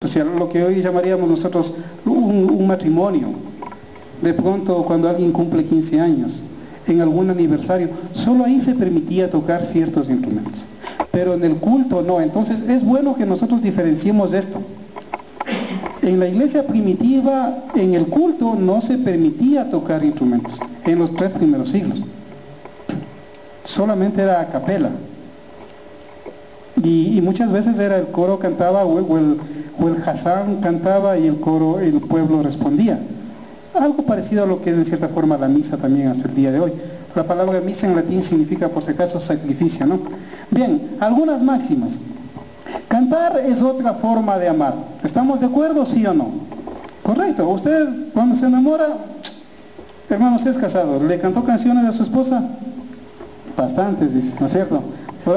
O sea, lo que hoy llamaríamos nosotros un matrimonio. De pronto, cuando alguien cumple 15 años, en algún aniversario, solo ahí se permitía tocar ciertos instrumentos. Pero en el culto no. Entonces es bueno que nosotros diferenciemos esto. En la iglesia primitiva, en el culto, no se permitía tocar instrumentos, en los 3 primeros siglos. Solamente era a capela. Y muchas veces era el coro cantaba o el Hazán cantaba y el pueblo respondía. Algo parecido a lo que es en cierta forma la misa también hasta el día de hoy. La palabra misa en latín significa por si acaso sacrificio, ¿no? Bien, algunas máximas. Cantar es otra forma de amar. ¿Estamos de acuerdo, sí o no? Correcto. Usted cuando se enamora, hermano, usted es casado, ¿le cantó canciones a su esposa? Bastantes, dice, ¿no es cierto?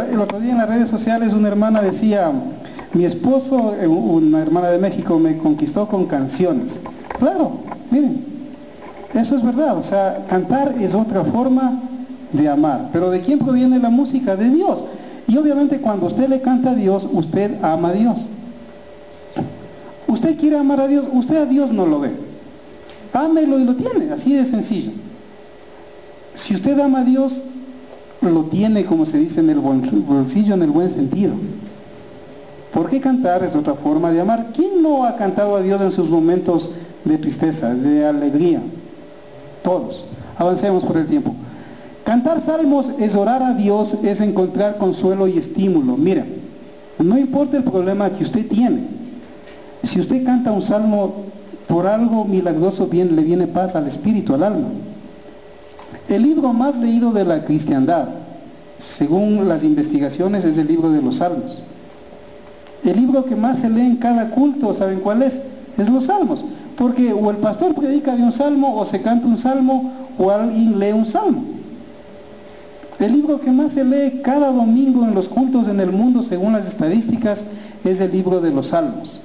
El otro día en las redes sociales una hermana decía, mi esposo, una hermana de México, me conquistó con canciones. Claro, miren, eso es verdad. O sea, cantar es otra forma de amar. Pero ¿de quién proviene la música? De Dios. Y obviamente cuando usted le canta a Dios, usted ama a Dios. Usted quiere amar a Dios, usted a Dios no lo ve. Ámelo y lo tiene, así de sencillo. Si usted ama a Dios, lo tiene, como se dice, en el bolsillo, en el buen sentido. Porque cantar es otra forma de amar. ¿Quién no ha cantado a Dios en sus momentos de tristeza, de alegría? Todos. Avancemos por el tiempo. Cantar salmos es orar a Dios, es encontrar consuelo y estímulo. Mira, no importa el problema que usted tiene. Si usted canta un salmo, por algo milagroso bien le viene paz al espíritu, al alma. El libro más leído de la cristiandad, según las investigaciones, es el libro de los Salmos. El libro que más se lee en cada culto, ¿saben cuál es? Es los Salmos. Porque o el pastor predica de un salmo, o se canta un salmo, o alguien lee un salmo. El libro que más se lee cada domingo en los cultos en el mundo, según las estadísticas, es el libro de los Salmos.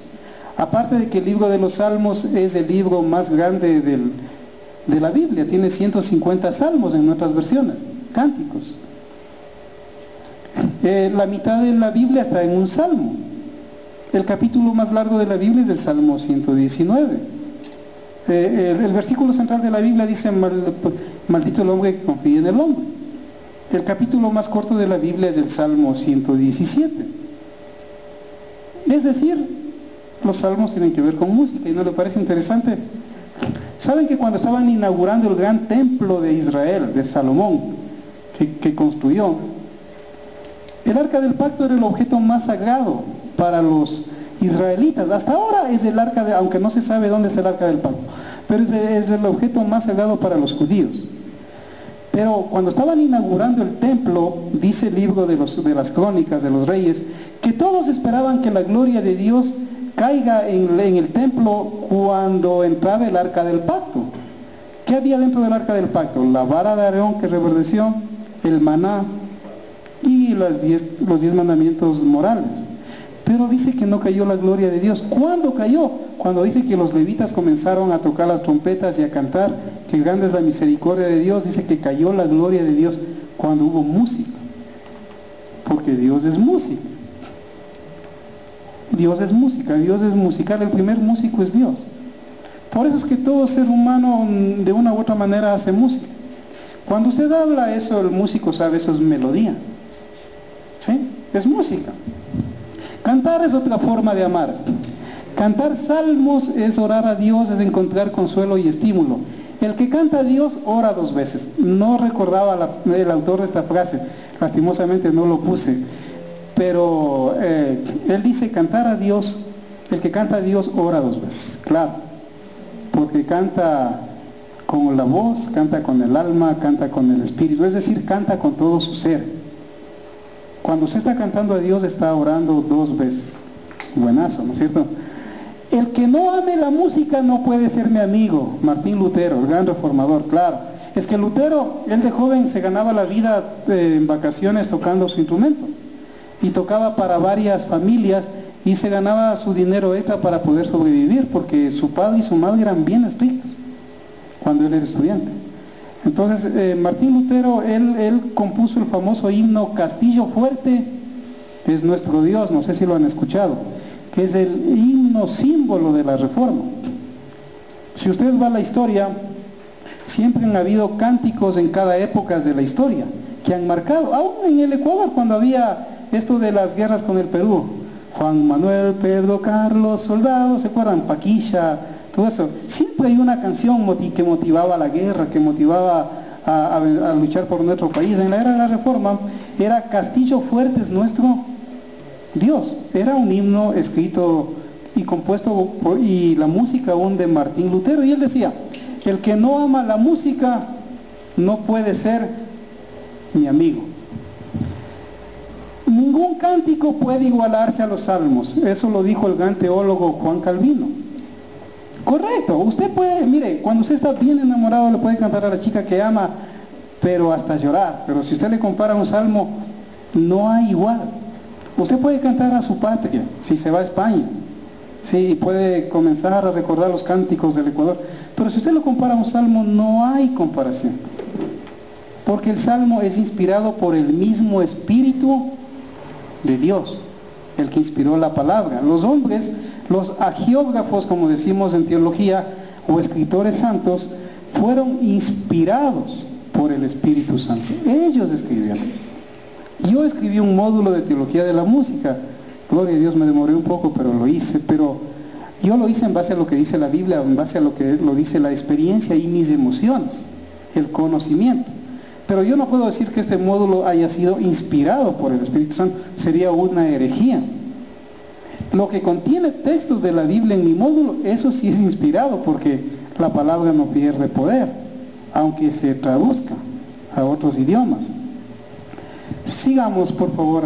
Aparte de que el libro de los Salmos es el libro más grande de la Biblia, tiene 150 salmos en otras versiones, cánticos. La mitad de la Biblia está en un salmo. El capítulo más largo de la Biblia es el Salmo 119. El versículo central de la Biblia dice, maldito el hombre que confía en el hombre. El capítulo más corto de la Biblia es el Salmo 117. Es decir, los salmos tienen que ver con música. ¿Y no le parece interesante? ¿Saben que cuando estaban inaugurando el gran templo de Israel, de Salomón, que construyó, el arca del pacto era el objeto más sagrado para los israelitas? Hasta ahora es el arca, aunque no se sabe dónde es el arca del pacto, pero es el objeto más sagrado para los judíos. Pero cuando estaban inaugurando el templo, dice el libro de las crónicas de los reyes, que todos esperaban que la gloria de Dios caiga en el templo cuando entraba el arca del pacto. ¿Qué había dentro del arca del pacto? La vara de Aarón que reverdeció, el maná y los 10 mandamientos morales. Pero dice que no cayó la gloria de Dios. ¿Cuándo cayó? Cuando dice que los levitas comenzaron a tocar las trompetas y a cantar que grande es la misericordia de Dios. Dice que cayó la gloria de Dios cuando hubo música. Porque Dios es música. Dios es música, Dios es musical, el primer músico es Dios. Por eso es que todo ser humano de una u otra manera hace música. Cuando usted habla eso, el músico sabe, eso es melodía. ¿Sí? Es música. Cantar es otra forma de amar. Cantar salmos es orar a Dios, es encontrar consuelo y estímulo. El que canta a Dios ora 2 veces. No recordaba el autor de esta frase, lastimosamente no lo puse. Pero él dice cantar a Dios, el que canta a Dios ora 2 veces, claro, porque canta con la voz, canta con el alma, canta con el espíritu, es decir, canta con todo su ser. Cuando se está cantando a Dios está orando 2 veces. Buenazo, ¿no es cierto? El que no ame la música no puede ser mi amigo. Martín Lutero, el gran reformador, claro. Es que Lutero, él de joven se ganaba la vida en vacaciones tocando su instrumento. Y tocaba para varias familias y se ganaba su dinero extra para poder sobrevivir, porque su padre y su madre eran bien estrictos cuando él era estudiante. Entonces Martín Lutero, él compuso el famoso himno Castillo fuerte es nuestro Dios, no sé si lo han escuchado, es el himno símbolo de la Reforma. Si usted va a la historia, siempre han habido cánticos en cada época de la historia que han marcado, aún en el Ecuador cuando había esto de las guerras con el Perú, Juan Manuel, Pedro, Carlos, soldados, ¿se acuerdan? Paquilla, todo eso. Siempre hay una canción que motivaba la guerra, que motivaba a luchar por nuestro país. En la era de la Reforma era Castillo Fuerte es nuestro Dios. Era un himno escrito y compuesto y la música aún de Martín Lutero. Y él decía, el que no ama la música no puede ser mi amigo. Ningún cántico puede igualarse a los salmos. Eso lo dijo el gran teólogo Juan Calvino. Correcto, usted puede, mire, cuando usted está bien enamorado le puede cantar a la chica que ama, pero hasta llorar. Pero si usted le compara un salmo, no hay igual. Usted puede cantar a su patria, si se va a España. Sí, puede comenzar a recordar los cánticos del Ecuador. Pero si usted lo compara a un salmo, no hay comparación. Porque el salmo es inspirado por el mismo Espíritu de Dios, el que inspiró la palabra. Los hombres, los agiógrafos, como decimos en teología, o escritores santos, fueron inspirados por el Espíritu Santo. Ellos escribieron. Yo escribí un módulo de teología de la música. Gloria a Dios, me demoré un poco, pero lo hice. Pero yo lo hice en base a lo que dice la Biblia, en base a lo que lo dice la experiencia y mis emociones, el conocimiento. Pero yo no puedo decir que este módulo haya sido inspirado por el Espíritu Santo. Sería una herejía. Lo que contiene textos de la Biblia en mi módulo, eso sí es inspirado, porque la palabra no pierde poder, aunque se traduzca a otros idiomas. Sigamos, por favor.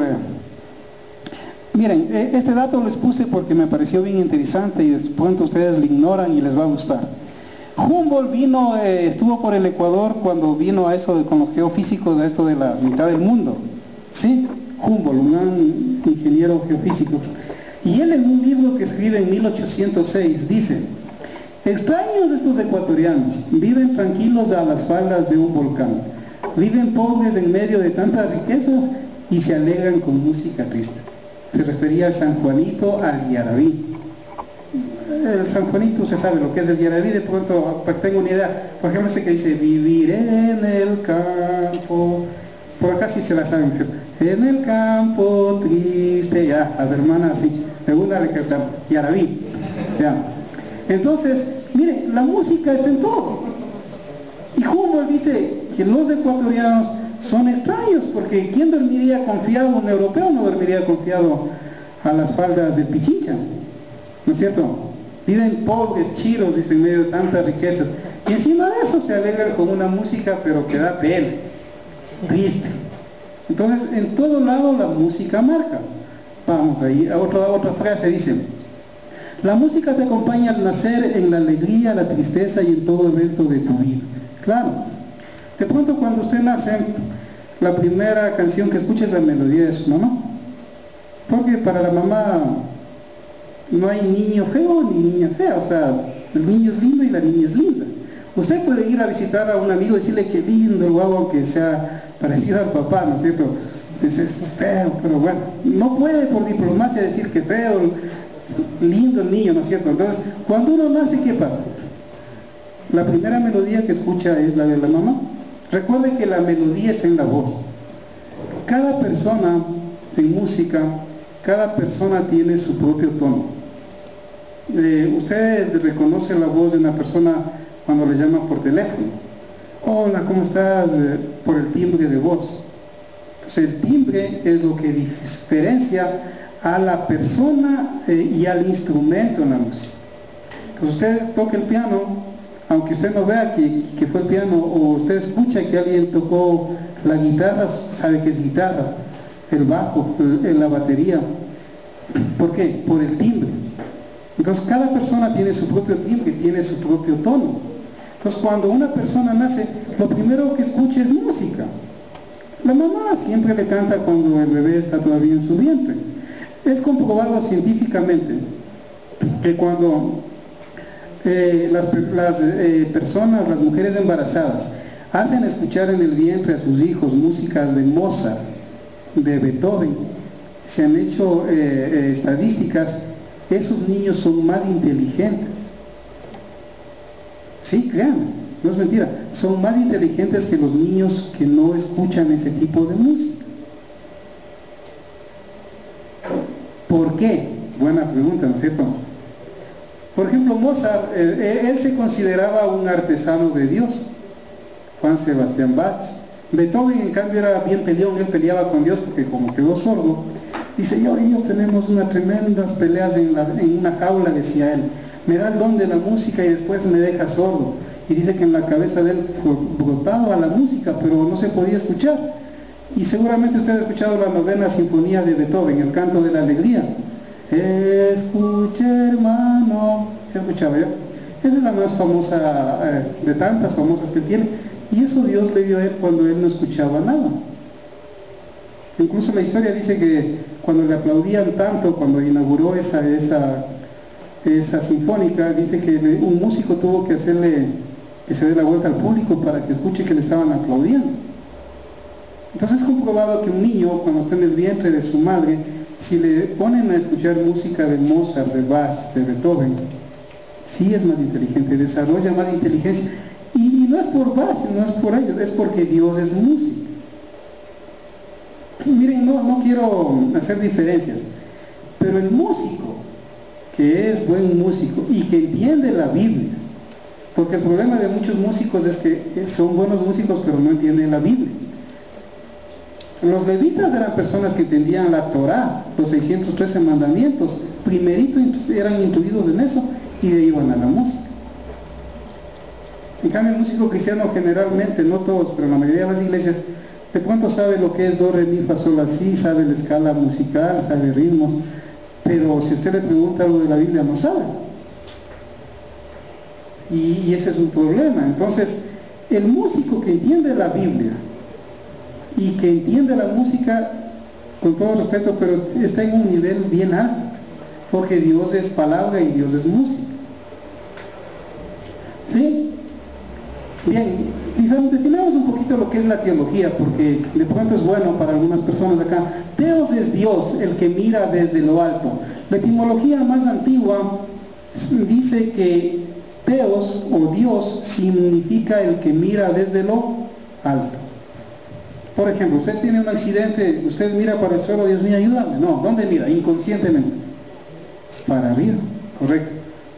Miren, este dato les puse porque me pareció bien interesante y de pronto ustedes lo ignoran y les va a gustar. Humboldt vino, estuvo por el Ecuador cuando vino a eso con los geofísicos, a esto de la mitad del mundo. ¿Sí? Humboldt, un gran ingeniero geofísico. Y él en un libro que escribe en 1806 dice: extraños estos ecuatorianos, viven tranquilos a las faldas de un volcán, viven pobres en medio de tantas riquezas y se alegran con música triste. Se refería a San Juanito, al Yarabí. El San Juanito, se sabe lo que es el Yarabí, de pronto tengo una idea. Por ejemplo, ese que dice, viviré en el campo. Por acá sí se la saben. En el campo triste, ya, las hermanas así. Segunda de que Yarabí. Ya. Entonces, mire, la música está en todo. Y Humboldt dice que los ecuatorianos son extraños, porque ¿quién dormiría confiado? Un europeo no dormiría confiado a las faldas de Pichincha, ¿no es cierto? Viven pobres, chiros, dicen, en medio de tantas riquezas. Y encima de eso se alegran con una música, pero que da pena, triste. Entonces, en todo lado la música marca. Vamos ahí, a otra frase dice: la música te acompaña al nacer, en la alegría, la tristeza y en todo evento de tu vida. Claro, de pronto cuando usted nace, la primera canción que escucha es la melodía de su mamá. Porque para la mamá no hay niño feo ni niña fea, o sea, el niño es lindo y la niña es linda. Usted puede ir a visitar a un amigo y decirle que lindo el guau, aunque sea parecido al papá, ¿no es cierto? Es feo, pero bueno, no puede por diplomacia decir que feo, lindo el niño, ¿no es cierto? Entonces, cuando uno nace, ¿qué pasa? La primera melodía que escucha es la de la mamá. Recuerde que la melodía está en la voz. Cada persona en música, cada persona tiene su propio tono. Usted reconoce la voz de una persona cuando le llama por teléfono. Hola, ¿cómo estás? Por el timbre de voz. Entonces el timbre es lo que diferencia a la persona y al instrumento en la música. Entonces usted toca el piano, aunque usted no vea que fue el piano, o usted escucha que alguien tocó la guitarra, sabe que es guitarra, el bajo, la batería. ¿Por qué? Por el timbre. Entonces cada persona tiene su propio timbre, tiene su propio tono. Entonces cuando una persona nace, lo primero que escucha es música. La mamá siempre le canta cuando el bebé está todavía en su vientre. Es comprobado científicamente que cuando las personas, las mujeres embarazadas, hacen escuchar en el vientre a sus hijos músicas de Mozart, de Beethoven, se han hecho estadísticas, esos niños son más inteligentes. Sí, créanme, no es mentira. Son más inteligentes que los niños que no escuchan ese tipo de música. ¿Por qué? Buena pregunta, ¿no es cierto? Por ejemplo, Mozart, él se consideraba un artesano de Dios. Juan Sebastián Bach. Beethoven, en cambio, era bien peleón, él peleaba con Dios porque como quedó sordo, dice, yo y ellos tenemos unas tremendas peleas en una jaula, decía él. Me da el don de la música y después me deja sordo. Y dice que en la cabeza de él brotaba la música, pero no se podía escuchar. Y seguramente usted ha escuchado la 9ª sinfonía de Beethoven, el canto de la alegría. Escuche, hermano. ¿Se ha escuchado ya? Esa es la más famosa de tantas famosas que tiene. Y eso Dios le dio a él cuando él no escuchaba nada. Incluso la historia dice que cuando le aplaudían tanto, cuando inauguró esa sinfónica, dice que un músico tuvo que hacerle que se dé la vuelta al público para que escuche que le estaban aplaudiendo. Entonces es comprobado que un niño, cuando está en el vientre de su madre, si le ponen a escuchar música de Mozart, de Bach, de Beethoven, sí es más inteligente, desarrolla más inteligencia. Y no es por Bach, no es por ellos, es porque Dios es música. Y miren, no quiero hacer diferencias, pero el músico que es buen músico y que entiende la Biblia, porque el problema de muchos músicos es que son buenos músicos pero no entienden la Biblia. Los levitas eran personas que entendían la Torá, los 613 mandamientos, primerito eran intuidos en eso y de ahí iban a la música. En cambio el músico cristiano generalmente, no todos, pero la mayoría de las iglesias, de pronto sabe lo que es do, re, mi, fa, sol, la, si, sabe la escala musical, sabe ritmos, pero si usted le pregunta algo de la Biblia no sabe. Y ese es un problema. Entonces, el músico que entiende la Biblia y que entiende la música, con todo respeto, pero está en un nivel bien alto, porque Dios es palabra y Dios es música. ¿Sí? Bien, definamos un poquito lo que es la teología, porque de pronto es bueno para algunas personas de acá. Teos es Dios, el que mira desde lo alto. La etimología más antigua dice que Teos o Dios significa el que mira desde lo alto. Por ejemplo, usted tiene un accidente, usted mira para el suelo, Dios mío, ayúdame. No, ¿dónde mira? Inconscientemente. Para arriba, correcto.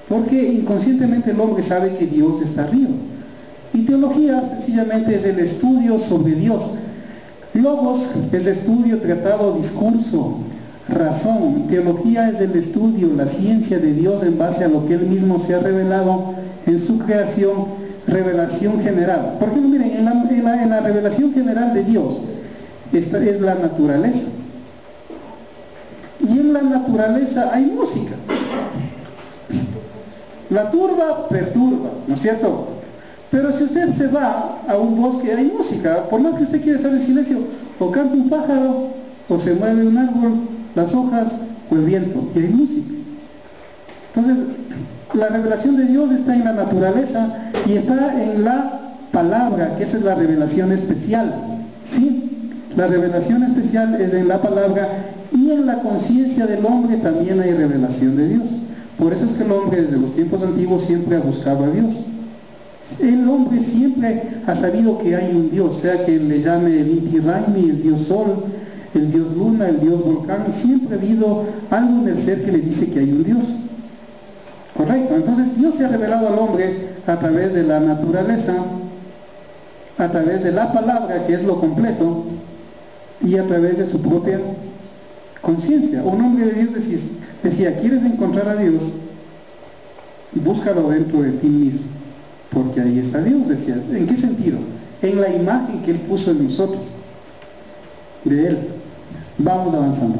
Porque inconscientemente el hombre sabe que Dios está arriba. Y teología sencillamente es el estudio sobre Dios. Logos es estudio, tratado, discurso, razón. Teología es el estudio, la ciencia de Dios en base a lo que Él mismo se ha revelado en su creación, revelación general. Por ejemplo, miren, en la revelación general de Dios, esta es la naturaleza. Y en la naturaleza hay música. La turba perturba, ¿no es cierto? Pero si usted se va a un bosque hay música, por más que usted quiera estar en silencio, o canta un pájaro, o se mueve un árbol, las hojas, o el viento, y hay música. Entonces, la revelación de Dios está en la naturaleza y está en la palabra, que esa es la revelación especial. ¿Sí? La revelación especial es en la palabra y en la conciencia del hombre también hay revelación de Dios. Por eso es que el hombre desde los tiempos antiguos siempre ha buscado a Dios. El hombre siempre ha sabido que hay un Dios, sea que le llame el Inti Raymi, el Dios Sol, el Dios Luna, el Dios Volcán, siempre ha habido algo en el ser que le dice que hay un Dios. Correcto, entonces Dios se ha revelado al hombre a través de la naturaleza, a través de la palabra, que es lo completo, y a través de su propia conciencia. Un hombre de Dios decía, ¿quieres encontrar a Dios? Búscalo dentro de ti mismo, porque ahí está Dios, decía. ¿En qué sentido? En la imagen que Él puso en nosotros, de Él. Vamos avanzando.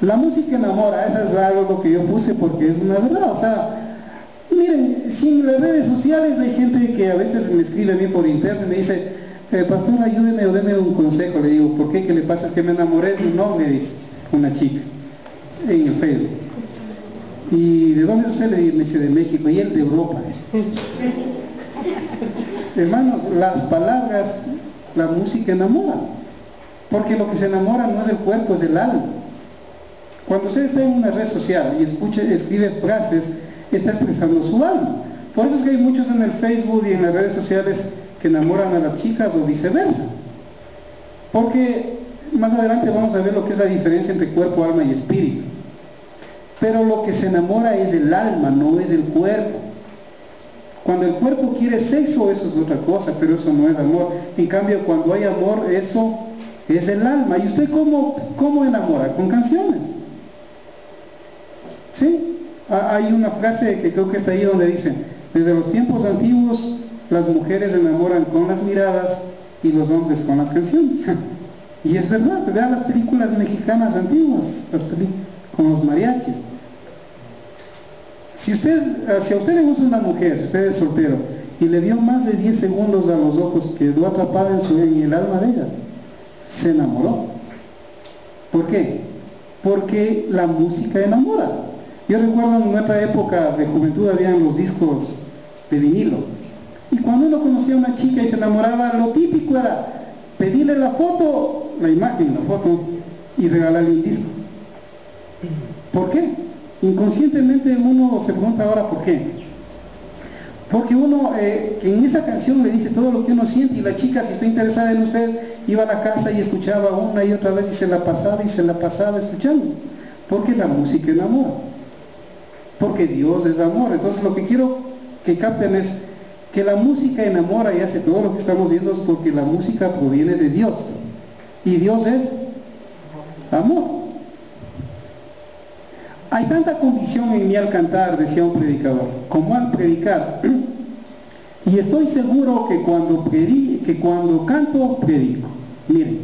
La música enamora, eso es algo que yo puse porque es una verdad. O sea, miren, sin las redes sociales hay gente que a veces me escribe a mí por internet y me dice, pastor, ayúdeme o deme un consejo. Le digo, ¿por qué? ¿Qué le pasa? Es que me enamoré de un hombre, dice una chica, en el Facebook. ¿Y de dónde es usted? Le dice, de México, y él de Europa. Hermanos, las palabras, la música enamora, porque lo que se enamora no es el cuerpo, es el alma. Cuando usted está en una red social y escribe frases, está expresando su alma. Por eso es que hay muchos en el Facebook y en las redes sociales que enamoran a las chicas o viceversa. Porque más adelante vamos a ver lo que es la diferencia entre cuerpo, alma y espíritu. Pero lo que se enamora es el alma, no es el cuerpo. Cuando el cuerpo quiere sexo, eso es otra cosa, pero eso no es amor. En cambio, cuando hay amor, eso es el alma. ¿Y usted cómo enamora? Con canciones. ¿Sí? Hay una frase que creo que está ahí donde dice: desde los tiempos antiguos las mujeres enamoran con las miradas y los hombres con las canciones. Y es verdad, vean las películas mexicanas antiguas, con los mariachis. Si a usted le gusta una mujer, si usted es soltero, y le dio más de 10 segundos a los ojos, quedó atrapada en el alma de ella, se enamoró. ¿Por qué? Porque la música enamora. Yo recuerdo en nuestra época de juventud habían los discos de vinilo, y cuando uno conocía a una chica y se enamoraba, lo típico era pedirle la foto, la imagen, la foto, y regalarle un disco. ¿Por qué? Inconscientemente uno se pregunta ahora ¿por qué? Porque uno en esa canción le dice todo lo que uno siente, y la chica, si está interesada en usted, iba a la casa y escuchaba una y otra vez y se la pasaba escuchando, porque la música enamora, porque Dios es amor. Entonces lo que quiero que capten es que la música enamora y hace todo lo que estamos viendo, es porque la música proviene de Dios, y Dios es amor. Hay tanta convicción en mí al cantar, decía un predicador, como al predicar, y estoy seguro que cuando canto, predico. Miren,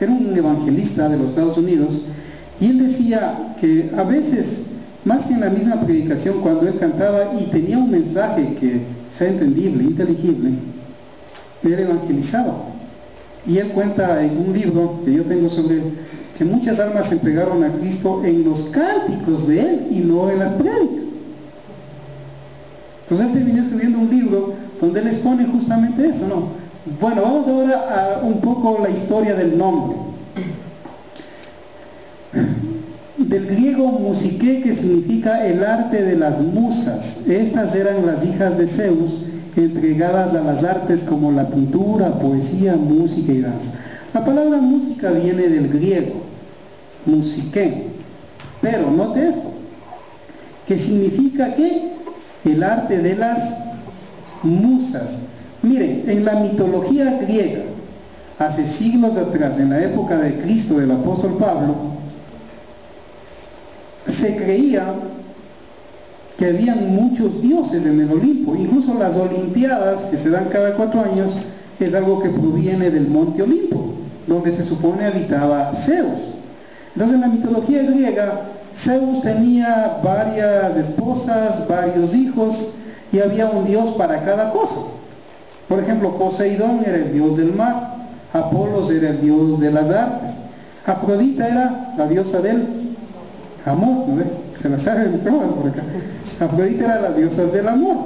era un evangelista de los Estados Unidos, y él decía que a veces, más que en la misma predicación, cuando él cantaba y tenía un mensaje que sea entendible, inteligible, él evangelizaba. Y él cuenta en un libro que yo tengo sobre él, que muchas almas se entregaron a Cristo en los cánticos de él y no en las prédicas. Entonces él terminó escribiendo un libro donde él expone justamente eso, ¿no? Bueno, vamos ahora a un poco la historia del nombre. Del griego musiqué, que significa el arte de las musas. Estas eran las hijas de Zeus, entregadas a las artes como la pintura, poesía, música y danza. La palabra música viene del griego, musiqué, pero note esto, que significa que el arte de las musas. Miren, en la mitología griega, hace siglos atrás, en la época de Cristo, del apóstol Pablo, se creía que habían muchos dioses en el Olimpo. Incluso las olimpiadas que se dan cada 4 años es algo que proviene del monte Olimpo, donde se supone habitaba Zeus. Entonces en la mitología griega, Zeus tenía varias esposas, varios hijos, y había un dios para cada cosa. Por ejemplo, Poseidón era el dios del mar, Apolos era el dios de las artes, Afrodita era la diosa del amor, ¿no ve? Se las saben todas por acá. Afrodita era la diosa del amor.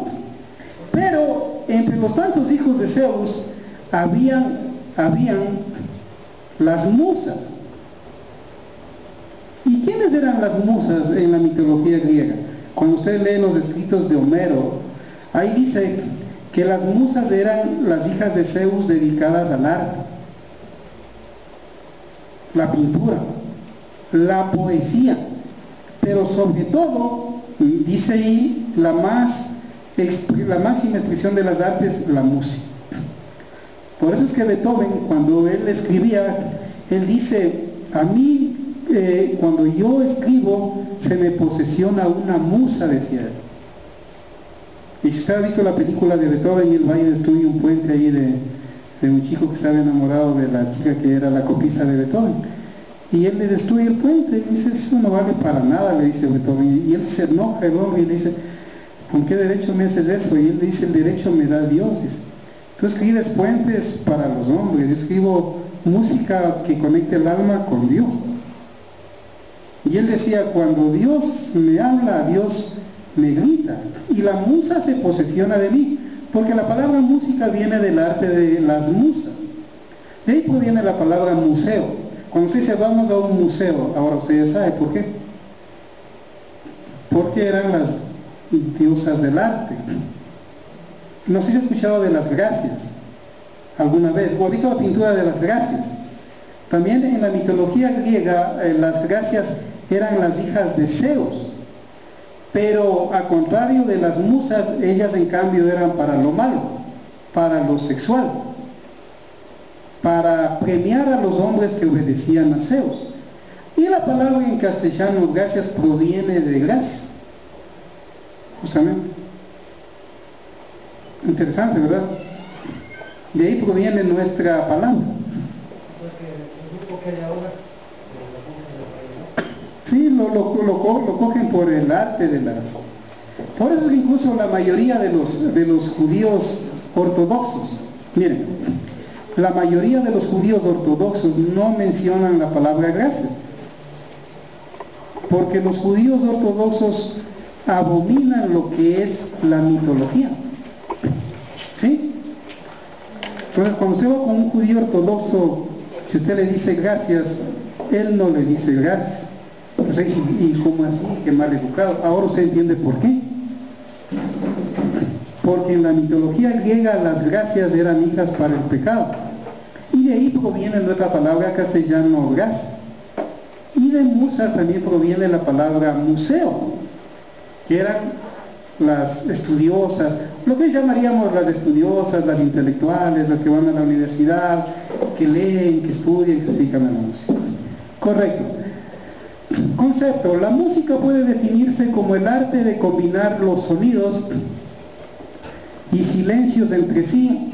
Pero entre los tantos hijos de Zeus habían las musas. ¿Y quiénes eran las musas en la mitología griega? Cuando usted lee los escritos de Homero, ahí dice que las musas eran las hijas de Zeus dedicadas al arte, la pintura, la poesía, pero sobre todo, dice ahí, la máxima expresión de las artes, la música. Por eso es que Beethoven, cuando él escribía, él dice: a mí, cuando yo escribo, se me posesiona una musa, decía él. Y si usted ha visto la película de Beethoven, él va y destruye un puente ahí de un chico que estaba enamorado de la chica que era la copista de Beethoven. Y él le destruye el puente y dice: eso no vale para nada, le dice Beethoven. Y él se enoja el hombre y le dice: ¿con qué derecho me haces eso? Y él dice: el derecho me da Dios. Dice: tú escribes puentes para los hombres, yo escribo música que conecte el alma con Dios. Y él decía: cuando Dios me habla, Dios me grita, y la musa se posesiona de mí, porque la palabra música viene del arte de las musas. De ahí proviene la palabra museo. Cuando se dice vamos a un museo, ahora usted ya sabe por qué. porque eran las diosas del arte. No sé si has escuchado de las gracias alguna vez, o has visto la pintura de las gracias. También en la mitología griega las gracias eran las hijas de Zeus, pero a contrario de las musas, ellas en cambio eran para lo malo, para lo sexual, para premiar a los hombres que obedecían a Zeus. Y la palabra en castellano gracias proviene de gracias, justamente. Interesante, ¿verdad? De ahí proviene nuestra palabra. Sí, lo cogen por el arte de las... Por eso es que incluso la mayoría de los judíos ortodoxos, miren, la mayoría de los judíos ortodoxos no mencionan la palabra gracias, porque los judíos ortodoxos abominan lo que es la mitología. ¿Sí? Entonces, cuando usted va con un judío ortodoxo, si usted le dice gracias, él no le dice gracias. Entonces, ¿y cómo así? Qué mal educado. Ahora usted entiende por qué. Porque en la mitología griega las gracias eran hijas para el pecado. Y de ahí proviene nuestra palabra castellano gracias. Y de musas también proviene la palabra museo, que eran las estudiosas, lo que llamaríamos las estudiosas, las intelectuales, las que van a la universidad, que leen, que estudian, que se dedican a la música. Correcto. Concepto: la música puede definirse como el arte de combinar los sonidos y silencios entre sí,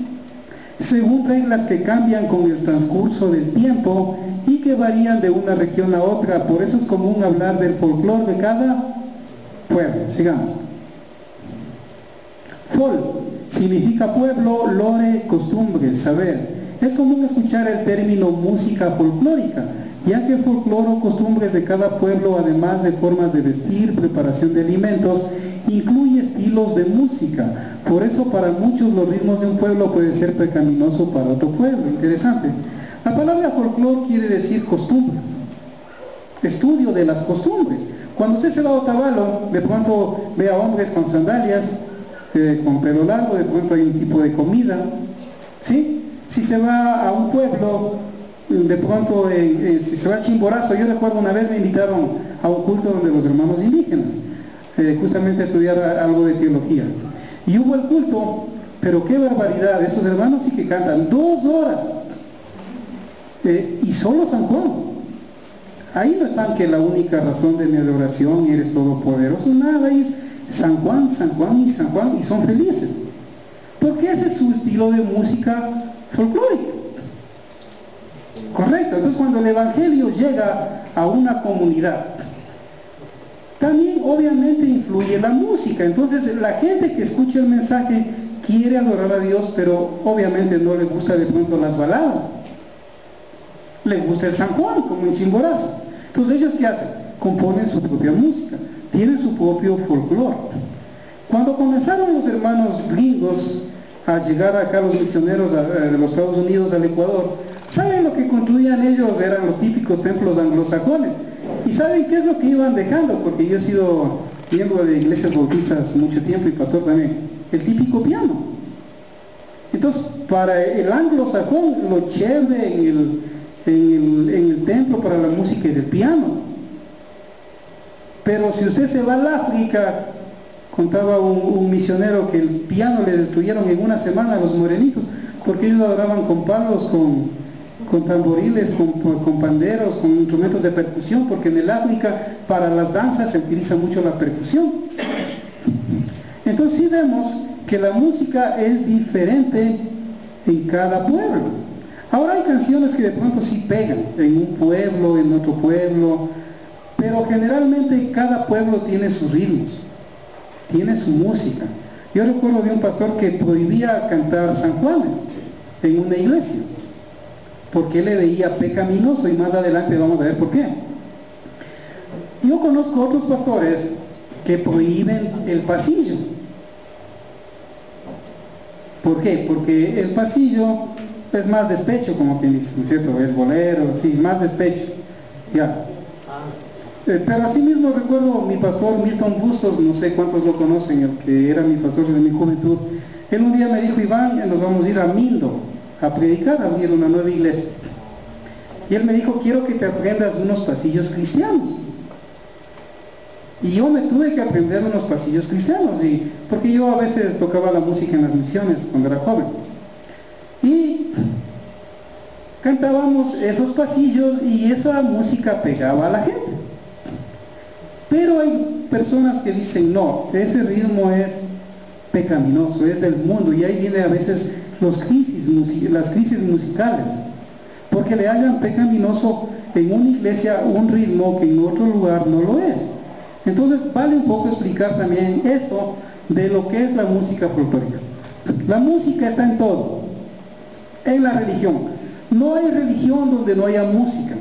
según reglas que cambian con el transcurso del tiempo y que varían de una región a otra. Por eso es común hablar del folclore de cada pueblo. Sigamos. Fol significa pueblo, lore, costumbres, saber. Es común escuchar el término música folclórica, ya que el folclore o costumbres de cada pueblo, además de formas de vestir, preparación de alimentos, incluye estilos de música. Por eso para muchos los ritmos de un pueblo puede ser pecaminoso para otro pueblo. Interesante. La palabra folclore quiere decir costumbres, estudio de las costumbres. Cuando usted se va a Otavalo, de pronto ve a hombres con sandalias, con pelo largo, de pronto hay un tipo de comida, ¿sí? Si se va a un pueblo, de pronto, si se va a Chimborazo, yo recuerdo una vez me invitaron a un culto donde los hermanos indígenas, justamente a estudiar algo de teología. Y hubo el culto, pero qué barbaridad, esos hermanos sí que cantan 2 horas, y solo San Juan. Ahí no están que la única razón de mi adoración y eres todopoderoso, nada, ahí es San Juan, San Juan y San Juan, y son felices, porque ese es su estilo de música folclórica. Correcto. Entonces, cuando el evangelio llega a una comunidad, también obviamente influye la música. Entonces la gente que escucha el mensaje quiere adorar a Dios, pero obviamente no le gusta de pronto las baladas, le gusta el San Juan, como en Chimborazo. Entonces ellos ¿qué hacen? Componen su propia música, tienen su propio folclore. Cuando comenzaron los hermanos gringos a llegar acá, los misioneros de los Estados Unidos al Ecuador, ¿saben lo que construían ellos? Eran los típicos templos anglosajones. ¿Y saben qué es lo que iban dejando? Porque yo he sido miembro de iglesias bautistas mucho tiempo y pastor también. El típico piano. Entonces, para el anglosajón, lo chévere en el templo para la música es el piano. Pero si usted se va al África, contaba un misionero que el piano le destruyeron en una semana a los morenitos, porque ellos adoraban con palos, con tamboriles, con panderos, con instrumentos de percusión, porque en el África para las danzas se utiliza mucho la percusión. Entonces sí vemos que la música es diferente en cada pueblo. Ahora hay canciones que de pronto sí pegan en un pueblo, en otro pueblo, pero generalmente cada pueblo tiene sus ritmos, tiene su música. Yo recuerdo de un pastor que prohibía cantar San Juanes en una iglesia, porque él le veía pecaminoso, y más adelante vamos a ver por qué. Yo conozco otros pastores que prohíben el pasillo. ¿Por qué? Porque el pasillo es más despecho, como quien dice, ¿no es cierto? El bolero, sí, más despecho. Ya. Pero así mismo recuerdo mi pastor Milton Bustos, no sé cuántos lo conocen, el que era mi pastor desde mi juventud. Él un día me dijo: Iván, nos vamos a ir a Mindo a predicar, a abrir una nueva iglesia. Y él me dijo: quiero que te aprendas unos pasillos cristianos. Y yo me tuve que aprender unos pasillos cristianos, porque yo a veces tocaba la música en las misiones cuando era joven. Y cantábamos esos pasillos y esa música pegaba a la gente. Pero hay personas que dicen: no, ese ritmo es pecaminoso, es del mundo, y ahí viene a veces las crisis musicales, porque le hallan pecaminoso en una iglesia un ritmo que en otro lugar no lo es. Entonces vale un poco explicar también esto de lo que es la música folclórica. La música está en todo, en la religión. No hay religión donde no haya música.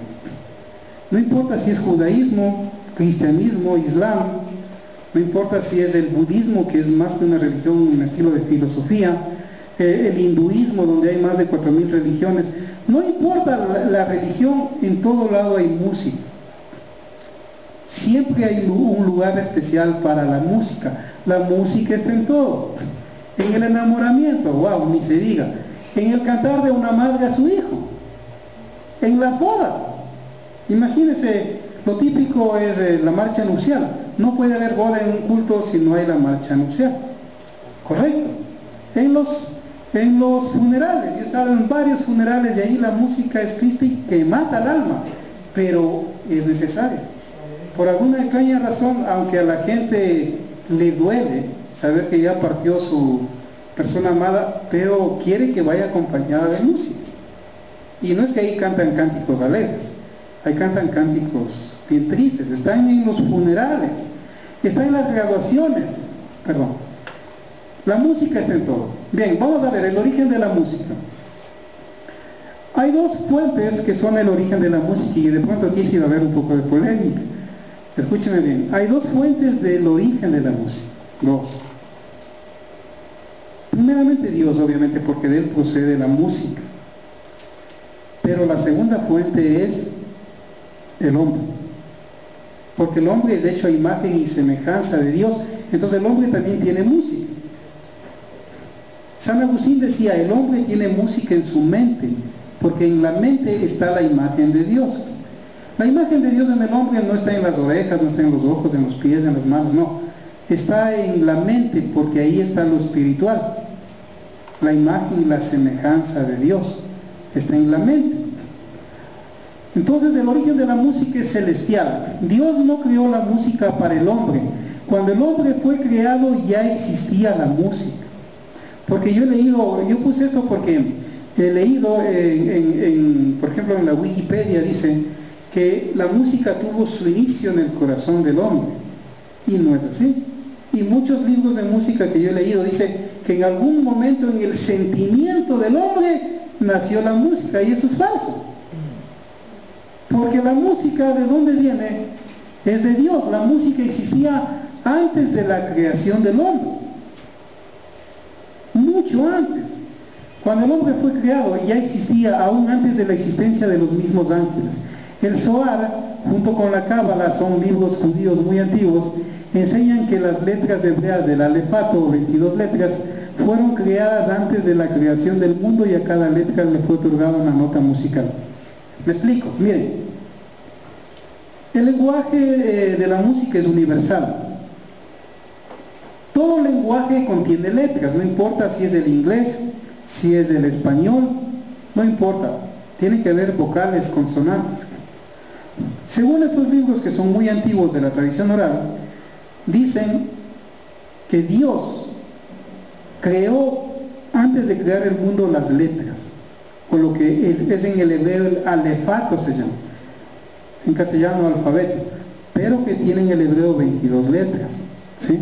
No importa si es judaísmo, cristianismo, islam, no importa si es el budismo, que es más que una religión, un estilo de filosofía, el hinduismo, donde hay más de 4000 religiones. No importa la religión, en todo lado hay música. Siempre hay un lugar especial para la música. La música está en todo. En el enamoramiento, wow, ni se diga. En el cantar de una madre a su hijo. En las bodas. Imagínense, lo típico es la marcha nupcial. No puede haber boda en un culto si no hay la marcha nupcial. ¿Correcto? En los funerales. Yo he estado en varios funerales y ahí la música es triste que mata al alma. Pero es necesaria. Por alguna extraña razón, aunque a la gente le duele saber que ya partió su persona amada, pero quiere que vaya acompañada de música. Y no es que ahí cantan cánticos alegres, ahí cantan cánticos bien tristes, están en los funerales, están en las graduaciones, perdón. La música está en todo. Bien, vamos a ver el origen de la música. Hay dos fuentes que son el origen de la música, y de pronto aquí sí va a haber un poco de polémica. Escúcheme bien, hay dos fuentes del origen de la música. Dos. Primeramente Dios, obviamente, porque de Él procede la música. Pero la segunda fuente es el hombre. Porque el hombre es hecho a imagen y semejanza de Dios. Entonces el hombre también tiene música. San Agustín decía: el hombre tiene música en su mente, porque en la mente está la imagen de Dios. La imagen de Dios en el hombre no está en las orejas, no está en los ojos, en los pies, en las manos, no. Está en la mente, porque ahí está lo espiritual. La imagen y la semejanza de Dios está en la mente. Entonces el origen de la música es celestial. Dios no creó la música para el hombre. Cuando el hombre fue creado ya existía la música. Porque yo he leído, yo puse esto porque he leído, por ejemplo en la Wikipedia dice que la música tuvo su inicio en el corazón del hombre. Y no es así. Y muchos libros de música que yo he leído dicen que en algún momento en el sentimiento del hombre nació la música, y eso es falso. Porque la música, ¿de dónde viene? Es de Dios. La música existía antes de la creación del hombre. Mucho antes. Cuando el hombre fue creado ya existía, aún antes de la existencia de los mismos ángeles. El Zohar, junto con la Cábala, son libros judíos muy antiguos, enseñan que las letras hebreas del alefato, 22 letras, fueron creadas antes de la creación del mundo, y a cada letra le fue otorgada una nota musical. Me explico, miren. El lenguaje de la música es universal. Todo lenguaje contiene letras, no importa si es el inglés, si es el español, no importa. Tiene que haber vocales, consonantes. Según estos libros, que son muy antiguos de la tradición oral, dicen que Dios creó, antes de crear el mundo, las letras, con lo que es en el hebreo el alefato se llama, en castellano alfabeto, pero que tiene en el hebreo 22 letras, ¿sí?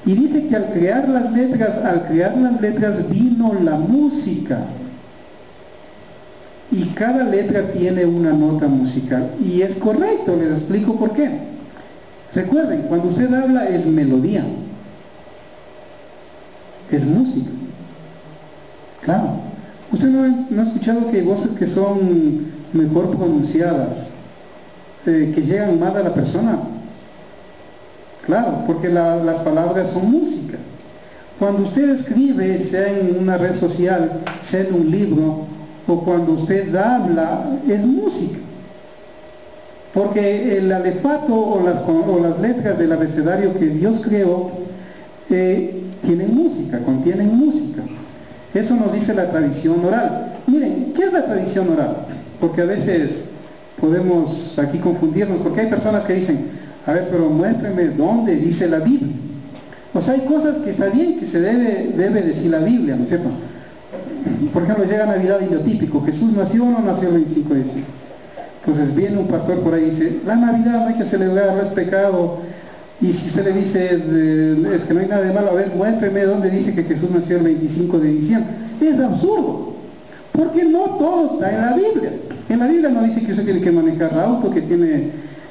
Y dice que al crear las letras vino la música. Y cada letra tiene una nota musical. Y es correcto, les explico por qué. Recuerden, cuando usted habla es melodía. Es música. Claro. Usted no ha escuchado que hay voces que son mejor pronunciadas que llegan más a la persona. Claro, porque las palabras son música. Cuando usted escribe, sea en una red social, sea en un libro, o cuando usted habla, es música. Porque el alefato o las letras del abecedario que Dios creó tienen música, contienen música. Eso nos dice la tradición oral. Miren, ¿qué es la tradición oral? Porque a veces podemos aquí confundirnos, porque hay personas que dicen, a ver, pero muéstrame dónde dice la Biblia. O sea, hay cosas que está bien que se debe decir la Biblia, ¿no es cierto? Por ejemplo, llega Navidad y lo típico, ¿Jesús nació o no nació el 25 de diciembre? Entonces viene un pastor por ahí y dice, la Navidad no hay que celebrar, no es pecado. Y si usted le dice, es que no hay nada de malo, a ver, muéstreme dónde dice que Jesús nació el 25 de diciembre. Es absurdo, porque no todo está en la Biblia. En la Biblia no dice que usted tiene que manejar auto, que tiene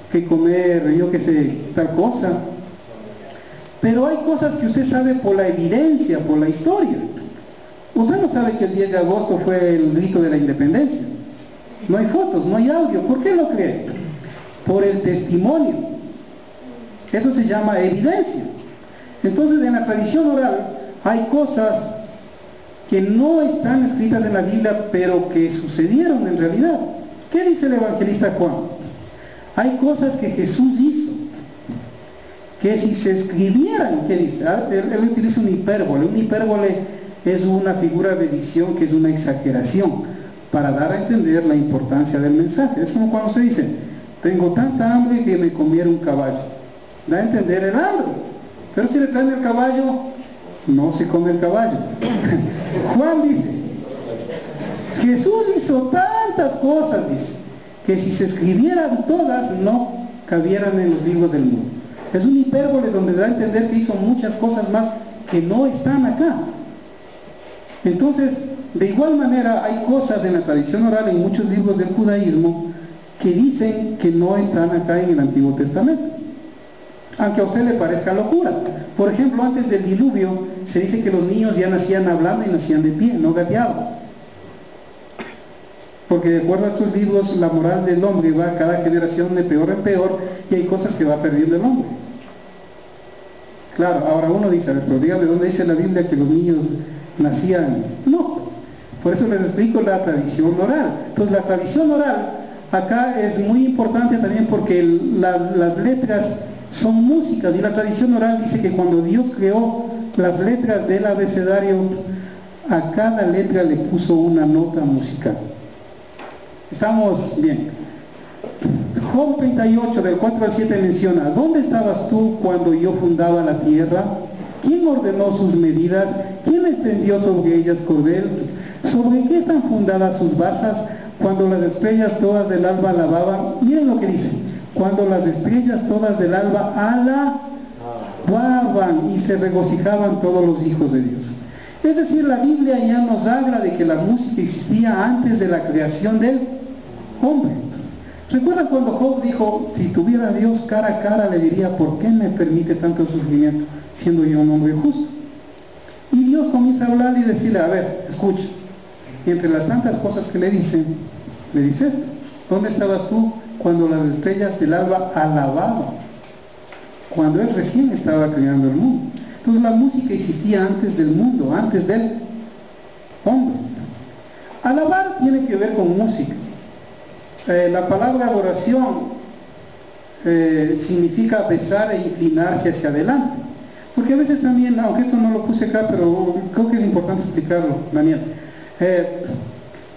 que comer, yo qué sé, tal cosa. Pero hay cosas que usted sabe por la evidencia, por la historia. Usted no sabe que el 10 de agosto fue el grito de la independencia. No hay fotos, no hay audio. ¿Por qué lo cree? Por el testimonio. Eso se llama evidencia. Entonces, en la tradición oral hay cosas que no están escritas en la Biblia, pero que sucedieron en realidad. ¿Qué dice el evangelista Juan? Hay cosas que Jesús hizo, que si se escribieran, ¿qué dice? Él utiliza un hipérbole. Un hipérbole es una figura de edición que es una exageración, para dar a entender la importancia del mensaje. Es como cuando se dice, tengo tanta hambre que me comiera un caballo. Da a entender el hambre. Pero si le traen el caballo, no se come el caballo. Juan dice, Jesús hizo tantas cosas, dice, que si se escribieran todas, no cabieran en los libros del mundo. Es un hipérbole donde da a entender que hizo muchas cosas más que no están acá. Entonces, de igual manera, hay cosas en la tradición oral, en muchos libros del judaísmo, que dicen que no están acá en el Antiguo Testamento. Aunque a usted le parezca locura. Por ejemplo, antes del diluvio, se dice que los niños ya nacían hablando y nacían de pie, no gateaban. Porque de acuerdo a estos libros, la moral del hombre va cada generación de peor en peor, y hay cosas que va perdiendo el hombre. Claro, ahora uno dice, pero dígame, ¿dónde dice la Biblia que los niños nacían? No, pues, por eso les explico la tradición oral. Entonces la tradición oral acá es muy importante también porque las letras son músicas, y la tradición oral dice que cuando Dios creó las letras del abecedario, a cada letra le puso una nota musical. Estamos bien. Job 38, del 4 al 7 menciona, ¿dónde estabas tú cuando yo fundaba la tierra? ¿Quién ordenó sus medidas? ¿Quién extendió sobre ellas cordel? ¿Sobre qué están fundadas sus basas? Cuando las estrellas todas del alba alababan, miren lo que dice, cuando las estrellas todas del alba alababan y se regocijaban todos los hijos de Dios. Es decir, la Biblia ya nos habla de que la música existía antes de la creación del hombre. ¿Recuerdan cuando Job dijo, si tuviera a Dios cara a cara, le diría, ¿por qué me permite tanto sufrimiento siendo yo un hombre justo? Y Dios comienza a hablar y decirle, a ver, escucha, y entre las tantas cosas que le dice esto, ¿dónde estabas tú cuando las estrellas del alba alababan? Cuando él recién estaba creando el mundo. Entonces la música existía antes del mundo, antes del hombre. Alabar tiene que ver con música. La palabra adoración significa besar e inclinarse hacia adelante. Porque a veces también, aunque esto no lo puse acá, pero creo que es importante explicarlo, Daniel.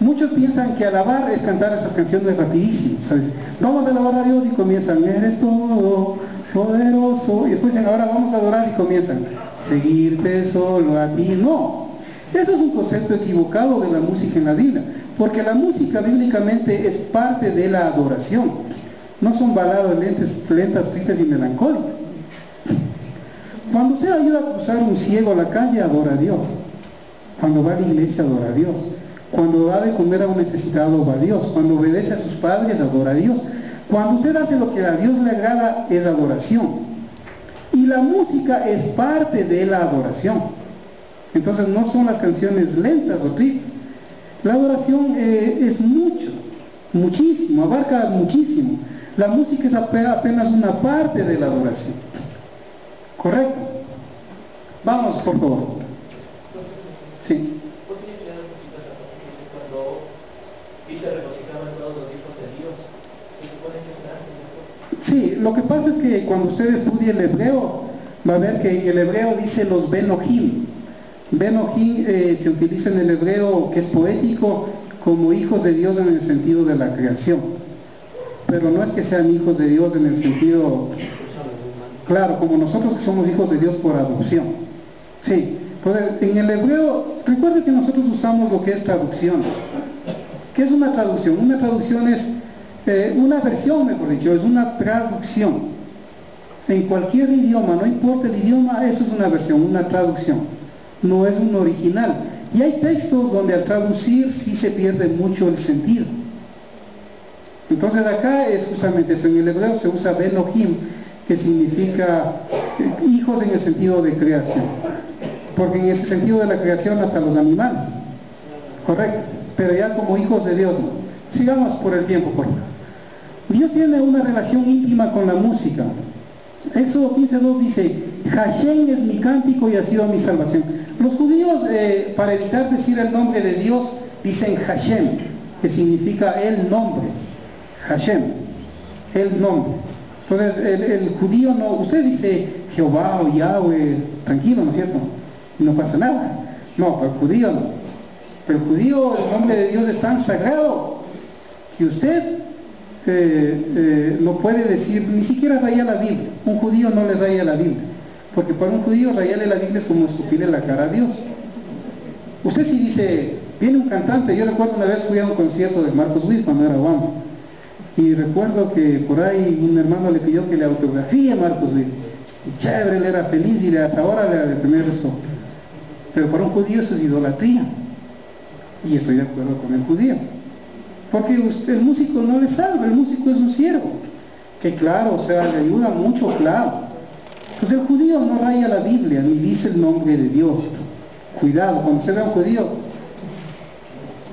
Muchos piensan que alabar es cantar esas canciones rapidísimas, ¿sabes? Vamos a alabar a Dios y comienzan, eres todo poderoso, y después dicen, ahora vamos a adorar y comienzan, seguirte solo a ti. No, eso es un concepto equivocado de la música en la Biblia, porque la música bíblicamente es parte de la adoración, no son baladas lentas, tristes y melancólicas. Cuando usted ayuda a cruzar un ciego a la calle, adora a Dios. Cuando va a la iglesia, adora a Dios. Cuando da de comer a un necesitado, va a Dios. Cuando obedece a sus padres, adora a Dios. Cuando usted hace lo que a Dios le agrada, es adoración. Y la música es parte de la adoración. Entonces no son las canciones lentas o tristes. La adoración es mucho, muchísimo, abarca muchísimo. La música es apenas una parte de la adoración. ¿Correcto? Vamos, por favor. Sí. Cuando dice regocijaban todos los hijos de Dios, se supone que es un arte. Sí, lo que pasa es que cuando usted estudie el hebreo, va a ver que en el hebreo dice los Benohim. Benohim se utiliza en el hebreo, que es poético, como hijos de Dios en el sentido de la creación. Pero no es que sean hijos de Dios en el sentido, claro, como nosotros que somos hijos de Dios por adopción. Sí, pues en el hebreo, recuerde que nosotros usamos lo que es traducción. ¿Qué es una traducción? Una traducción es una versión, mejor dicho, es una traducción. En cualquier idioma, no importa el idioma, eso es una versión, una traducción. No es un original. Y hay textos donde al traducir sí se pierde mucho el sentido. Entonces acá es justamente eso. En el hebreo se usa Benohim, que significa hijos en el sentido de creación. Porque en ese sentido de la creación hasta los animales. Correcto. Pero ya como hijos de Dios no. Sigamos por el tiempo, por favor. Dios tiene una relación íntima con la música. Éxodo 15:2 dice, Hashem es mi cántico y ha sido mi salvación. Los judíos, para evitar decir el nombre de Dios, dicen Hashem, que significa el nombre. Hashem, el nombre. Entonces, el judío no, usted dice Jehová o Yahweh, tranquilo, ¿no es cierto? No pasa nada. No, para el judío no. Pero el judío, el nombre de Dios es tan sagrado que usted no puede decir, ni siquiera raya la Biblia. Un judío no le raya la Biblia, porque para un judío rayarle la Biblia es como escupirle la cara a Dios. Usted si dice, viene un cantante, yo recuerdo una vez fui a un concierto de Marcos Witt cuando era guapo, y recuerdo que por ahí un hermano le pidió que le autografíe a Marcos Witt, y chévere, él era feliz y hasta ahora le da de tener eso. Pero para un judío eso es idolatría, y estoy de acuerdo con el judío. Porque el músico no le salva, el músico es un siervo, que claro, o sea, le ayuda mucho, claro. Entonces el judío no raya la Biblia, ni dice el nombre de Dios. Cuidado, cuando se ve a un judío,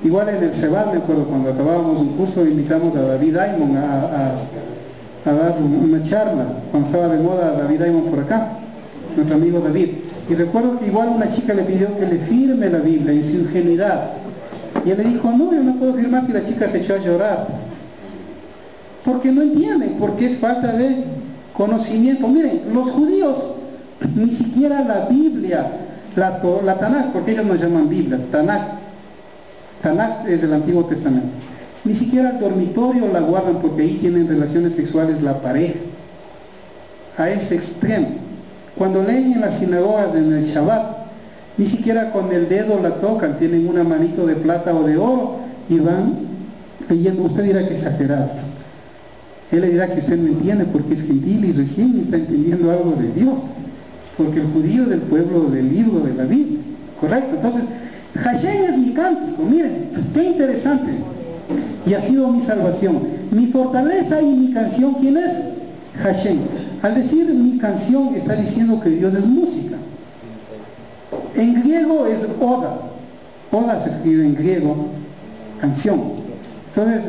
igual en el Sebat, me acuerdo, cuando acabábamos un curso, invitamos a David Aymon a dar una charla, cuando estaba de moda David Aymon por acá, nuestro amigo David. Y recuerdo que igual una chica le pidió que le firme la Biblia en su ingenuidad. Y él le dijo, no, yo no puedo firmar, y la chica se echó a llorar. Porque no entienden, porque es falta de conocimiento. Miren, los judíos, ni siquiera la Biblia, la Tanakh, porque ellos nos llaman Biblia, Tanakh es el Antiguo Testamento. Ni siquiera el dormitorio la guardan porque ahí tienen relaciones sexuales la pareja. A ese extremo. Cuando leen en las sinagogas en el Shabbat, ni siquiera con el dedo la tocan, tienen una manito de plata o de oro y van leyendo. Usted dirá que exagerado. Él le dirá que usted no entiende porque es gentil y recién está entendiendo algo de Dios. Porque el judío es del pueblo del libro de la Biblia. Correcto. Entonces, Hashem es mi cántico. Miren, qué interesante. Y ha sido mi salvación. Mi fortaleza y mi canción, ¿quién es? Hashem. Al decir mi canción, está diciendo que Dios es música. En griego es oda. Oda se escribe en griego, canción. Entonces,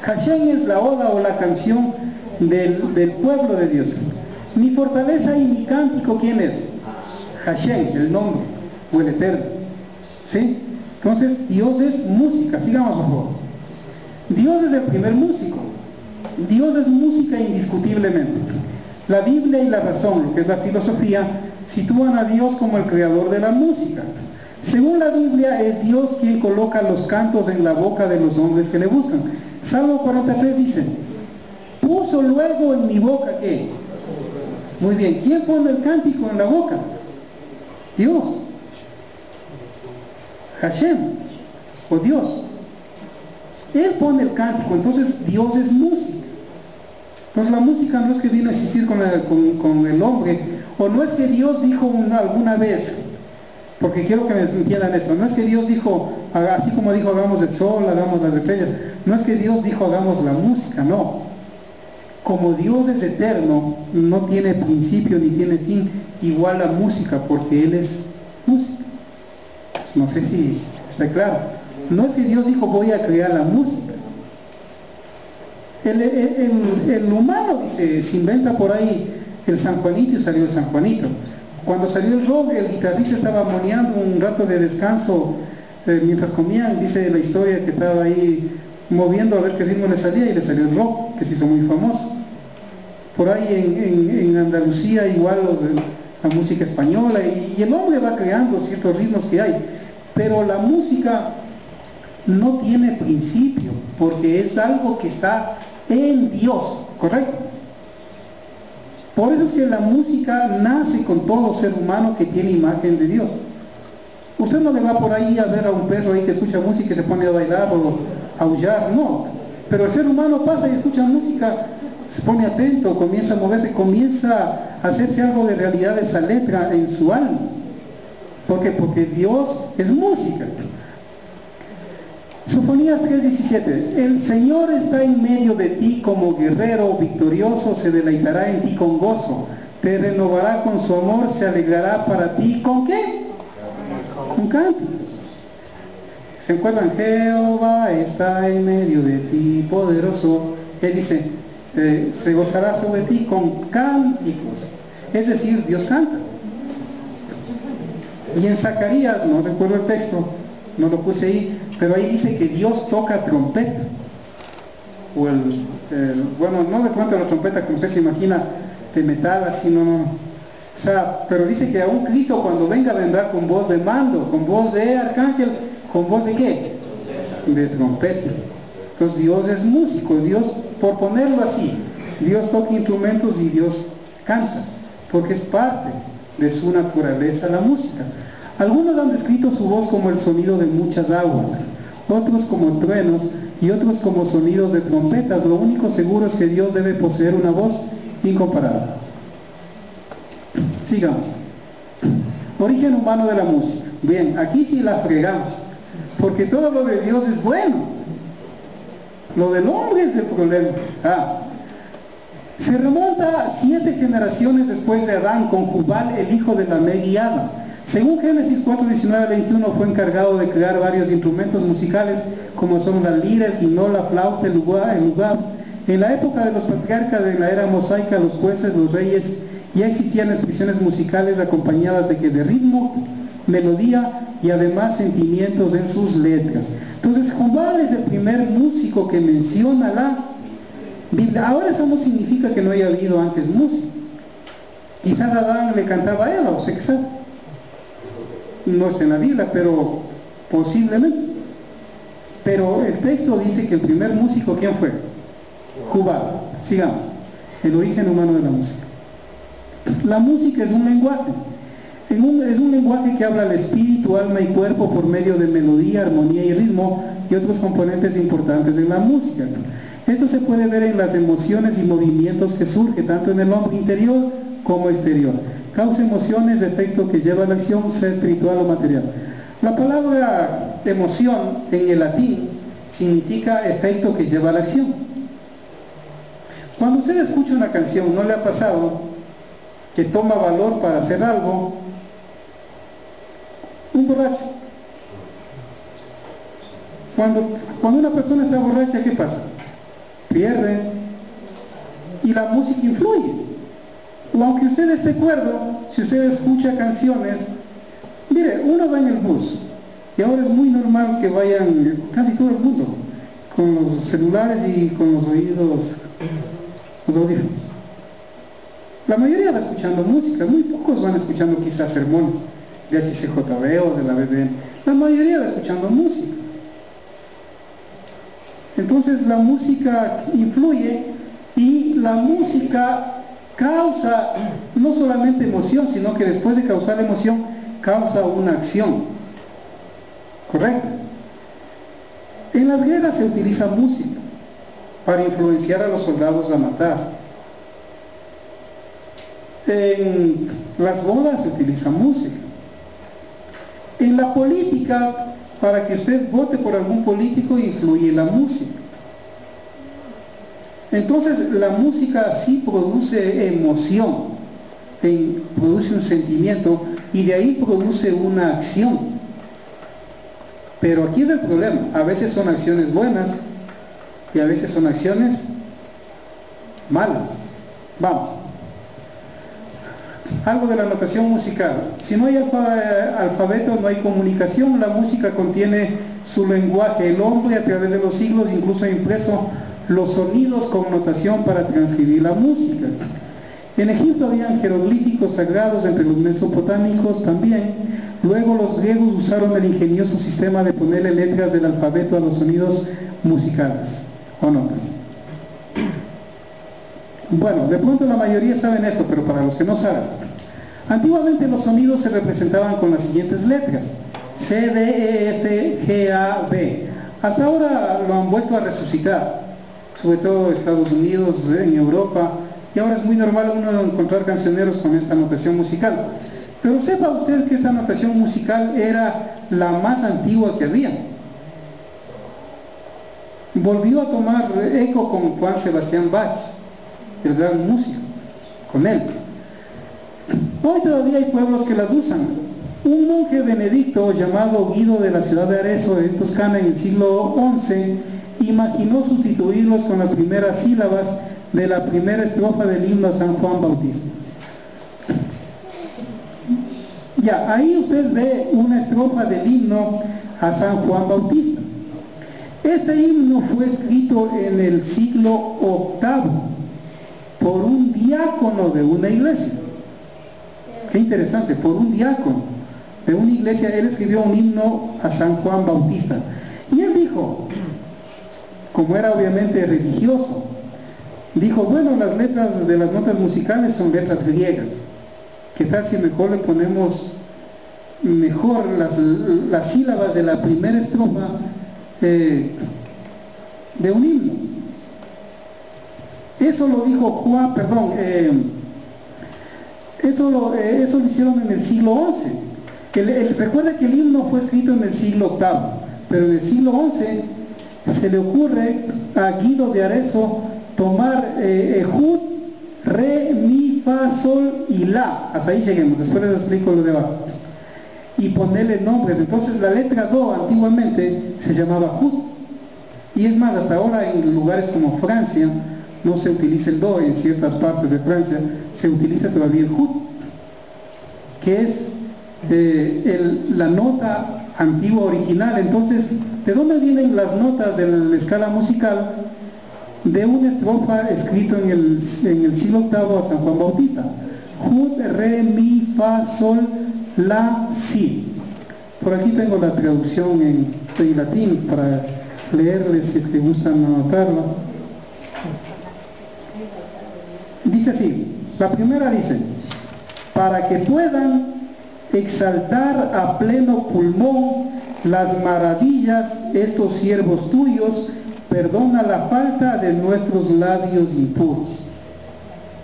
Hashem es la oda o la canción del pueblo de Dios. Mi fortaleza y mi cántico, ¿quién es? Hashem, el nombre, o el eterno. ¿Sí? Entonces, Dios es música. Sigamos, por favor. Dios es el primer músico. Dios es música indiscutiblemente. La Biblia y la razón, lo que es la filosofía, sitúan a Dios como el creador de la música. Según la Biblia, es Dios quien coloca los cantos en la boca de los hombres que le buscan. Salmo 43 dice, puso luego en mi boca, ¿qué? Muy bien, ¿quién pone el cántico en la boca? Dios. Hashem, o Dios. Él pone el cántico, entonces Dios es música. Entonces la música no es que vino a existir con el hombre, o no es que Dios dijo alguna vez, porque quiero que me entiendan esto, no es que Dios dijo, así como dijo hagamos el sol, hagamos las estrellas, no es que Dios dijo hagamos la música, no. Como Dios es eterno, no tiene principio ni tiene fin, igual la música, porque Él es música. No sé si está claro. No es que Dios dijo voy a crear la música. El humano, dice, se inventa por ahí el San Juanito y salió el San Juanito. Cuando salió el rock, el guitarrista estaba moneando un rato de descanso mientras comían, dice la historia que estaba ahí moviendo a ver qué ritmo le salía y le salió el rock, que se hizo muy famoso. Por ahí en Andalucía igual la música española y el hombre va creando ciertos ritmos que hay, pero la música no tiene principio porque es algo que está en Dios, ¿correcto? Por eso es que la música nace con todo ser humano que tiene imagen de Dios. Usted no le va por ahí a ver a un perro ahí que escucha música y se pone a bailar o a aullar, no. Pero el ser humano pasa y escucha música, se pone atento, comienza a moverse, comienza a hacerse algo de realidad de esa letra en su alma. ¿Por qué? Porque Dios es música. Sofonías 3:17. El Señor está en medio de ti como guerrero victorioso, se deleitará en ti con gozo, te renovará con su amor, se alegrará para ti. ¿Con qué? Con cánticos. ¿Se encuentran? Jehová está en medio de ti, poderoso. Él dice, se gozará sobre ti con cánticos. Es decir, Dios canta. Y en Zacarías, no recuerdo el texto, no lo puse ahí, pero ahí dice que Dios toca trompeta. O bueno, no de cuánto la trompeta, como usted se imagina, de metal, así, no. O sea, pero dice que aún Cristo cuando venga vendrá con voz de mando, con voz de arcángel, con voz de ¿qué? De trompeta. Entonces Dios es músico, Dios, por ponerlo así, Dios toca instrumentos y Dios canta, porque es parte de su naturaleza la música. Algunos han descrito su voz como el sonido de muchas aguas, otros como truenos y otros como sonidos de trompetas. Lo único seguro es que Dios debe poseer una voz incomparable. Sigamos. Origen humano de la música. Bien, aquí sí la fregamos, porque todo lo de Dios es bueno. Lo del hombre es el problema. Se remonta a 7 generaciones después de Adán, con Jubal, el hijo de Lamec y Ada. Según Génesis 4:19-21, fue encargado de crear varios instrumentos musicales, como son la lira, el quinol, la flauta, el ugab. En la época de los patriarcas de la era mosaica, los jueces, los reyes, ya existían expresiones musicales acompañadas de ritmo, melodía y además sentimientos en sus letras. Entonces, Jubal es el primer músico que menciona la Biblia. Ahora eso no significa que no haya habido antes música. Quizás Adán le cantaba a él, o sea, quizás no está en la Biblia, pero posiblemente. Pero el texto dice que el primer músico, ¿quién fue? Jubal. Sigamos. El origen humano de la música. La música es un lenguaje. Es un lenguaje que habla al espíritu, alma y cuerpo por medio de melodía, armonía y ritmo y otros componentes importantes en la música. Esto se puede ver en las emociones y movimientos que surgen tanto en el hombre interior como exterior. Causa emociones, efecto que lleva a la acción, sea espiritual o material. La palabra emoción en el latín significa efecto que lleva a la acción. Cuando usted escucha una canción, ¿no le ha pasado que toma valor para hacer algo? Un borracho. Cuando una persona está borracha, ¿qué pasa? Pierde. Y la música influye. O aunque usted esté cuerdo, si usted escucha canciones, mire, uno va en el bus, y ahora es muy normal que vayan casi todo el mundo, con los celulares y con los oídos, los audífonos. La mayoría va escuchando música, muy pocos van escuchando quizás sermones de HCJB o de la BBN. La mayoría va escuchando música. Entonces la música influye y la música causa no solamente emoción, sino que después de causar emoción, causa una acción. ¿Correcto? En las guerras se utiliza música para influenciar a los soldados a matar. En las bodas se utiliza música. En la política, para que usted vote por algún político, influye la música. Entonces la música sí produce emoción, produce un sentimiento y de ahí produce una acción. Pero aquí es el problema, a veces son acciones buenas y a veces son acciones malas. Vamos. Algo de la notación musical. Si no hay alfabeto, no hay comunicación. La música contiene su lenguaje. El hombre a través de los siglos incluso ha impreso los sonidos con notación para transcribir la música. En Egipto habían jeroglíficos sagrados, entre los mesopotámicos también. Luego los griegos usaron el ingenioso sistema de ponerle letras del alfabeto a los sonidos musicales o notas. Bueno, de pronto la mayoría saben esto, pero para los que no saben, antiguamente los sonidos se representaban con las siguientes letras: C, D, E, F, G, A, B. Hasta ahora lo han vuelto a resucitar, sobre todo en Estados Unidos, en Europa, y ahora es muy normal uno encontrar cancioneros con esta notación musical. Pero sepa usted que esta notación musical era la más antigua que había. Volvió a tomar eco con Juan Sebastián Bach, el gran músico, con él. Hoy todavía hay pueblos que las usan. Un monje benedicto llamado Guido de la ciudad de Arezzo, en Toscana, en el siglo XI, imaginó sustituirlos con las primeras sílabas de la primera estrofa del himno a San Juan Bautista. Ya, ahí usted ve una estrofa del himno a San Juan Bautista. Este himno fue escrito en el siglo VIII por un diácono de una iglesia. Qué interesante, por un diácono de una iglesia. Él escribió un himno a San Juan Bautista. Y él dijo, como era obviamente religioso, dijo, bueno, las letras de las notas musicales son letras griegas. ¿Qué tal si mejor le ponemos mejor las sílabas de la primera estrofa de un himno? Eso lo dijo Juan, eso lo hicieron en el siglo XI. Recuerda que el himno fue escrito en el siglo VIII, pero en el siglo XI se le ocurre a Guido de Arezzo tomar Jud, Re, Mi, Fa, Sol y La. Hasta ahí lleguemos, después les explico lo de abajo. Y ponerle nombres. Entonces la letra Do antiguamente se llamaba Jud. Y es más, hasta ahora en lugares como Francia no se utiliza el Do, en ciertas partes de Francia se utiliza todavía el Jud, que es la nota antigua original. Entonces, ¿de dónde vienen las notas de la escala musical? De una estrofa escrito en el siglo VIII a San Juan Bautista: Jud, Re, Mi, Fa, Sol, La, Si. Por aquí tengo la traducción en latín para leerles si es que gustan anotarlo. Dice así, la primera dice: para que puedan exaltar a pleno pulmón las maravillas estos siervos tuyos, perdona la falta de nuestros labios impuros.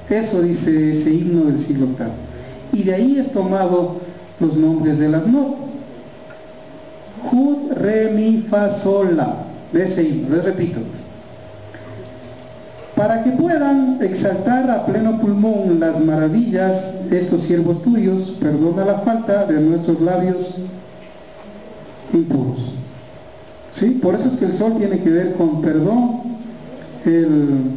Eso dice ese himno del siglo VIII. Y de ahí es tomado los nombres de las notas. Jud, Re, Mi, Fa, Sol, La. De ese himno, les repito. Para que puedan exaltar a pleno pulmón las maravillas estos siervos tuyos, perdona la falta de nuestros labios impuros. ¿Sí? Por eso es que el Sol tiene que ver con perdón, el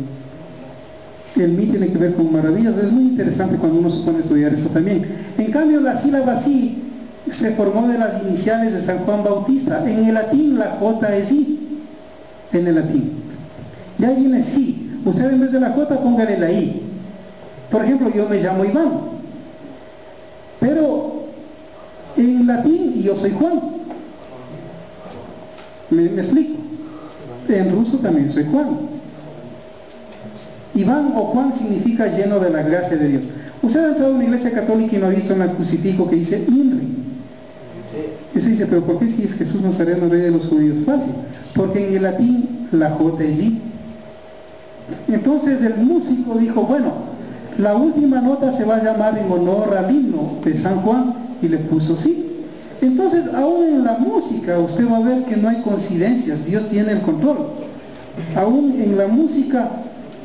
Mi tiene que ver con maravillas. Es muy interesante cuando uno se pone a estudiar eso también. En cambio, la sílaba Si se formó de las iniciales de San Juan Bautista. En el latín la J es I, en el latín. Y ahí viene Si. Usted en vez de la J póngale la I. Por ejemplo, yo me llamo Iván, pero en latín yo soy Juan. ¿Me explico? En ruso también soy Juan. Iván o Juan significa lleno de la gracia de Dios. Usted ha entrado a una iglesia católica y no ha visto en el crucifijo que dice INRI. Y se dice, pero ¿por qué si es Jesús Nazareno, rey de los judíos? Fácil, porque en el latín la J es I. Entonces el músico dijo, bueno, la última nota se va a llamar en honor al himno de San Juan, y le puso Sí. Entonces, aún en la música usted va a ver que no hay coincidencias, Dios tiene el control. Aún en la música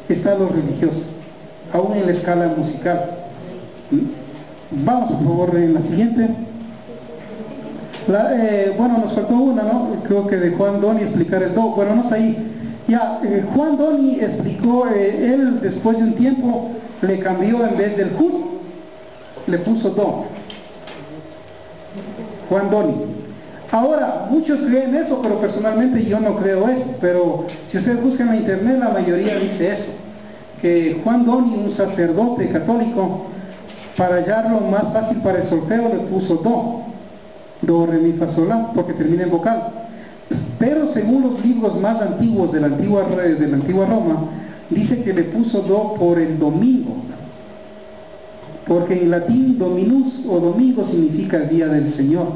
está lo religioso, aún en la escala musical. Vamos, por favor, en la siguiente. Bueno, nos faltó una, ¿no? Creo que dejó a Andoni explicar el Do. Bueno, no está ahí. Ya, Juan Doni explicó, él después de un tiempo le cambió, en vez del Jud, le puso Do. Juan Doni. Ahora, muchos creen eso, pero personalmente yo no creo eso. Pero si ustedes buscan en la internet, la mayoría dice eso. Que Juan Doni, un sacerdote católico, para hallarlo más fácil para el solfeo, le puso Do. Do, re, mi, fa, sol, la, porque termina en vocal. Pero según los libros más antiguos de la antigua Roma, dice que le puso Do por el domingo. Porque en latín dominus o domingo significa el día del Señor.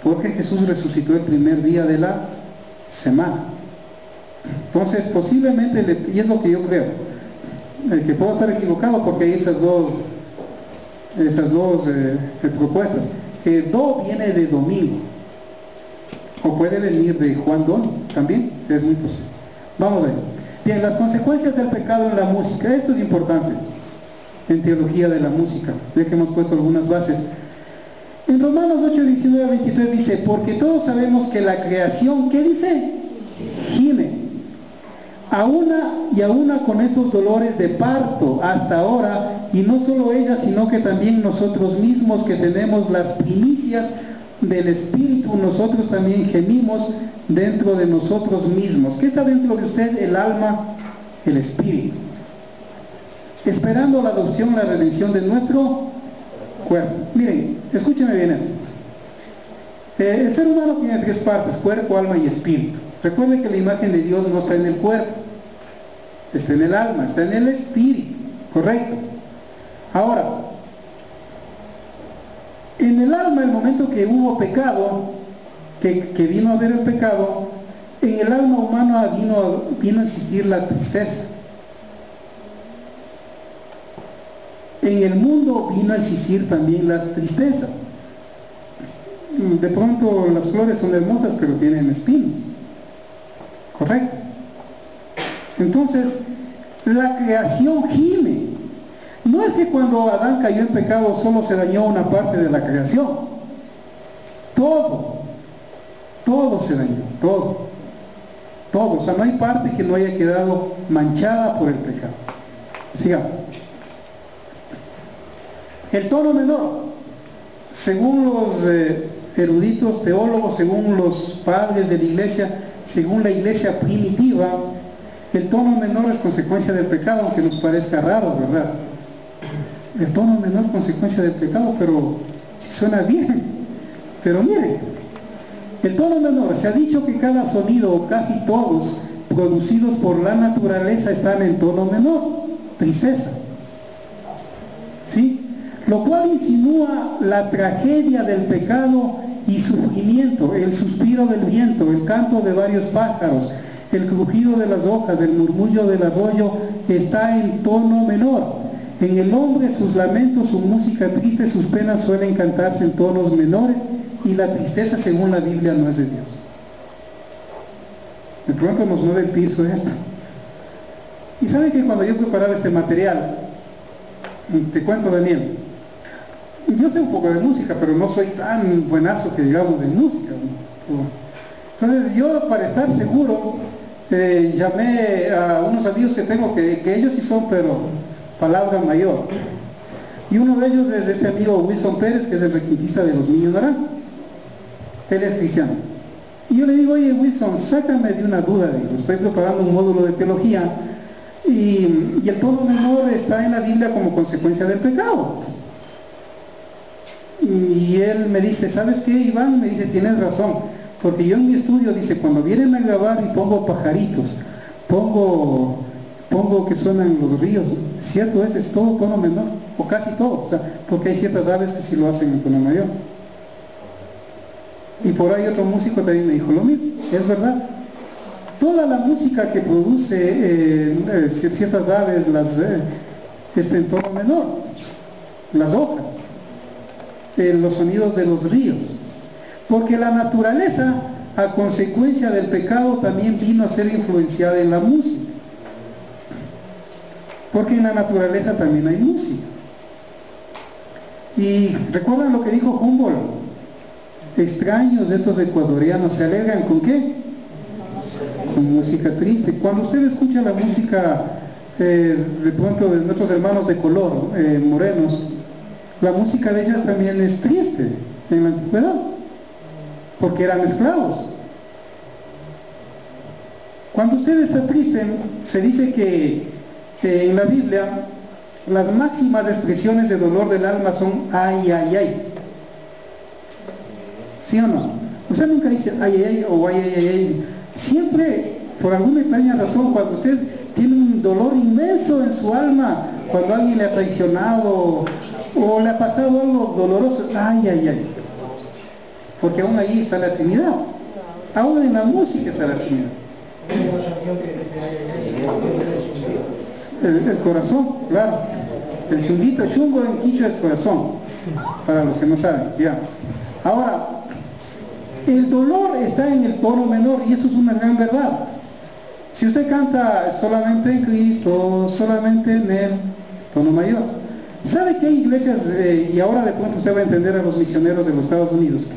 Porque Jesús resucitó el primer día de la semana. Entonces posiblemente, y es lo que yo creo, que puedo estar equivocado porque hay esas dos propuestas, que Do viene de domingo, o puede venir de Juan Don, también es muy posible. Vamos a ver. Bien, las consecuencias del pecado en la música. Esto es importante en teología de la música, ya que hemos puesto algunas bases. En Romanos 8, 19 a 23 dice, porque todos sabemos que la creación, ¿qué dice? Gime. A una con esos dolores de parto hasta ahora, y no solo ella, sino que también nosotros mismos que tenemos las primicias del Espíritu, nosotros también gemimos dentro de nosotros mismos. ¿Qué está dentro de usted? El alma, el Espíritu. Esperando la adopción, la redención de nuestro cuerpo. Miren, escúchenme bien esto. El ser humano tiene tres partes: cuerpo, alma y espíritu. Recuerden que la imagen de Dios no está en el cuerpo, está en el alma, está en el espíritu, ¿correcto? Ahora, en el alma, el momento que hubo pecado, que vino a haber el pecado, en el alma humana vino a existir la tristeza. En el mundo vino a existir también las tristezas. De pronto las flores son hermosas, pero tienen espinos. ¿Correcto? Entonces, la creación gime. No es que cuando Adán cayó en pecado solo se dañó una parte de la creación. Todo se dañó, todo. O sea, no hay parte que no haya quedado manchada por el pecado. Sigamos. El tono menor, según los eruditos teólogos, según los padres de la iglesia, según la iglesia primitiva, el tono menor es consecuencia del pecado, aunque nos parezca raro, ¿verdad? El tono menor es consecuencia del pecado, pero si suena bien. Pero mire, el tono menor, se ha dicho que cada sonido, o casi todos, producidos por la naturaleza, están en tono menor, tristeza. ¿Sí? Lo cual insinúa la tragedia del pecado y sufrimiento, el suspiro del viento, el canto de varios pájaros, el crujido de las hojas, el murmullo del arroyo está en tono menor. En el hombre sus lamentos, su música triste, sus penas suelen cantarse en tonos menores, y la tristeza, según la Biblia, no es de Dios. De pronto nos mueve el piso esto. Y saben que cuando yo preparaba este material, te cuento, Daniel, yo sé un poco de música, pero no soy tan buenazo que digamos de música, ¿no? Entonces yo, para estar seguro, llamé a unos amigos que tengo que ellos sí son, pero palabra mayor. Y uno de ellos es este amigo Wilson Pérez, que es el requintista de los Niños Naranjo. Él es cristiano. Y yo le digo, oye Wilson, sácame de una duda, digo, estoy preparando un módulo de teología y el tono menor está en la Biblia como consecuencia del pecado. Y él me dice, ¿sabes qué, Iván? Me dice, tienes razón, porque yo en mi estudio, dice, cuando vienen a grabar y pongo pajaritos, pongo que suenan los ríos, cierto, ese es todo tono menor, o casi todo, o sea, porque hay ciertas aves que sí lo hacen en tono mayor. Y por ahí otro músico también me dijo lo mismo, es verdad. Toda la música que produce ciertas aves, en tono menor, las hojas, los sonidos de los ríos, porque la naturaleza, a consecuencia del pecado, también vino a ser influenciada en la música, porque en la naturaleza también hay música. Y recuerdan lo que dijo Humboldt: extraños estos ecuatorianos, ¿se alegran con qué? Con música triste. Cuando usted escucha la música de pronto de nuestros hermanos de color, morenos, la música de ellas también es triste en la antigüedad, porque eran esclavos. Cuando usted está triste, se dice que en la Biblia las máximas expresiones de dolor del alma son ay, ay, ay. ¿Sí o no? Usted nunca dice ay, ay, ay o ay, ay, ay, ay. Siempre, por alguna extraña razón, cuando usted tiene un dolor inmenso en su alma, cuando alguien le ha traicionado o le ha pasado algo doloroso, ay, ay, ay. Porque aún ahí está la Trinidad. Aún en la música está la Trinidad. El corazón, claro. El chunguito, chungo en quichua es corazón, para los que no saben, ya. Ahora, el dolor está en el tono menor y eso es una gran verdad. Si usted canta solamente en Cristo, solamente en Él, tono mayor. ¿Sabe que hay iglesias, y ahora de pronto usted va a entender a los misioneros de los Estados Unidos?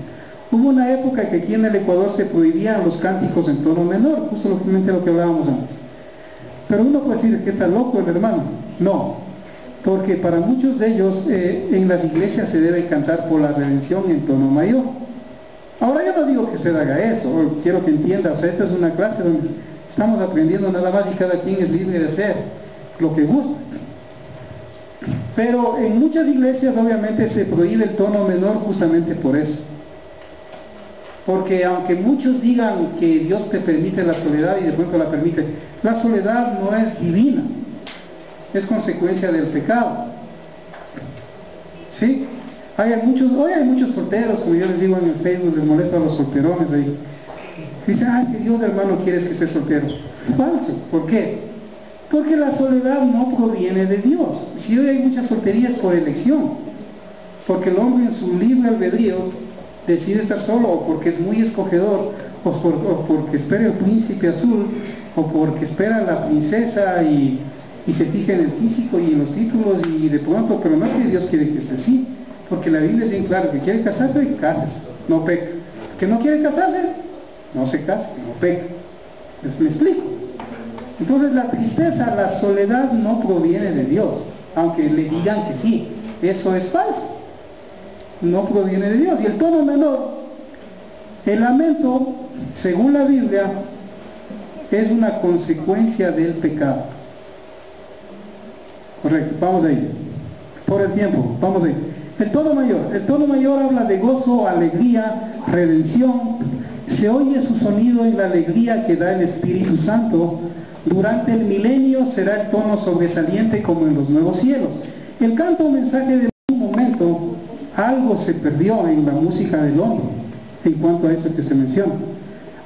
Hubo una época que aquí en el Ecuador se prohibían los cánticos en tono menor, justamente lo que hablábamos antes. Pero uno puede decir que está loco el hermano. No, porque para muchos de ellos en las iglesias se debe cantar por la redención en tono mayor. Ahora yo no digo que usted haga eso, quiero que entienda, o sea, esta es una clase donde estamos aprendiendo nada más y cada quien es libre de hacer lo que gusta. Pero en muchas iglesias obviamente se prohíbe el tono menor justamente por eso. Porque aunque muchos digan que Dios te permite la soledad y de pronto la permite, la soledad no es divina, es consecuencia del pecado. ¿Sí? Hoy hay muchos solteros, como yo les digo en el Facebook, les molesto a los solterones ahí. Dicen, ay, que Dios hermano quieres que estés soltero. Falso. ¿Por qué? Porque la soledad no proviene de Dios. Si hoy hay muchas solterías por elección, porque el hombre en su libre albedrío decide estar solo, o porque es muy escogedor, o porque espera el príncipe azul, o porque espera a la princesa y se fija en el físico y en los títulos y de pronto, pero no es que Dios quiere que esté así, porque la Biblia es bien clara, que quiere casarse, cásese, no peca. Que no quiere casarse, no se case, no peca. ¿Me explico? Entonces la tristeza, la soledad no proviene de Dios, aunque le digan que sí, eso es falso. No proviene de Dios. Y el tono menor, el lamento, según la Biblia, es una consecuencia del pecado. Correcto, vamos a ir. Por el tiempo, vamos a ir. El tono mayor habla de gozo, alegría, redención. Se oye su sonido en la alegría que da el Espíritu Santo. Durante el milenio será el tono sobresaliente como en los nuevos cielos. El canto mensaje de un momento. Algo se perdió en la música del hombre en cuanto a eso que se menciona.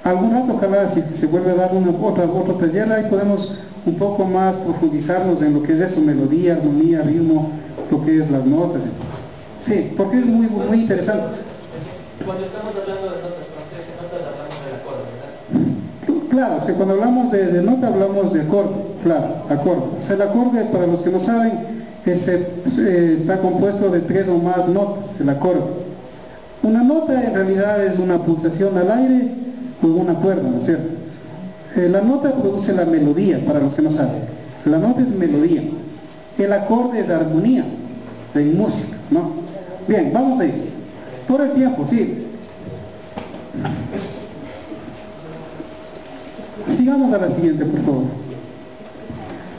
Algún rato, ojalá, si se vuelve a dar otro taller, ahí podemos un poco más profundizarnos en lo que es eso, melodía, armonía, ritmo, lo que es las notas. Sí, porque es muy interesante. Cuando estamos hablando de notas hablamos del acorde, ¿verdad? Claro, es que cuando hablamos de nota hablamos de acorde, claro, acorde. O sea, el acorde, para los que no saben, está compuesto de 3 o más notas, el acorde. Una nota en realidad es una pulsación al aire con una cuerda, ¿no es cierto? La nota produce la melodía, para los que no saben. La nota es melodía. El acorde es armonía, en música, ¿no? Bien, vamos a ir. Por el tiempo, sí. Sigamos a la siguiente, por favor.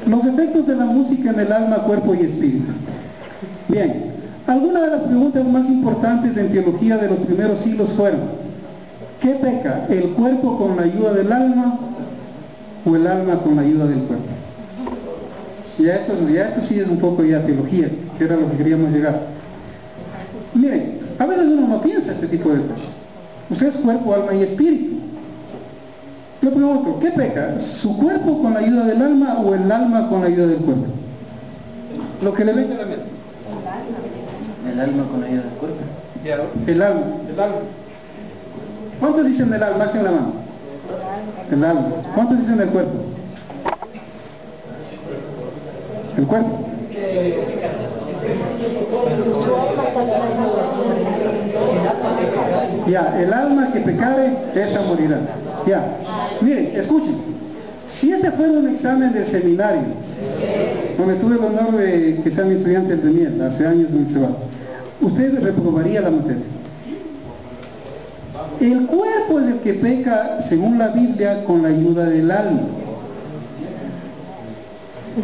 Los efectos de la música en el alma, cuerpo y espíritu. Bien, algunas de las preguntas más importantes en teología de los primeros siglos fueron: ¿qué peca? ¿El cuerpo con la ayuda del alma o el alma con la ayuda del cuerpo? Ya esto sí es un poco ya teología, que era lo que queríamos llegar. Miren, a veces uno no piensa este tipo de cosas. Usted es cuerpo, alma y espíritu. Le pregunto, ¿qué peca? ¿Su cuerpo con la ayuda del alma o el alma con la ayuda del cuerpo? Lo que le venga a la mente. El alma con la ayuda del cuerpo. El alma. ¿Cuántos dicen del alma? Hacen la mano. El alma. ¿Cuántos dicen del cuerpo? El cuerpo. Ya, el alma que pecare, esa morirá. Ya. Miren, escuchen. Si este fuera un examen del seminario, donde tuve el honor de que sea mi estudiante el Daniel, hace años en Cebal, usted reprobaría la materia. El cuerpo es el que peca, según la Biblia, con la ayuda del alma.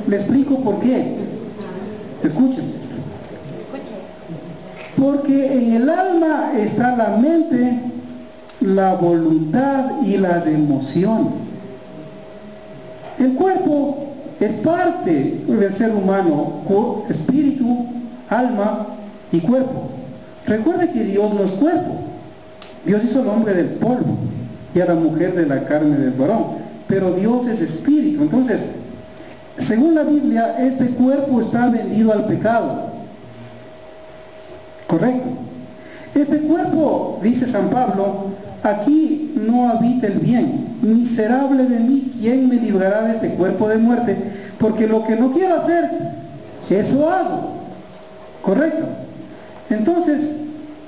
Le explico por qué. Escuchen. Porque en el alma está la mente, la voluntad y las emociones. El cuerpo es parte del ser humano, espíritu, alma y cuerpo. Recuerde que Dios no es cuerpo. Dios hizo al hombre del polvo y a la mujer de la carne del varón. Pero Dios es espíritu. Entonces, según la Biblia, este cuerpo está vendido al pecado. Correcto. Este cuerpo, dice San Pablo, aquí no habita el bien. Miserable de mí, ¿quién me librará de este cuerpo de muerte? Porque lo que no quiero hacer, eso hago. Correcto. Entonces,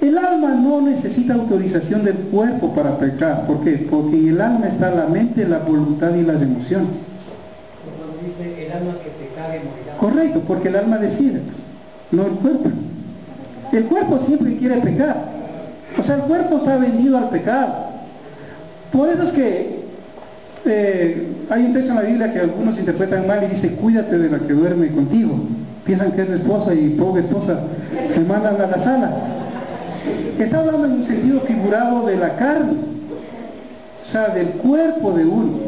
el alma no necesita autorización del cuerpo para pecar. ¿Por qué? Porque en el alma está la mente, la voluntad y las emociones. Cuando dice el alma que pecare morirá. Correcto, porque el alma decide, no el cuerpo. El cuerpo siempre quiere pecar. O sea, el cuerpo está vendido al pecado. Por eso es que hay un texto en la Biblia que algunos interpretan mal y dice, cuídate de la que duerme contigo. Piensan que es la esposa y pobre esposa me mandan a la sala. Está hablando en un sentido figurado de la carne, o sea, del cuerpo de uno.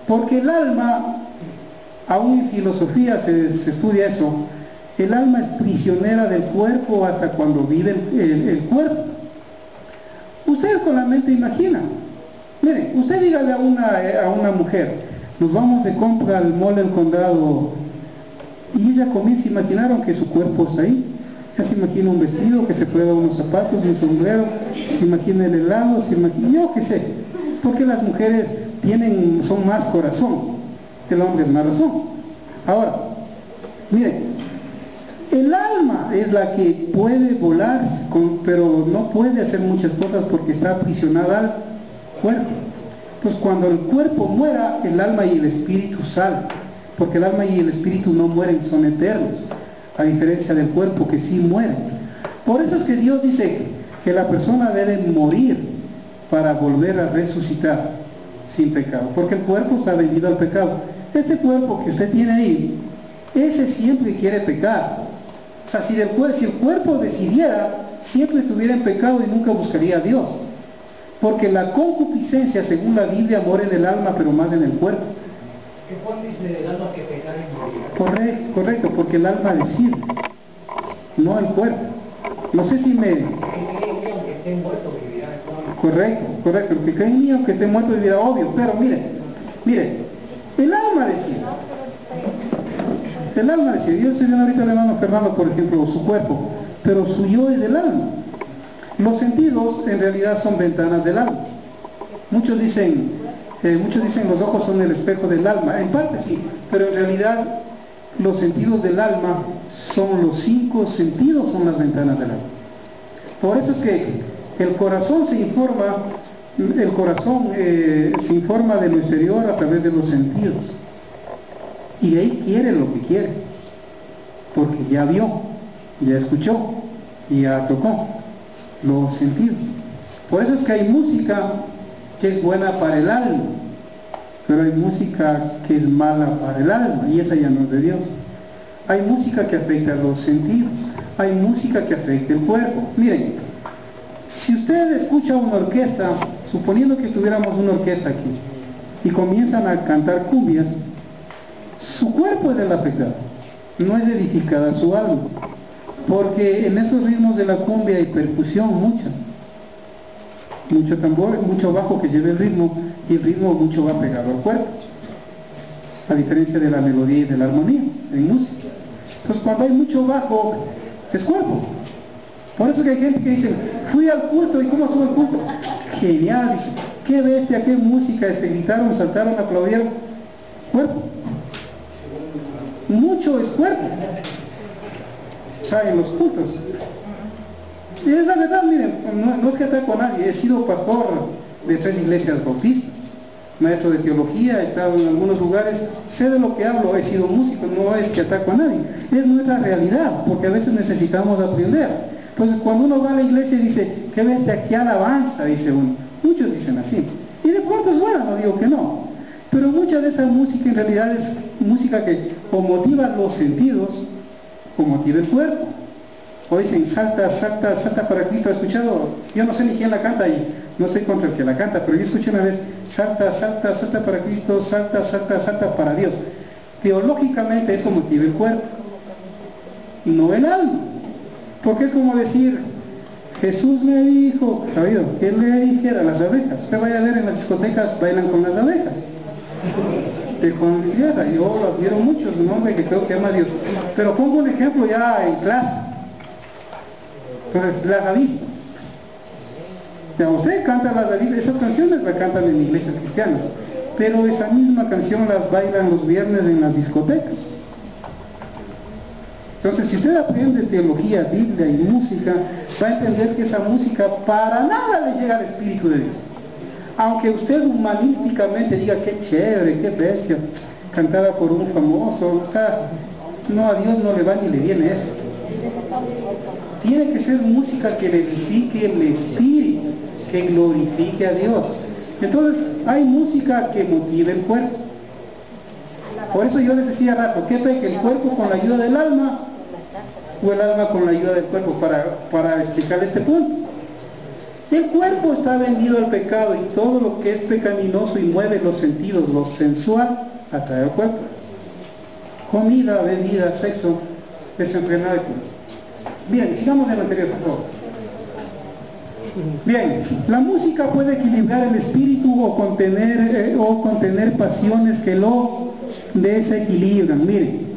Porque el alma, aún en filosofía se estudia eso, el alma es prisionera del cuerpo hasta cuando vive el cuerpo. Usted con la mente imagina. Mire, usted dígale a una mujer, nos vamos de compra al mall del condado, y ella comienza a imaginar que su cuerpo está ahí. Ella se imagina un vestido, que se prueba unos zapatos y un sombrero, se imagina el helado, se imagina, yo qué sé, porque las mujeres son más corazón, el hombre es más razón. Ahora, miren, el alma es la que puede volar, pero no puede hacer muchas cosas porque está aprisionada al cuerpo. Entonces cuando el cuerpo muera, el alma y el espíritu salen, porque el alma y el espíritu no mueren, son eternos, a diferencia del cuerpo que sí muere. Por eso es que Dios dice que la persona debe morir para volver a resucitar sin pecado, porque el cuerpo está vendido al pecado. Este cuerpo que usted tiene ahí, ese siempre quiere pecar. O sea, si el cuerpo decidiera, siempre estuviera en pecado y nunca buscaría a Dios. Porque la concupiscencia, según la Biblia, mora en el alma, pero más en el cuerpo. ¿Qué Juan dice el alma que pecare morirá? Correcto, porque el alma decide, no el cuerpo. No sé si me... Que aunque esté muerto vivirá. Correcto, el que cree en mí, aunque esté muerto vivirá, obvio. Pero mire, el alma decide. El alma decide. Yo estoy viendo ahorita al hermano Fernando, por ejemplo, su cuerpo, pero su yo es del alma. Los sentidos en realidad son ventanas del alma. Muchos dicen los ojos son el espejo del alma. En parte sí, pero en realidad los sentidos del alma son los 5 sentidos, son las ventanas del alma. Por eso es que el corazón se informa de lo exterior a través de los sentidos. Y de ahí quiere lo que quiere, porque ya vio, ya escuchó, ya tocó los sentidos. Por eso es que hay música que es buena para el alma, pero hay música que es mala para el alma, y esa ya no es de Dios. Hay música que afecta a los sentidos, hay música que afecta el cuerpo. Miren, si usted escucha una orquesta, suponiendo que tuviéramos una orquesta aquí, y comienzan a cantar cumbias, su cuerpo es el afectado, no es edificada su alma, porque en esos ritmos de la cumbia hay percusión mucho tambor, mucho bajo que lleve el ritmo, y el ritmo mucho va pegado al cuerpo, a diferencia de la melodía y de la armonía en música. Entonces cuando hay mucho bajo, es cuerpo. Por eso que hay gente que dice, fui al culto, ¿y cómo estuvo el culto? Genial, dice, qué bestia, qué música, gritaron, saltaron, aplaudieron. Cuerpo. Mucho es cuerpo. ¿Saben los cultos? Y es la verdad, miren, no es que ataco a nadie, he sido pastor de 3 iglesias bautistas. maestro de teología, he estado en algunos lugares, sé de lo que hablo, he sido músico, no es que ataco a nadie, es nuestra realidad, porque a veces necesitamos aprender. Entonces cuando uno va a la iglesia y dice, ¿qué ves de aquí alabanza? Dice uno, muchos dicen así, y de pronto es bueno, no digo que no, pero mucha de esa música en realidad es música que o motiva los sentidos, o motiva el cuerpo. O dicen, salta, salta, salta para Cristo. ¿He escuchado? Yo no sé ni quién la canta y no estoy contra el que la canta, pero yo escuché una vez, salta, salta, salta para Cristo, salta, salta, salta para Dios. Teológicamente eso motiva el cuerpo, no el alma. Porque es como decir, Jesús me dijo, ¿sabido? Que él le dijera a las abejas. Usted vaya a ver en las discotecas, bailan con las abejas. De Juan Luis Guerra, yo lo admiro mucho, es un hombre que creo que ama a Dios. Pero pongo un ejemplo ya en clase. Entonces, las avispas. Ya, usted canta las avispas, esas canciones las cantan en iglesias cristianas, pero esa misma canción las bailan los viernes en las discotecas. Entonces, si usted aprende teología, Biblia y música, va a entender que esa música para nada le llega al Espíritu de Dios. Aunque usted humanísticamente diga, qué chévere, qué bestia, cantada por un famoso, o sea, no, a Dios no le va ni le viene eso. Tiene que ser música que le edifique el espíritu, que glorifique a Dios. Entonces, hay música que motive el cuerpo. Por eso yo les decía rato, ¿qué peca el cuerpo con la ayuda del alma? O el alma con la ayuda del cuerpo, para explicar este punto. El cuerpo está vendido al pecado y todo lo que es pecaminoso y mueve los sentidos, lo sensual, atrae al cuerpo. Comida, bebida, sexo, desenfrenado de corazón. Bien, sigamos en la anterior, por favor. Bien, la música puede equilibrar el espíritu o contener pasiones que lo desequilibran. Miren,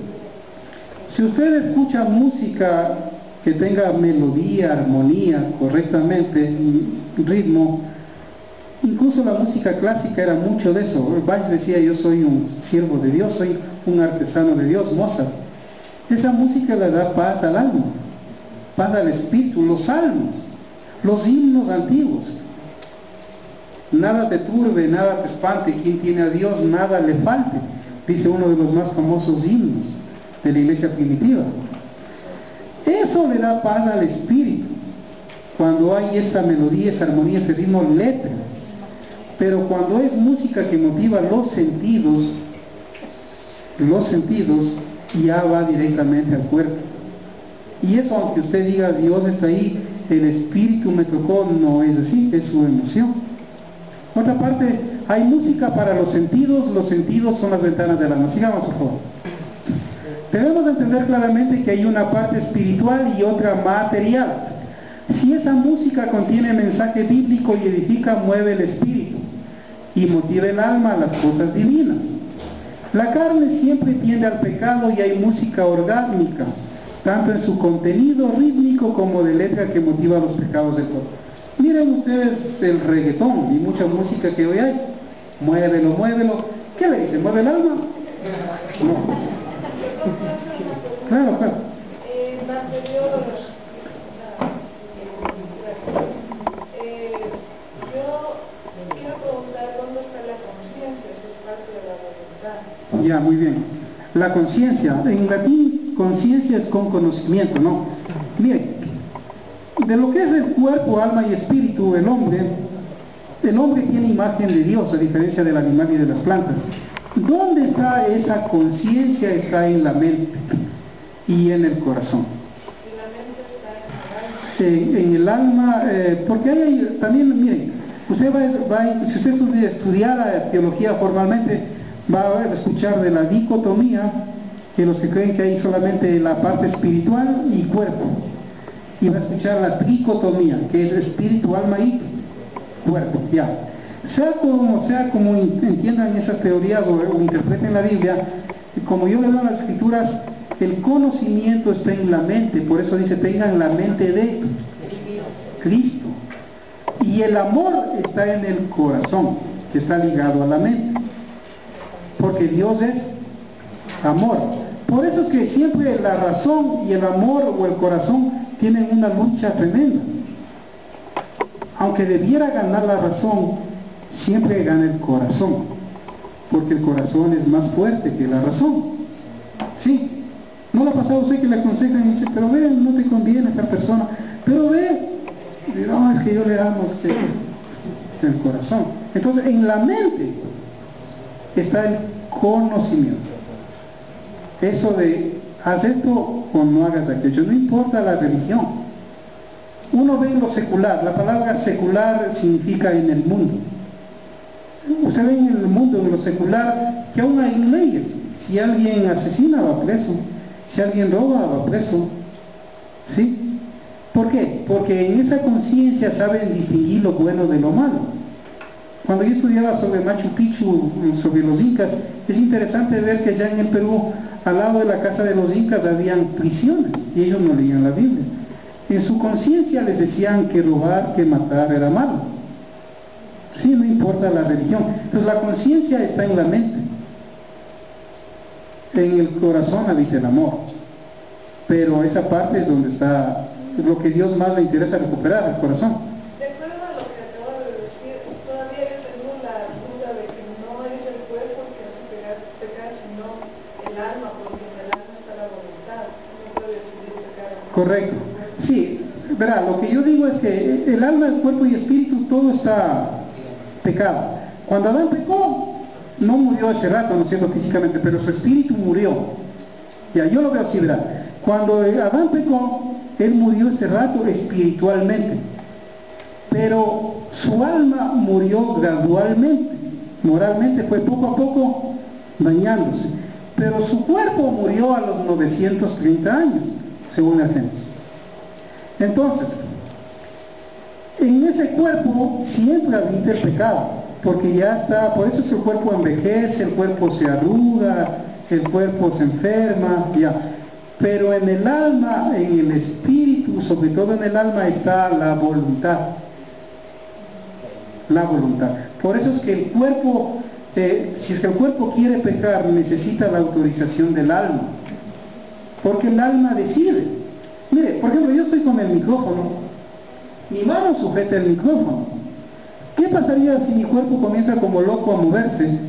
si usted escucha música que tenga melodía, armonía, correctamente, ritmo, incluso la música clásica era mucho de eso. Bach decía, yo soy un siervo de Dios, soy un artesano de Dios. Mozart. Esa música le da paz al alma, paz al espíritu. Los salmos, los himnos antiguos. Nada te turbe, nada te espante, quien tiene a Dios nada le falte, dice uno de los más famosos himnos de la iglesia primitiva. Eso le da paz al espíritu, cuando hay esa melodía, esa armonía, ese ritmo, letra. Pero cuando es música que motiva los sentidos ya va directamente al cuerpo. Y eso, aunque usted diga Dios está ahí, el espíritu me tocó, no es así, es su emoción. Otra parte, hay música para los sentidos son las ventanas del alma. Sigamos, por favor. Debemos entender claramente que hay una parte espiritual y otra material. Si esa música contiene mensaje bíblico y edifica, mueve el espíritu y motiva el alma a las cosas divinas. La carne siempre tiende al pecado y hay música orgásmica, tanto en su contenido rítmico como de letra que motiva los pecados del cuerpo. Miren ustedes el reggaetón y mucha música que hoy hay. Muévelo, muévelo. ¿Qué le dice? ¿Mueve el alma? No. Claro, claro. Yo quiero preguntar dónde está la conciencia, si es parte de la voluntad. Ya, muy bien. La conciencia, en latín, conciencia es con conocimiento, ¿no? Miren, de lo que es el cuerpo, alma y espíritu, el hombre tiene imagen de Dios, a diferencia del animal y de las plantas. ¿Dónde está esa conciencia? Está en la mente y en el corazón. En el alma, porque hay también, miren, usted si usted estudiara teología formalmente, va a escuchar de la dicotomía, que los que creen que hay solamente la parte espiritual y cuerpo, y va a escuchar la tricotomía, que es espíritu, alma y cuerpo, ya. Sea como entiendan esas teorías o interpreten la Biblia, como yo leo en las escrituras, el conocimiento está en la mente, por eso dice, tengan la mente de Cristo. Y el amor está en el corazón, que está ligado a la mente. Porque Dios es amor. Por eso es que siempre la razón y el amor o el corazón tienen una lucha tremenda. Aunque debiera ganar la razón, siempre gana el corazón, porque el corazón es más fuerte que la razón. ¿Sí? ¿No le ha pasado a usted que le aconsejan y dice, pero ve, no te conviene esta persona, pero ve, no, es que yo le amo a usted? El corazón. Entonces, en la mente está el conocimiento. Eso de, haz esto o no hagas aquello, no importa la religión. Uno ve en lo secular, la palabra secular significa en el mundo. Usted ve en el mundo, en lo secular, que aún hay leyes. Si alguien asesina, va preso. Si alguien roba, va preso. ¿Sí? ¿Por qué? Porque en esa conciencia saben distinguir lo bueno de lo malo. Cuando yo estudiaba sobre Machu Picchu, sobre los incas, es interesante ver que ya en el Perú, al lado de la casa de los incas, habían prisiones, y ellos no leían la Biblia. En su conciencia les decían que robar, que matar era malo. Sí, no importa la religión. Entonces la conciencia está en la mente. En el corazón habita el amor. Pero esa parte es donde está lo que Dios más le interesa recuperar, el corazón. De acuerdo a lo que acabo de decir, todavía yo tengo la duda de que no es el cuerpo que hace pecar, sino el alma, porque en el alma está la voluntad. Uno puede decidir pecar. Correcto. Sí, verá, lo que yo digo es que el alma, el cuerpo y espíritu, todo está pecado. Cuando Adán pecó, no murió hace rato, no es cierto, físicamente, pero su espíritu murió. Ya, yo lo veo así, verá. Cuando Adán pecó, él murió ese rato espiritualmente. Pero su alma murió gradualmente. Moralmente fue poco a poco dañándose. Pero su cuerpo murió a los 930 años, según el Génesis. Entonces, en ese cuerpo siempre habita el pecado, porque ya está, por eso es que el cuerpo envejece, el cuerpo se arruga, el cuerpo se enferma, ya. Pero en el alma, en el espíritu, sobre todo en el alma, está la voluntad. La voluntad. Por eso es que el cuerpo, si es que el cuerpo quiere pecar, necesita la autorización del alma. Porque el alma decide. Mire, por ejemplo, yo estoy con el micrófono, mi mano sujeta el micrófono. ¿Qué pasaría si mi cuerpo comienza como loco a moverse?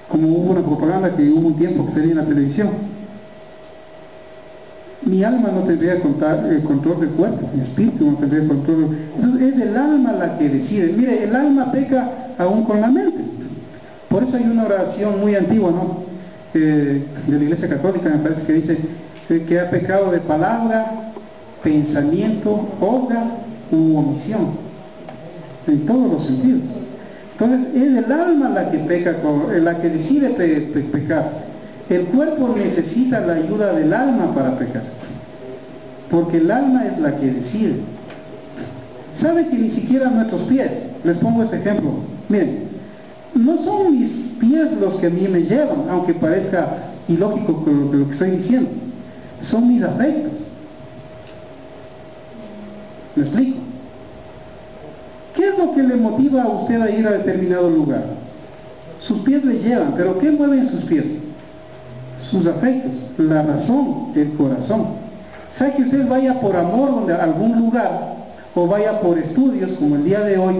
Como hubo una propaganda que hubo un tiempo que salía en la televisión. Mi alma no tendría control del cuerpo, mi espíritu no tendría control. Entonces es el alma la que decide. Mire, el alma peca aún con la mente. Por eso hay una oración muy antigua, ¿no? De la Iglesia Católica, me parece que dice que ha pecado de palabra, pensamiento, obra u omisión, en todos los sentidos. Entonces es el alma la que peca, la que decide pecar. El cuerpo necesita la ayuda del alma para pecar, porque el alma es la que decide. ¿Sabe que ni siquiera nuestros pies, les pongo este ejemplo, miren, no son mis pies los que a mí me llevan, aunque parezca ilógico lo que estoy diciendo, son mis afectos. ¿Me explico? ¿Qué es lo que le motiva a usted a ir a determinado lugar? Sus pies le llevan, pero ¿qué mueven sus pies? Sus afectos, la razón, el corazón. ¿Sabe que usted vaya por amor a algún lugar, o vaya por estudios, como el día de hoy,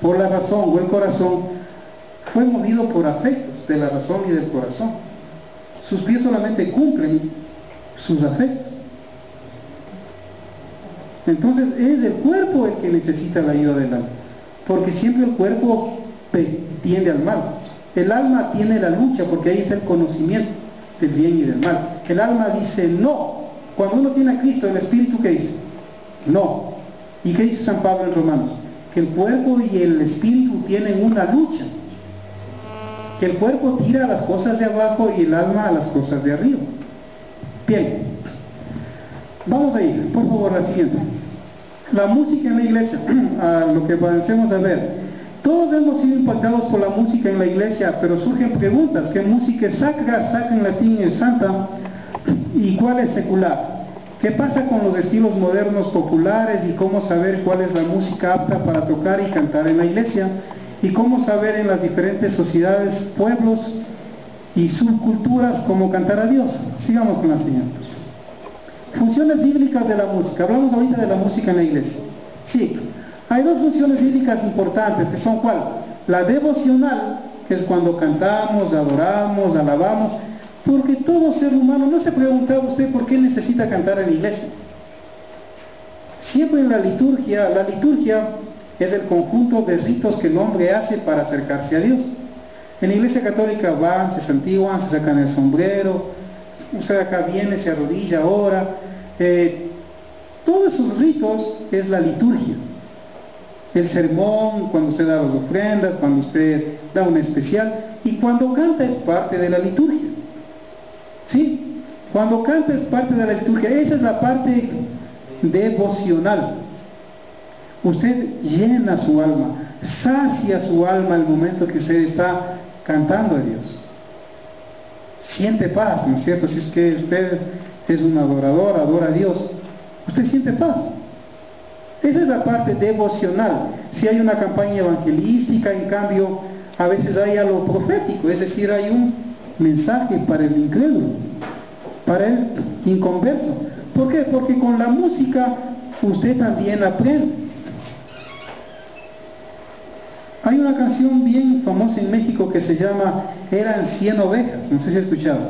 por la razón o el corazón? Fue movido por afectos de la razón y del corazón. Sus pies solamente cumplen sus afectos. Entonces es el cuerpo el que necesita la ayuda del alma, porque siempre el cuerpo tiende al mal. El alma tiene la lucha, porque ahí está el conocimiento del bien y del mal. El alma dice no. Cuando uno tiene a Cristo, el espíritu, ¿qué dice? No. ¿Y qué dice San Pablo en Romanos? Que el cuerpo y el espíritu tienen una lucha, que el cuerpo tira a las cosas de abajo y el alma a las cosas de arriba. Bien, vamos a ir, por favor, a la siguiente. La música en la iglesia, a lo que avancemos a ver. Todos hemos sido impactados por la música en la iglesia, pero surgen preguntas. ¿Qué música es sacra? Sacra en latín es santa. ¿Y cuál es secular? ¿Qué pasa con los estilos modernos populares y cómo saber cuál es la música apta para tocar y cantar en la iglesia? ¿Y cómo saber en las diferentes sociedades, pueblos y subculturas cómo cantar a Dios? Sigamos con la siguiente. Funciones bíblicas de la música. Hablamos ahorita de la música en la iglesia. Sí, hay dos funciones bíblicas importantes, que son ¿cuál? La devocional, que es cuando cantamos, adoramos, alabamos, porque todo ser humano, ¿no se ha preguntado usted por qué necesita cantar en la iglesia? Siempre en la liturgia es el conjunto de ritos que el hombre hace para acercarse a Dios. En la iglesia católica van, se santiguan, se sacan el sombrero, usted acá viene, se arrodilla, ora. Todos esos ritos es la liturgia. El sermón, cuando usted da las ofrendas, cuando usted da un especial, y cuando canta es parte de la liturgia. ¿Sí? Cuando canta es parte de la liturgia. Esa es la parte devocional. Usted llena su alma, sacia su alma al momento que usted está cantando a Dios. Siente paz, ¿no es cierto? Si es que usted es un adorador, adora a Dios, usted siente paz. Esa es la parte devocional. Si hay una campaña evangelística, en cambio, a veces hay algo profético, es decir, hay un mensaje para el incrédulo, para el inconverso. ¿Por qué? Porque con la música usted también aprende. Hay una canción bien famosa en México que se llama Eran 100 ovejas, no sé si ha escuchado.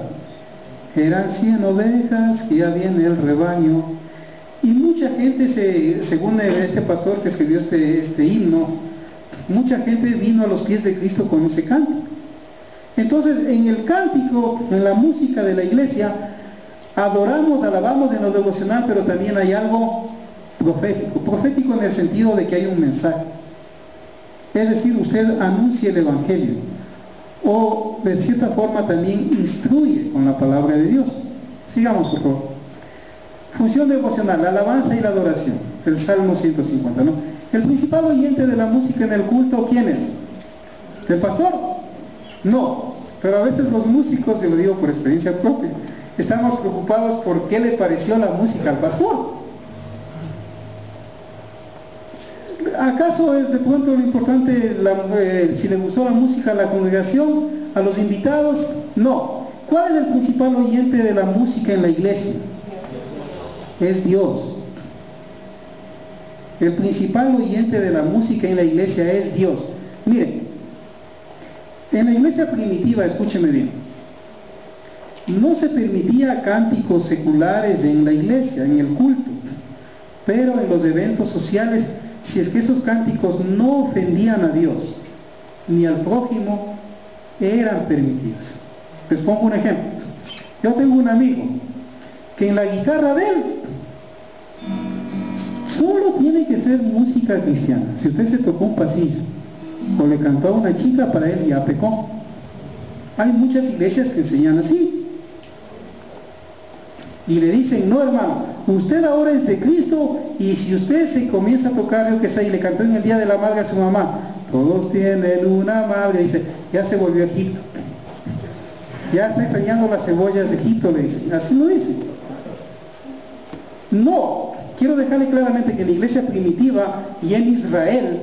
Eran 100 ovejas que ya viene el rebaño. Y mucha gente, según este pastor que escribió este himno, mucha gente vino a los pies de Cristo con ese canto. Entonces, en el cántico, en la música de la iglesia, adoramos, alabamos en lo devocional, pero también hay algo profético. Profético en el sentido de que hay un mensaje. Es decir, usted anuncia el evangelio. O de cierta forma también instruye con la palabra de Dios. Sigamos, por favor. Función devocional, la alabanza y la adoración. El Salmo 150, ¿no? El principal oyente de la música en el culto, ¿quién es? ¿El pastor? No, pero a veces los músicos, y lo digo por experiencia propia, estamos preocupados por qué le pareció la música al pastor. ¿Acaso es de pronto lo importante si le gustó la música a la congregación, a los invitados? No. ¿Cuál es el principal oyente de la música en la iglesia? Es Dios. El principal oyente de la música en la iglesia es Dios. Miren, en la iglesia primitiva, escúcheme bien, no se permitía cánticos seculares en la iglesia, en el culto, pero en los eventos sociales, si es que esos cánticos no ofendían a Dios ni al prójimo, eran permitidos. Les pongo un ejemplo. Yo tengo un amigo que en la guitarra de él solo tiene que ser música cristiana. Si usted se tocó un pasillo o le cantó a una chica, para él ya pecó. Hay muchas iglesias que enseñan así. Y le dicen, no hermano, usted ahora es de Cristo, y si usted se comienza a tocar, yo que sé, y le cantó en el día de la madre a su mamá, todos tienen una madre, dice, ya se volvió a Egipto. Ya está extrañando las cebollas de Egipto, le dicen. Así lo dicen. No, quiero dejarle claramente que en la iglesia primitiva y en Israel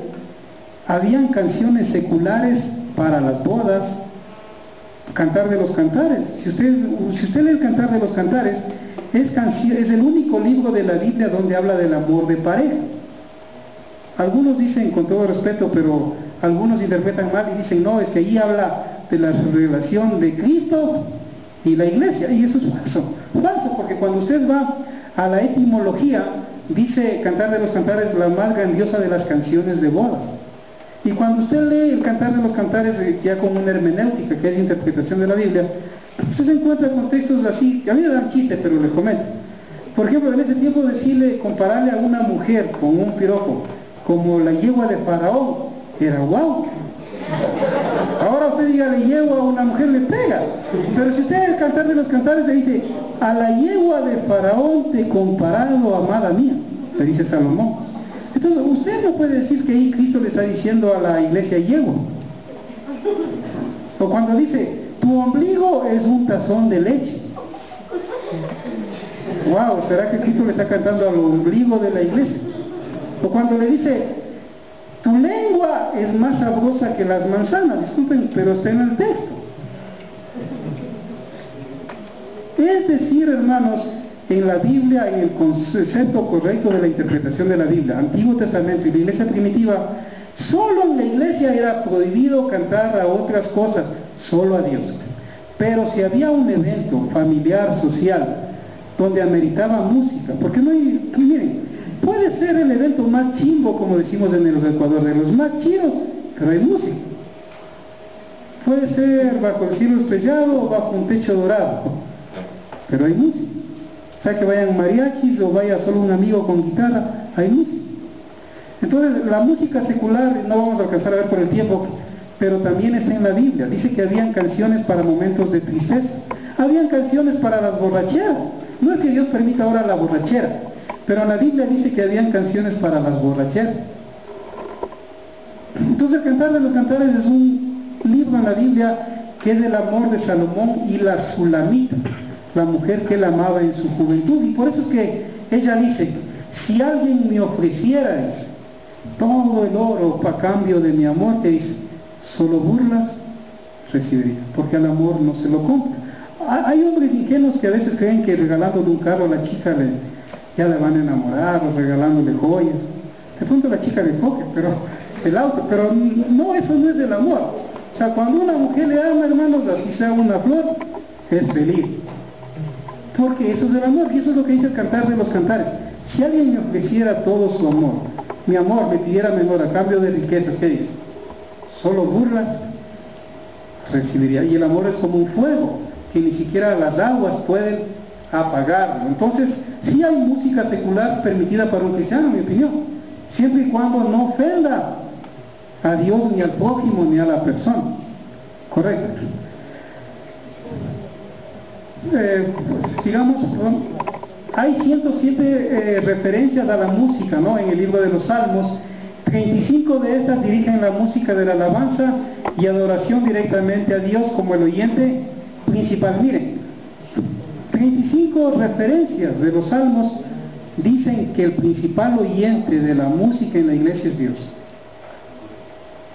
habían canciones seculares para las bodas, Cantar de los Cantares. Si usted lee el Cantar de los Cantares, es el único libro de la Biblia donde habla del amor de pareja. Algunos dicen, con todo respeto, pero algunos interpretan mal y dicen, no, es que ahí habla de la relación de Cristo y la iglesia, y eso es falso, porque cuando usted va a la etimología, dice Cantar de los Cantares, la más grandiosa de las canciones de bodas. Y cuando usted lee el Cantar de los Cantares, ya con una hermenéutica, que es interpretación de la Biblia, usted se encuentra con textos así, que a mí me dan chiste, pero les comento. Por ejemplo, en ese tiempo compararle a una mujer con un piropo, como la yegua de Faraón, era guau. Ahora usted diga la yegua a una mujer, le pega. Pero si usted en el Cantar de los Cantares le dice, a la yegua de Faraón te he comparado, amada mía, le dice Salomón. Entonces usted no puede decir que ahí Cristo le está diciendo a la iglesia yegua. O cuando dice, tu ombligo es un tazón de leche. Wow, ¿será que Cristo le está cantando al ombligo de la iglesia? O cuando le dice, tu lengua es más sabrosa que las manzanas, disculpen, pero está en el texto. Es decir, hermanos, en la Biblia, en el concepto correcto de la interpretación de la Biblia, Antiguo Testamento y la iglesia primitiva, Solo en la iglesia era prohibido cantar a otras cosas, solo a Dios. Pero si había un evento familiar, social, donde ameritaba música, porque no hay, miren, puede ser el evento más chimbo, como decimos en el Ecuador, de los más chidos, pero hay música. Puede ser bajo el cielo estrellado o bajo un techo dorado, pero hay música. O sea, que vayan mariachis o vaya solo un amigo con guitarra, hay música. Entonces, la música secular, no vamos a alcanzar a ver por el tiempo, pero también está en la Biblia. Dice que habían canciones para momentos de tristeza, habían canciones para las borracheras. No es que Dios permita ahora la borrachera, pero en la Biblia dice que habían canciones para las borracheras. Entonces, el Cantar de los Cantares es un libro en la Biblia que es del amor de Salomón y la Sulamita, la mujer que él amaba en su juventud. Y por eso es que ella dice: si alguien me ofreciera todo el oro para cambio de mi amor, que dice, solo burlas recibiría, porque al amor no se lo compra. Hay hombres ingenuos que a veces creen que regalándole un carro a la chica ya le van a enamorar, o regalándole joyas. De pronto la chica le coge, pero el auto, pero no, eso no es el amor. O sea, cuando una mujer le ama, hermanos, así sea una flor, es feliz. Porque eso es el amor, y eso es lo que dice el Cantar de los Cantares. Si alguien me ofreciera todo su amor, mi amor, me pidiera menor a cambio de riquezas, ¿qué dice? Solo burlas recibiría. Y el amor es como un fuego, que ni siquiera las aguas pueden apagarlo. Entonces, sí hay música secular permitida para un cristiano, en mi opinión, siempre y cuando no ofenda a Dios, ni al prójimo, ni a la persona. Correcto. Pues, sigamos. Hay 107 referencias a la música, ¿no?, en el libro de los Salmos. 35 de estas dirigen la música de la alabanza y adoración directamente a Dios como el oyente principal. Miren, 35 referencias de los Salmos dicen que el principal oyente de la música en la iglesia es Dios.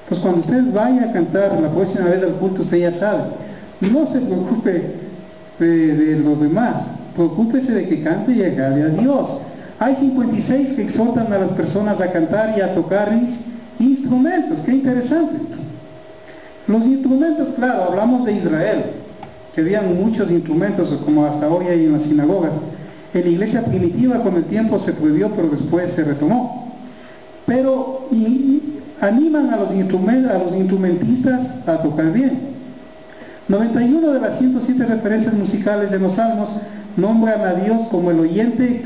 Entonces, cuando usted vaya a cantar la próxima vez al culto, usted ya sabe, no se preocupe de los demás, preocúpese de que cante y agrade a Dios. Hay 56 que exhortan a las personas a cantar y a tocar instrumentos. ¡Qué interesante! Los instrumentos, claro, hablamos de Israel, que habían muchos instrumentos, como hasta hoy hay en las sinagogas. En la iglesia primitiva con el tiempo se prohibió, pero después se retomó. Pero animan a los instrumentistas a tocar bien. 91 de las 107 referencias musicales de los Salmos nombran a Dios como el oyente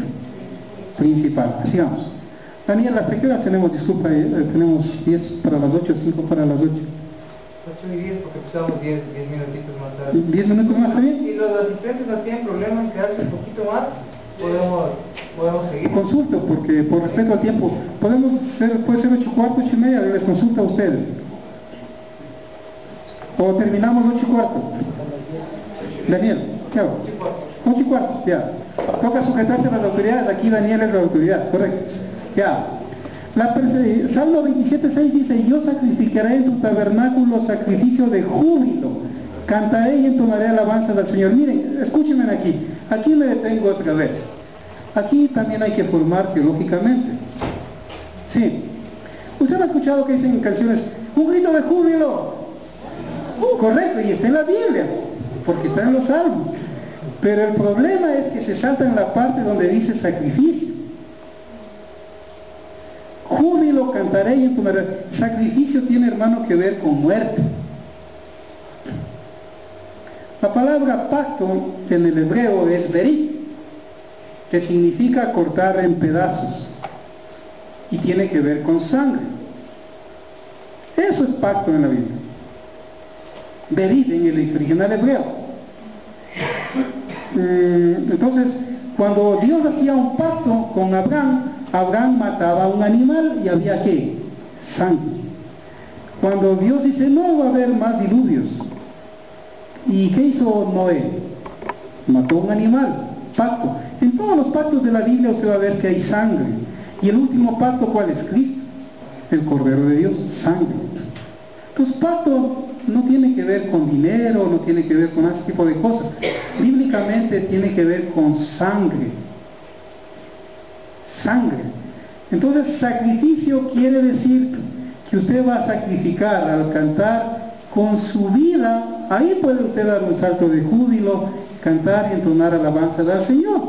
principal. Así vamos. Daniel, ¿hasta qué horas tenemos? Disculpa, tenemos 10 para las 8, 5 para las 8. 8 y 10 porque empezamos 10 minutitos más tarde. 10 minutos más, ¿está bien? Si los asistentes no tienen problema en quedarse un poquito más, podemos seguir. Consulto, porque por respeto al tiempo, puede ser 8:15, 8:30, les consulto a ustedes. O terminamos 8:15. Daniel, ¿qué hago? 8:15, ya. Toca sujetarse a las autoridades, aquí Daniel es la autoridad, correcto. Ya. Salmo 27:6 dice: yo sacrificaré en tu tabernáculo sacrificio de júbilo, cantaré y entonaré alabanzas al Señor. Miren, escúchenme aquí me detengo otra vez. Aquí también hay que formar teológicamente. Sí. Usted ha escuchado que dicen en canciones, un grito de júbilo. Correcto, y está en la Biblia, porque está en los Salmos. Pero el problema es que se salta en la parte donde dice sacrificio. Júbilo, cantaré y entonaré. Sacrificio tiene, hermano, que ver con muerte. La palabra pacto en el hebreo es berit, que significa cortar en pedazos, y tiene que ver con sangre. Eso es pacto en la Biblia. Berit en el original hebreo. Entonces, cuando Dios hacía un pacto con Abraham mataba a un animal y había ¿qué? Sangre. Cuando Dios dice no va a haber más diluvios, ¿y qué hizo Noé? Mató un animal, pacto. En todos los pactos de la Biblia usted va a ver que hay sangre. Y el último pacto, ¿cuál es? Cristo, el Cordero de Dios, sangre. Entonces, pacto no tiene que ver con dinero, no tiene que ver con ese tipo de cosas. Bíblicamente tiene que ver con sangre. Sangre. Entonces, sacrificio quiere decir que usted va a sacrificar al cantar con su vida, ahí puede usted dar un salto de júbilo, cantar y entonar alabanza al Señor.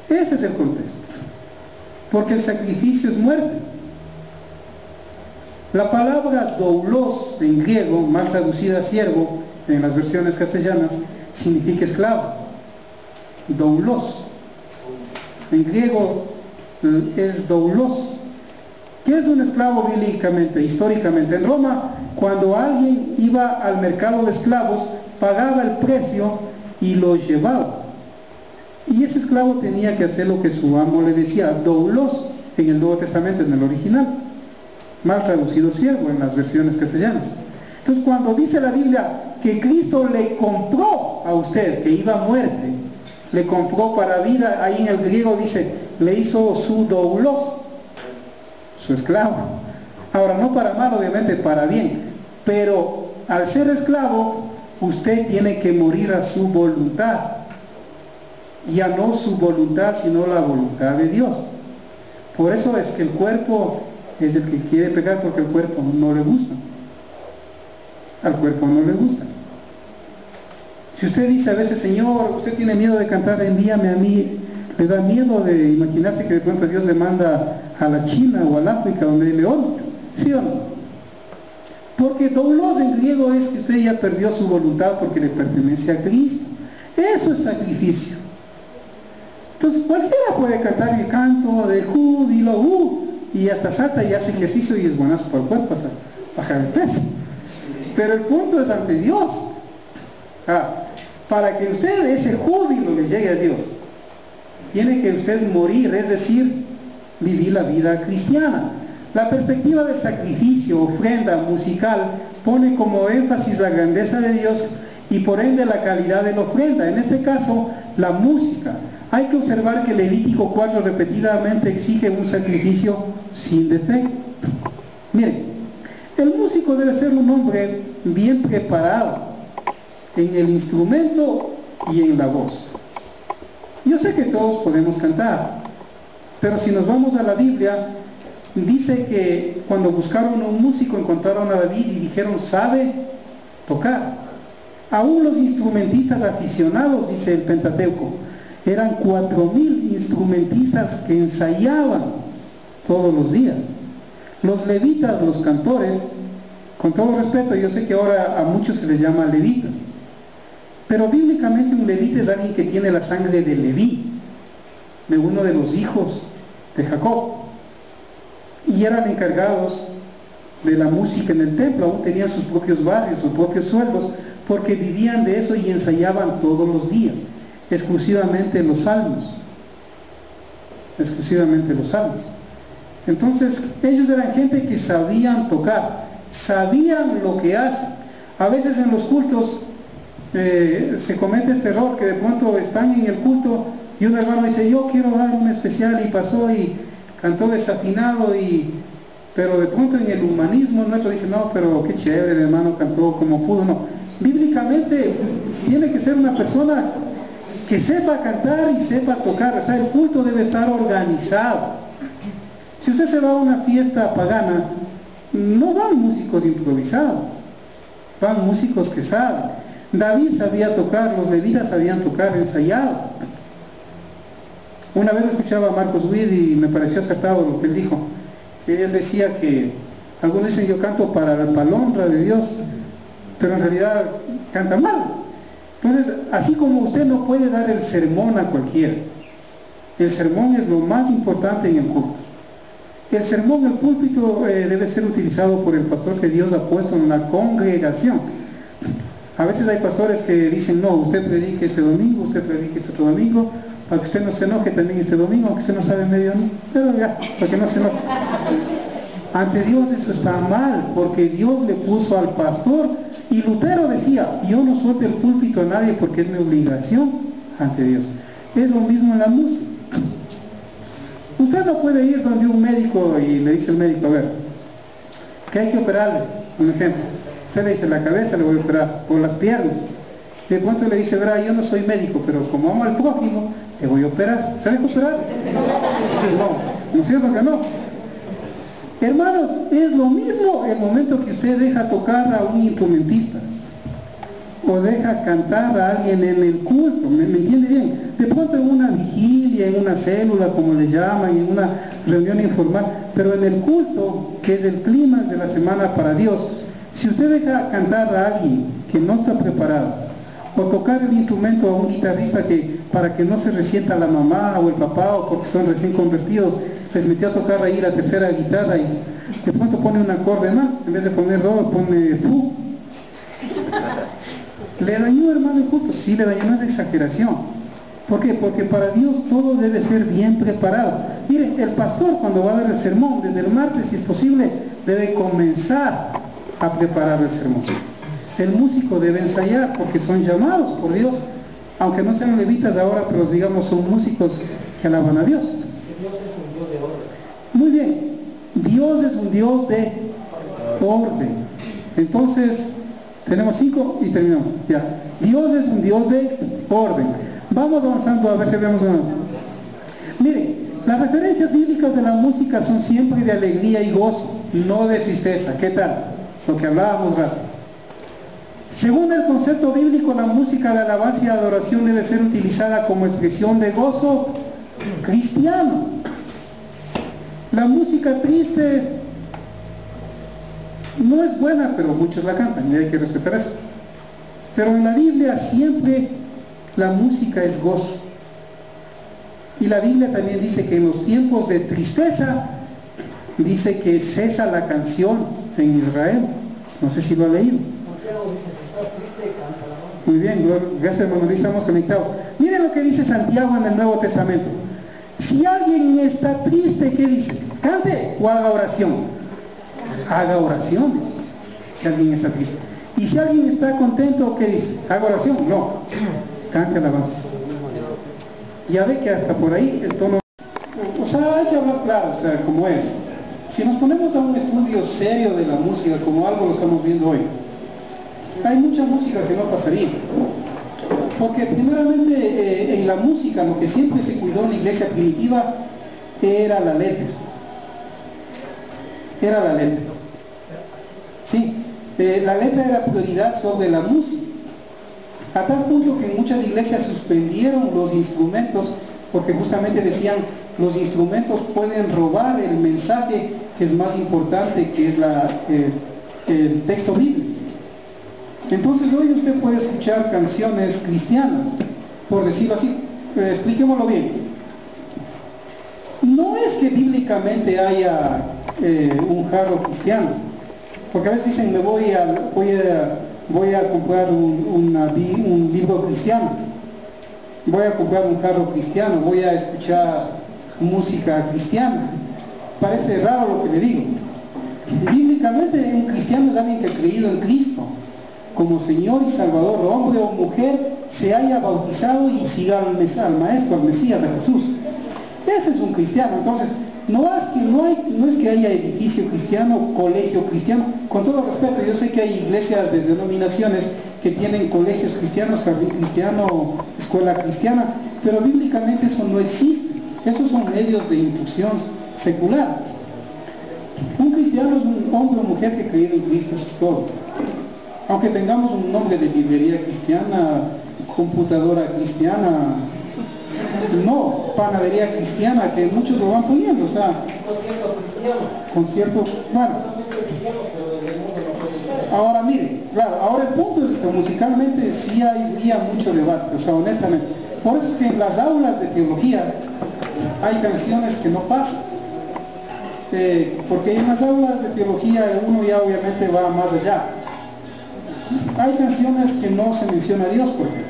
Ese es el contexto. Porque el sacrificio es muerte. La palabra doulos en griego, mal traducida a siervo en las versiones castellanas, significa esclavo. Doulos. En griego es doulos. ¿Qué es un esclavo bíblicamente, históricamente? En Roma, cuando alguien iba al mercado de esclavos, pagaba el precio y lo llevaba. Y ese esclavo tenía que hacer lo que su amo le decía, doulos en el Nuevo Testamento, en el original. Mal traducido siervo en las versiones castellanas. Entonces, cuando dice la Biblia que Cristo le compró a usted, que iba a muerte, le compró para vida, ahí en el griego dice, le hizo su doulos, su esclavo. Ahora, no para mal, obviamente, para bien. Pero al ser esclavo, usted tiene que morir a su voluntad. Ya no su voluntad, sino la voluntad de Dios. Por eso es que el cuerpo es el que quiere pecar, porque el cuerpo no le gusta. Al cuerpo no le gusta. Si usted dice a veces, Señor, usted tiene miedo de cantar, envíame a mí, le da miedo de imaginarse que de pronto Dios le manda a la China o al África donde hay leones, ¿sí o no? Porque doulos en griego es que usted ya perdió su voluntad porque le pertenece a Cristo. Eso es sacrificio. Entonces cualquiera puede cantar el canto de júbilo, y hasta salta y hace ejercicio y es buenazo para el cuerpo, hasta bajar de peso. Pero el punto es ante Dios. Para que usted ese júbilo le llegue a Dios, tiene que usted morir, es decir, vivir la vida cristiana. La perspectiva del sacrificio, ofrenda musical, pone como énfasis la grandeza de Dios y por ende la calidad de la ofrenda. En este caso, la música. Hay que observar que Levítico 4 repetidamente exige un sacrificio sin defecto. Miren, el músico debe ser un hombre bien preparado en el instrumento y en la voz. Yo sé que todos podemos cantar, pero si nos vamos a la Biblia, dice que cuando buscaron un músico encontraron a David y dijeron, sabe tocar. Aún los instrumentistas aficionados, dice el Pentateuco, eran 4,000 instrumentistas que ensayaban todos los días. Los levitas, los cantores, con todo respeto, yo sé que ahora a muchos se les llama levitas, pero bíblicamente un levita es alguien que tiene la sangre de Leví, de uno de los hijos de Jacob, y eran encargados de la música en el templo, aún tenían sus propios barrios, sus propios sueldos, porque vivían de eso y ensayaban todos los días, exclusivamente los salmos, exclusivamente los salmos. Entonces ellos eran gente que sabían tocar, sabían lo que hacen. A veces en los cultos se comete este error, que de pronto están en el culto y un hermano dice, yo quiero dar un especial, y pasó y cantó desafinado, pero de pronto en el humanismo nuestro dice, no, pero qué chévere, el hermano cantó como pudo. No, bíblicamente tiene que ser una persona que sepa cantar y sepa tocar. O sea, el culto debe estar organizado. Si usted se va a una fiesta pagana, no van músicos improvisados, van músicos que saben. David sabía tocar, los levitas sabían tocar ensayado. Una vez escuchaba a Marcos Witt y me pareció acertado lo que él dijo. Él decía que algunos dicen, yo canto para la honra de Dios, pero en realidad canta mal. Entonces, así como usted no puede dar el sermón a cualquiera, el sermón es lo más importante en el culto. El sermón, el púlpito, debe ser utilizado por el pastor que Dios ha puesto en la congregación. A veces hay pastores que dicen, no, usted predique este domingo, usted predique este otro domingo, para que usted no se enoje también este domingo, aunque usted no sabe medio, ¿no? Pero ya, para que no se enoje. Ante Dios eso está mal, porque Dios le puso al pastor, y Lutero decía, yo no suelto el púlpito a nadie porque es mi obligación ante Dios. Es lo mismo en la música. Usted no puede ir donde un médico y le dice al médico, a ver, que hay que operarle, un ejemplo. Usted le dice, la cabeza le voy a operar, o las piernas. De pronto le dice, verá, yo no soy médico, pero como amo al prójimo, te voy a operar. ¿Se deja operar? No, ¿no es cierto que no? Hermanos, es lo mismo el momento que usted deja tocar a un instrumentista o deja cantar a alguien en el culto, ¿me entiende bien? De pronto en una vigilia, en una célula, como le llaman, en una reunión informal, pero en el culto, que es el clímax de la semana para Dios, si usted deja cantar a alguien que no está preparado, o tocar el instrumento a un guitarrista que para que no se resienta la mamá o el papá, o porque son recién convertidos, les metió a tocar ahí la tercera guitarra y de pronto pone un acorde mal, en vez de poner do, pone fu. ¿Le dañó, hermano, el culto? Sí, le dañó, no es exageración. ¿Por qué? Porque para Dios todo debe ser bien preparado. Mire, el pastor cuando va a dar el sermón, desde el martes, si es posible, debe comenzar a preparar el sermón. El músico debe ensayar, porque son llamados por Dios, aunque no sean levitas ahora, pero digamos son músicos que alaban a Dios. Dios es un Dios de orden. Muy bien, Dios es un Dios de orden. Entonces, tenemos 5 y terminamos. Ya. Dios es un Dios de orden. Vamos avanzando a ver si vemos más. Miren, las referencias bíblicas de la música son siempre de alegría y gozo, no de tristeza. ¿Qué tal? Lo que hablábamos rato. Según el concepto bíblico, la música de alabanza y adoración debe ser utilizada como expresión de gozo cristiano. La música triste no es buena, pero muchos la cantan y hay que respetar eso. Pero en la Biblia siempre la música es gozo. Y la Biblia también dice que en los tiempos de tristeza, dice que cesa la canción en Israel. No sé si lo ha leído. Muy bien, gracias hermano Luis, estamos conectados. Miren lo que dice Santiago en el Nuevo Testamento. Si alguien está triste, ¿qué dice? ¿Cante o haga oración? Haga oraciones, si alguien está triste. Y si alguien está contento, ¿qué dice? ¿Haga oración? No, cante alabanza. Ya ve que hasta por ahí el tono... O sea, hay que hablar claro, o sea, como es. Si nos ponemos a un estudio serio de la música, como algo lo estamos viendo hoy, hay mucha música que no pasaría. Porque primeramente en la música lo que siempre se cuidó en la iglesia primitiva era la letra. Era la letra. Sí, la letra era prioridad sobre la música. A tal punto que en muchas iglesias suspendieron los instrumentos porque justamente decían los instrumentos pueden robar el mensaje que es más importante, que es el texto bíblico. Entonces hoy usted puede escuchar canciones cristianas, por decirlo así, expliquémoslo bien. No es que bíblicamente haya un jarro cristiano, porque a veces dicen voy a comprar un libro cristiano, voy a comprar un jarro cristiano, voy a escuchar música cristiana. Parece raro lo que le digo. Bíblicamente un cristiano es alguien que ha creído en Cristo como Señor y Salvador, hombre o mujer, se haya bautizado y siga al Maestro, al Mesías, a Jesús. Ese es un cristiano. Entonces, no es que haya edificio cristiano, colegio cristiano. Con todo respeto, yo sé que hay iglesias de denominaciones que tienen colegios cristianos, jardín cristiano, escuela cristiana, pero bíblicamente eso no existe. Esos son medios de instrucción secular. Un cristiano es un hombre o mujer que cree en Cristo, eso es todo. Aunque tengamos un nombre de librería cristiana, computadora cristiana, no, panadería cristiana, que muchos lo van poniendo, o sea, concierto, bueno. Ahora mire, claro, ahora el punto es que musicalmente sí había mucho debate, o sea, honestamente. Por eso es que en las aulas de teología hay canciones que no pasan. Porque en las aulas de teología uno ya obviamente va más allá. Hay canciones que no se menciona a Dios, por ejemplo.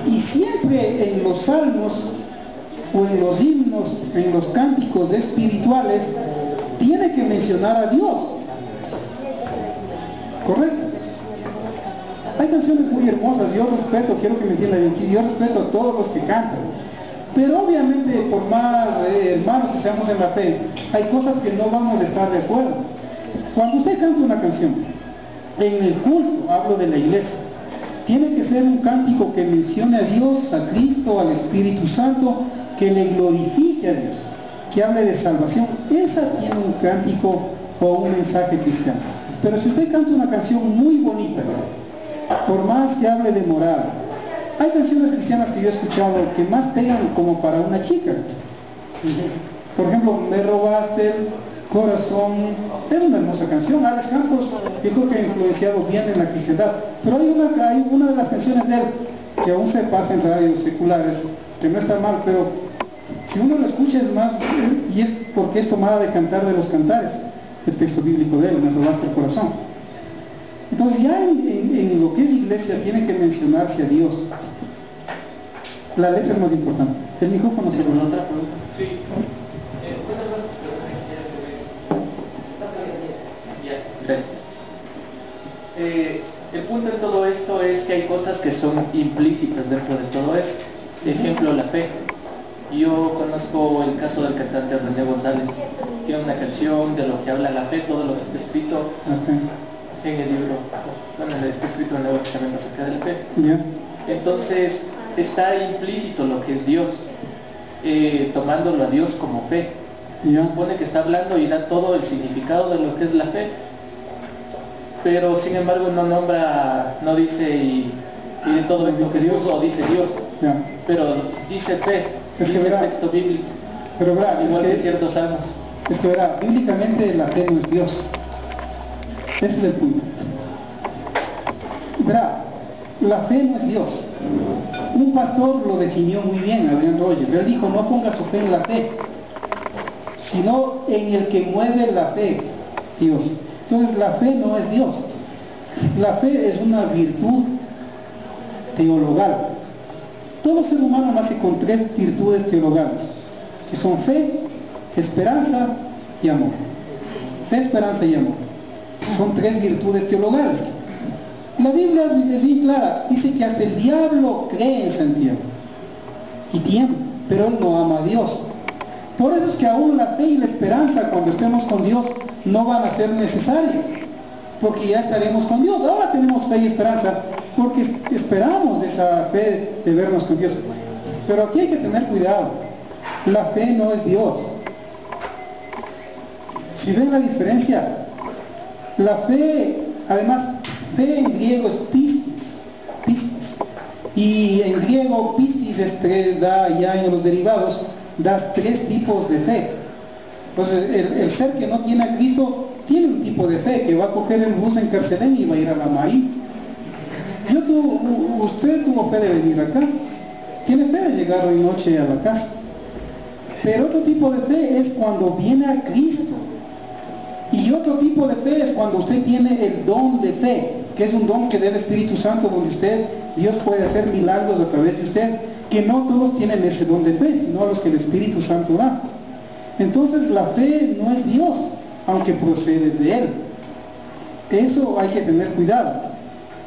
Y siempre en los salmos o en los himnos, en los cánticos espirituales, tiene que mencionar a Dios. ¿Correcto? Hay canciones muy hermosas, yo respeto, quiero que me entiendan bien, yo respeto a todos los que cantan. Pero obviamente, por más hermanos que seamos en la fe, hay cosas que no vamos a estar de acuerdo. Cuando usted canta una canción, en el culto, hablo de la iglesia, tiene que ser un cántico que mencione a Dios, a Cristo, al Espíritu Santo, que le glorifique a Dios. que hable de salvación, esa tiene un cántico o un mensaje cristiano. Pero si usted canta una canción muy bonita, por más que hable de moral, hay canciones cristianas que yo he escuchado que más pegan como para una chica. Por ejemplo, Me robaste el corazón, es una hermosa canción. Alex Campos, yo creo que ha influenciado bien en la cristiandad, pero hay una de las canciones de él que aún se pasa en radios seculares, que no está mal, pero si uno lo escucha es más, y es porque es tomada de Cantar de los Cantares, el texto bíblico de él, Me robaste el corazón. Entonces ya en lo que es iglesia tiene que mencionarse a Dios. La letra es más importante. El micrófono se lo otra pregunta. Sí. Gracias. El punto en todo esto es que hay cosas que son implícitas dentro de todo esto. Ejemplo, la fe. Yo conozco el caso del cantante René González. Tiene una canción de lo que habla la fe, todo lo que está escrito en el libro. Bueno, está escrito en el Nuevo Testamento acerca de la fe. Entonces, está implícito lo que es Dios, tomándolo a Dios como fe. Se supone que está hablando y da todo el significado de lo que es la fe, pero sin embargo no nombra, no dice y de todo esto Jesús o dice Dios, pero dice fe, dice el texto bíblico, pero igual que ciertos salmos. Es que verá, bíblicamente la fe no es Dios. Ese es el punto. Verá, la fe no es Dios. Un pastor lo definió muy bien, Adrián Roger. Él dijo, no ponga su fe en la fe, sino en el que mueve la fe, Dios. Entonces la fe no es Dios. La fe es una virtud teologal. Todo ser humano nace con 3 virtudes teologales, que son fe, esperanza y amor. Fe, esperanza y amor. Son 3 virtudes teologales. La Biblia es bien clara, dice que hasta el diablo cree en Santiago y tiene, pero él no ama a Dios. Por eso es que aún la fe y la esperanza cuando estemos con Dios no van a ser necesarias, porque ya estaremos con Dios. Ahora tenemos fe y esperanza porque esperamos esa fe de vernos con Dios. Pero aquí hay que tener cuidado. La fe no es Dios. Si ven la diferencia, la fe, además, fe en griego es pistis, y en griego pistis da ya en los derivados, da 3 tipos de fe. Entonces el ser que no tiene a Cristo tiene un tipo de fe, que va a coger el bus en Carcelén y va a ir a la Marí. Usted tuvo fe de venir acá, tiene fe de llegar hoy noche a la casa. Pero otro tipo de fe es cuando viene a Cristo. Y otro tipo de fe es cuando usted tiene el don de fe, que es un don que del Espíritu Santo, donde Dios puede hacer milagros a través de usted, que no todos tienen ese don de fe, sino a los que el Espíritu Santo da. Entonces la fe no es Dios, aunque procede de Él. Eso hay que tener cuidado.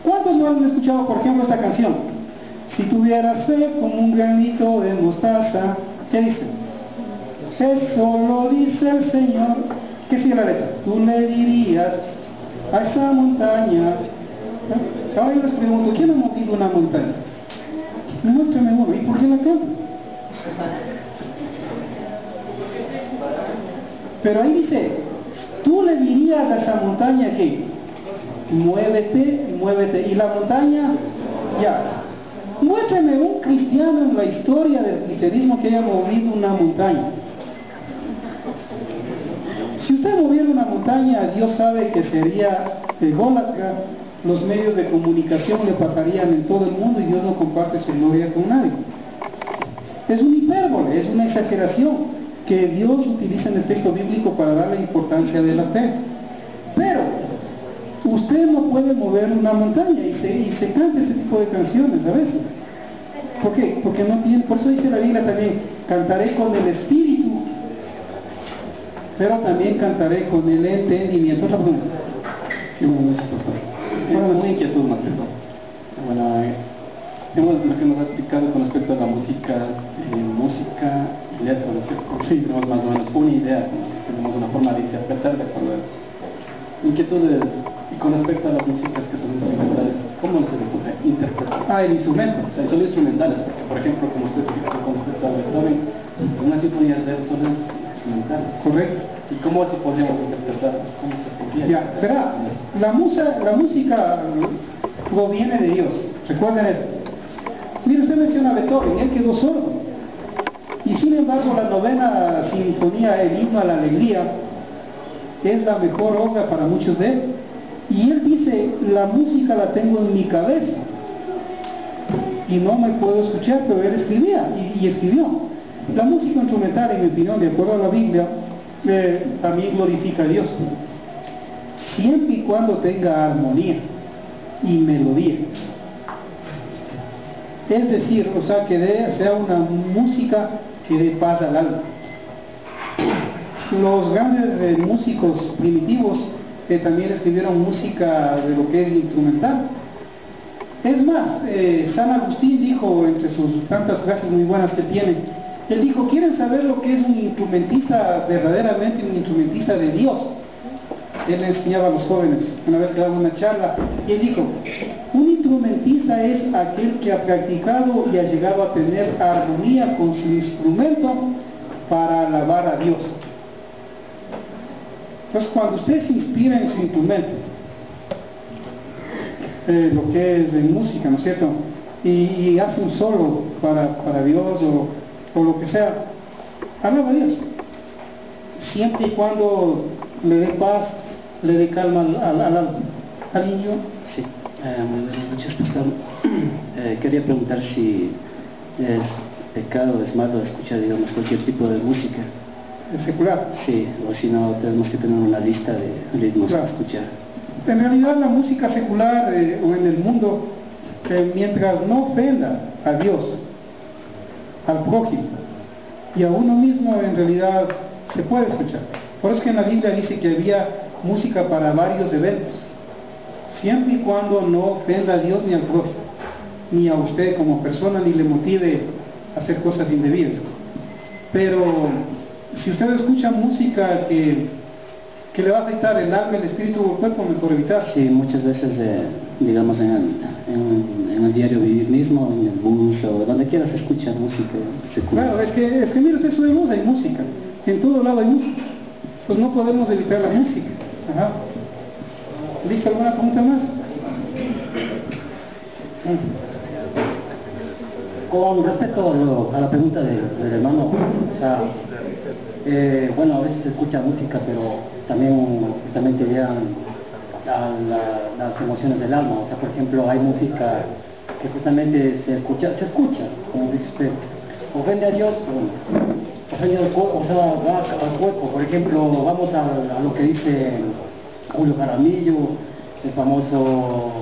¿Cuántos no han escuchado, por ejemplo, esta canción? Si tuvieras fe como un granito de mostaza, ¿qué dice? Eso lo dice el Señor. ¿Qué sigue la letra? Tú le dirías a esa montaña. Ahora yo les pregunto, ¿quién ha movido una montaña? Muéstrame uno. ¿Y por qué la canta? Pero ahí dice, tú le dirías a esa montaña que muévete, muévete. Y la montaña, ya. Muéstrame un cristiano en la historia del cristianismo que haya movido una montaña. Si usted moviera una montaña, Dios sabe que sería ególatra, los medios de comunicación le pasarían en todo el mundo y Dios no comparte su gloria con nadie. Es un hipérbole, es una exageración que Dios utiliza en el texto bíblico para darle importancia de la fe. Pero usted no puede mover una montaña y se canta ese tipo de canciones a veces. ¿Por qué? Porque no tiene, por eso dice la Biblia también, cantaré con el espíritu, pero también cantaré con el entendimiento. ¿Otra pregunta? Sí, bueno, gracias, pastor. Una inquietud más que todo. Bueno, hemos lo que nos ha explicado con respecto a la música y letra, ¿no es cierto? Sí, tenemos más o menos una idea, tenemos una forma de interpretar de acuerdo a eso. Inquietudes, y con respecto a las músicas que son instrumentales, ¿cómo se interpretan? El instrumento. O sea, son instrumentales, porque por ejemplo, como usted explicó con respecto a Beethoven, una sinfonía de él solo es instrumental. Correcto. ¿Y cómo así podríamos interpretar? ¿Cómo se podría Ya, interpretar? verá, la música proviene de Dios, recuerden eso. Mire, usted menciona a Beethoven, él quedó sordo. Y sin embargo la novena sinfonía, el himno a la alegría, es la mejor obra para muchos de él. Y él dice, la música la tengo en mi cabeza y no me puedo escuchar, pero él escribía y escribió. La música instrumental, en mi opinión, de acuerdo a la Biblia, también glorifica a Dios, siempre y cuando tenga armonía y melodía. Es decir, o sea, que sea una música que dé paz al alma. Los grandes músicos primitivos también escribieron música de lo que es instrumental. Es más, San Agustín dijo, entre sus tantas frases muy buenas que tiene, él dijo, ¿quieren saber lo que es un instrumentista, verdaderamente un instrumentista de Dios? Él le enseñaba a los jóvenes, una vez que daba una charla, y él dijo, un instrumentista es aquel que ha practicado y ha llegado a tener armonía con su instrumento para alabar a Dios. Entonces, cuando usted se inspira en su instrumento, lo que es en música, ¿no es cierto? Y hace un solo para Dios o lo que sea, alaba a Dios. Siempre y cuando le dé paz, le dé calma al alma. ¿Al niño? Sí, muy buenas noches, pastor. Quería preguntar si es pecado, es malo escuchar, digamos, cualquier tipo de música. Secular. Sí, o si no, tenemos que tener una lista de ritmos Claro. para escuchar. En realidad la música secular o en el mundo, mientras no ofenda a Dios, al prójimo y a uno mismo, en realidad se puede escuchar. Por eso es que en la Biblia dice que había música para varios eventos, siempre y cuando no ofenda a Dios ni al prójimo, ni a usted como persona, ni le motive a hacer cosas indebidas. Pero si usted escucha música que le va a afectar el alma, el espíritu o el cuerpo, mejor evitar. Sí, muchas veces, digamos, en el diario vivir mismo, en el bus o donde quiera se escucha música secular. Claro, es que mire, usted sube luz, hay música, en todo lado hay música, pues no podemos evitar la música. Ajá. ¿Listo? ¿Alguna pregunta más? Con respecto a la pregunta del hermano, o sea, bueno, a veces se escucha música, pero también justamente llegan las emociones del alma. O sea, por ejemplo, hay música que justamente se escucha, como dice usted, ofende a Dios, ofende al cuerpo, o sea, va al cuerpo. Por ejemplo, vamos a lo que dice Julio Jaramillo, el famoso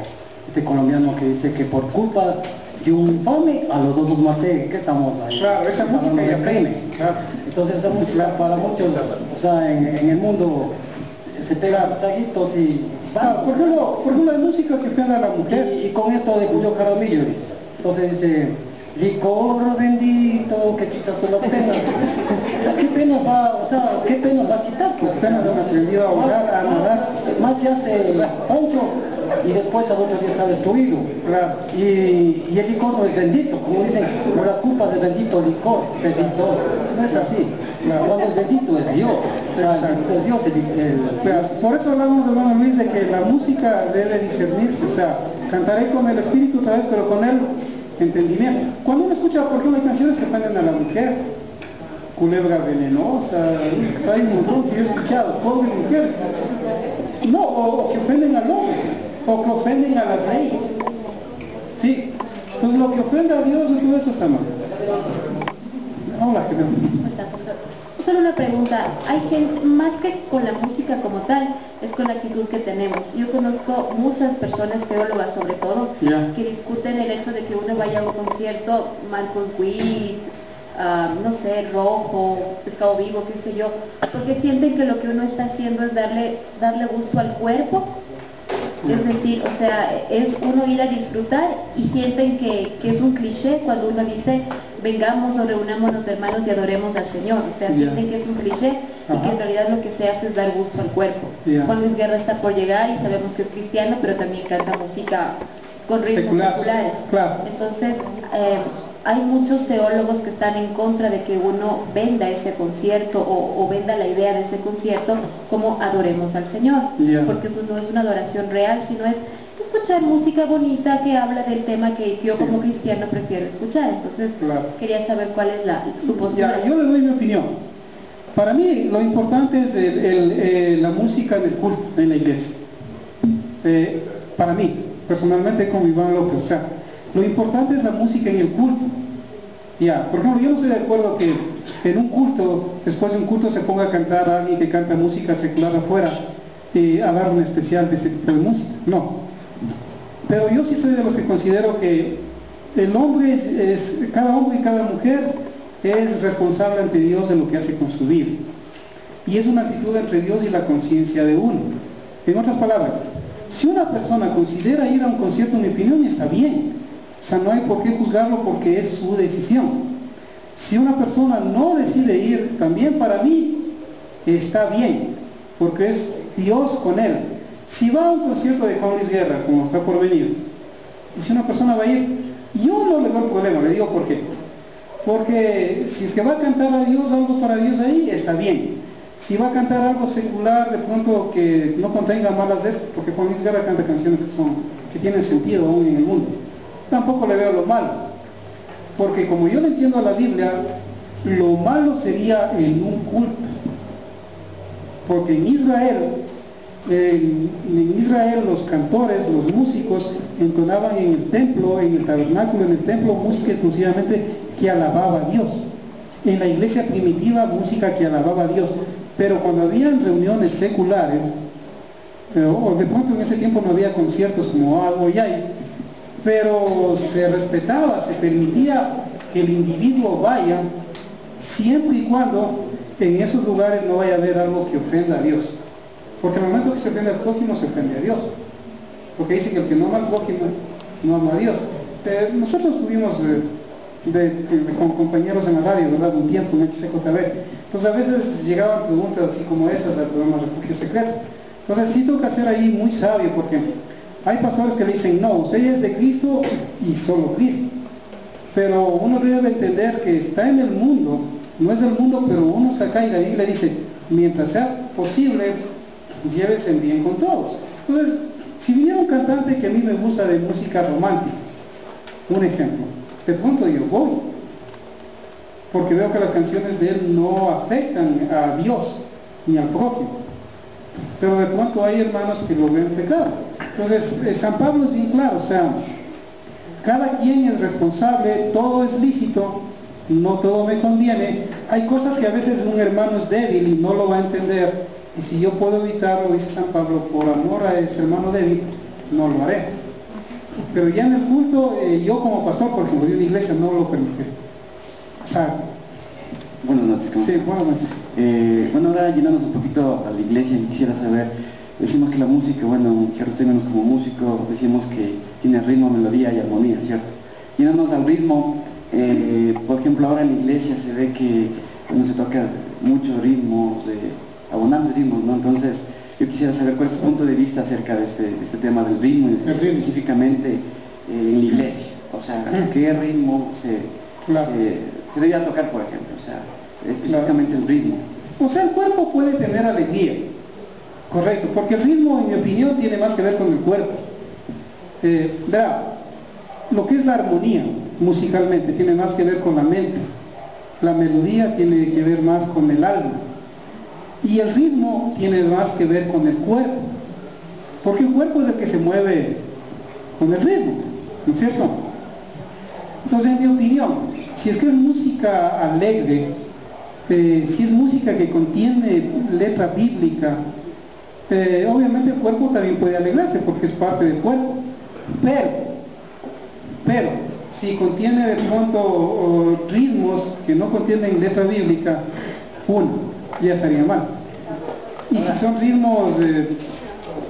colombiano que dice que por culpa de un infame a los dos nos maté. ¿Qué estamos ahí? Claro, esa música ya crimen. claro. Entonces esa música para muchos, o sea, en el mundo se pega traguitos y Claro, por ejemplo, hay música que ofende a la mujer. y con esto de Julio Jaramillo, entonces dice, licor bendito, que quitas con las penas. ¿Qué penas va a quitar? Las penas han aprendido a ahogar, a nadar. Más se hace pancho y después al otro día está destruido. Claro. Y el licor no es bendito, como dicen, por la culpa de bendito licor, bendito. No es así. Claro. Cuando el bendito es Dios. O sea, Exacto. es Dios Claro, por eso hablamos, hermano Luis, de que la música debe discernirse, o sea, cantaré con el espíritu otra vez, pero con el entendimiento. Cuando uno escucha, por ejemplo, hay canciones que ofenden a la mujer, culebra venenosa, hay un montón que yo he escuchado, pobres mujeres. No, o que ofenden al hombre, o que ofenden a las leyes. Sí, pues lo que ofende a Dios y todo eso está mal. Hola, que Solo una pregunta, hay gente, más que con la música como tal, es con la actitud que tenemos. Yo conozco muchas personas, teólogas sobre todo, Ya. que discuten el hecho de que uno vaya a un concierto, Marcos Witt, no sé, Rojo, Pescado Vivo, qué sé yo, porque sienten que lo que uno está haciendo es darle gusto al cuerpo. Es decir, o sea, es uno ir a disfrutar y sienten que es un cliché cuando uno dice vengamos o reunámonos hermanos y adoremos al Señor. O sea, sienten que es un cliché y que en realidad lo que se hace es dar gusto al cuerpo. Juan Luis Guerra está por llegar y sabemos que es cristiano, pero también canta música con ritmos Secular, seculares. claro. Entonces, hay muchos teólogos que están en contra de que uno venda este concierto o venda la idea de este concierto como adoremos al Señor, porque eso no es una adoración real, sino es escuchar música bonita que habla del tema que yo como cristiano prefiero escuchar. Entonces quería saber cuál es su postura. Yo le doy mi opinión. Para mí lo importante es la música en el culto, en la iglesia. Para mí, personalmente como Iván López, o sea, lo importante es la música en el culto. Por ejemplo, yo no estoy de acuerdo que en un culto, después de un culto se ponga a cantar a alguien que canta música secular afuera a dar un especial de ese tipo de música. No. Pero yo sí soy de los que considero que el hombre cada hombre y cada mujer es responsable ante Dios de lo que hace con su vida. Y es una actitud entre Dios y la conciencia de uno. En otras palabras, si una persona considera ir a un concierto, en mi opinión, está bien. O sea, no hay por qué juzgarlo porque es su decisión. Si una persona no decide ir, también para mí está bien, porque es Dios con él. Si va a un concierto de Juan Luis Guerra, como está por venir, y si una persona va a ir, yo no le doy problema, le digo por qué. Porque si es que va a cantar a Dios, algo para Dios ahí, está bien. Si va a cantar algo secular, de pronto que no contenga malas letras, porque Juan Luis Guerra canta canciones que tienen sentido aún en el mundo, tampoco le veo lo malo. Porque como yo le entiendo a la Biblia, lo malo sería en un culto. Porque en Israel los cantores, los músicos entonaban en el templo, en el tabernáculo, en el templo, música exclusivamente que alababa a Dios. En la iglesia primitiva, música que alababa a Dios. Pero cuando habían reuniones seculares, o de pronto en ese tiempo no había conciertos como hoy hay, pero se respetaba, se permitía que el individuo vaya, siempre y cuando en esos lugares no vaya a haber algo que ofenda a Dios. Porque en el momento que se ofende al prójimo, se ofende a Dios. Porque dice que el que no ama al prójimo, no ama a Dios. Nosotros tuvimos con compañeros en la radio, ¿verdad?, un tiempo en el CJB. Entonces a veces llegaban preguntas así como esas al programa Refugio Secreto. Entonces sí tengo que ser ahí muy sabio, porque hay pastores que le dicen, no, usted es de Cristo y solo Cristo. Pero uno debe entender que está en el mundo, no es del mundo, pero uno está acá y la Biblia dice, mientras sea posible, llévese bien con todos. Entonces, si viniera un cantante que a mí me gusta de música romántica, un ejemplo, de pronto yo voy, porque veo que las canciones de él no afectan a Dios ni al prójimo. Pero de pronto hay hermanos que lo ven pecado. Entonces, San Pablo es bien claro, o sea, cada quien es responsable, todo es lícito, no todo me conviene. Hay cosas que a veces un hermano es débil y no lo va a entender, y si yo puedo evitarlo, dice San Pablo, por amor a ese hermano débil, no lo haré. Pero ya en el culto, yo como pastor, por ejemplo, de una iglesia, no lo permitiré. O sea, buenas noches. Sí, buenas noches. Bueno, ahora llenamos un poquito a la iglesia y quisiera saber, decimos que la música, bueno, en ciertos términos como músico, decimos que tiene ritmo, melodía y armonía, ¿cierto? Llenamos al ritmo, por ejemplo, ahora en la iglesia se ve que no se toca muchos ritmos, abundantes ritmos, ¿no? Entonces, yo quisiera saber cuál es su punto de vista acerca de este tema del ritmo, específicamente en la iglesia. O sea, ¿qué ritmo se debe tocar, por ejemplo? O sea, específicamente el ritmo. O sea, el cuerpo puede tener alegría, correcto, porque el ritmo, en mi opinión, tiene más que ver con el cuerpo. Verá, lo que es la armonía, musicalmente, tiene más que ver con la mente. La melodía tiene que ver más con el alma. Y el ritmo tiene más que ver con el cuerpo, porque el cuerpo es el que se mueve con el ritmo, ¿no es cierto? Entonces, en mi opinión, si es que es música alegre, si es música que contiene letra bíblica, obviamente el cuerpo también puede alegrarse porque es parte del cuerpo, pero si contiene de pronto ritmos que no contienen letra bíblica, ya estaría mal. Y si son ritmos,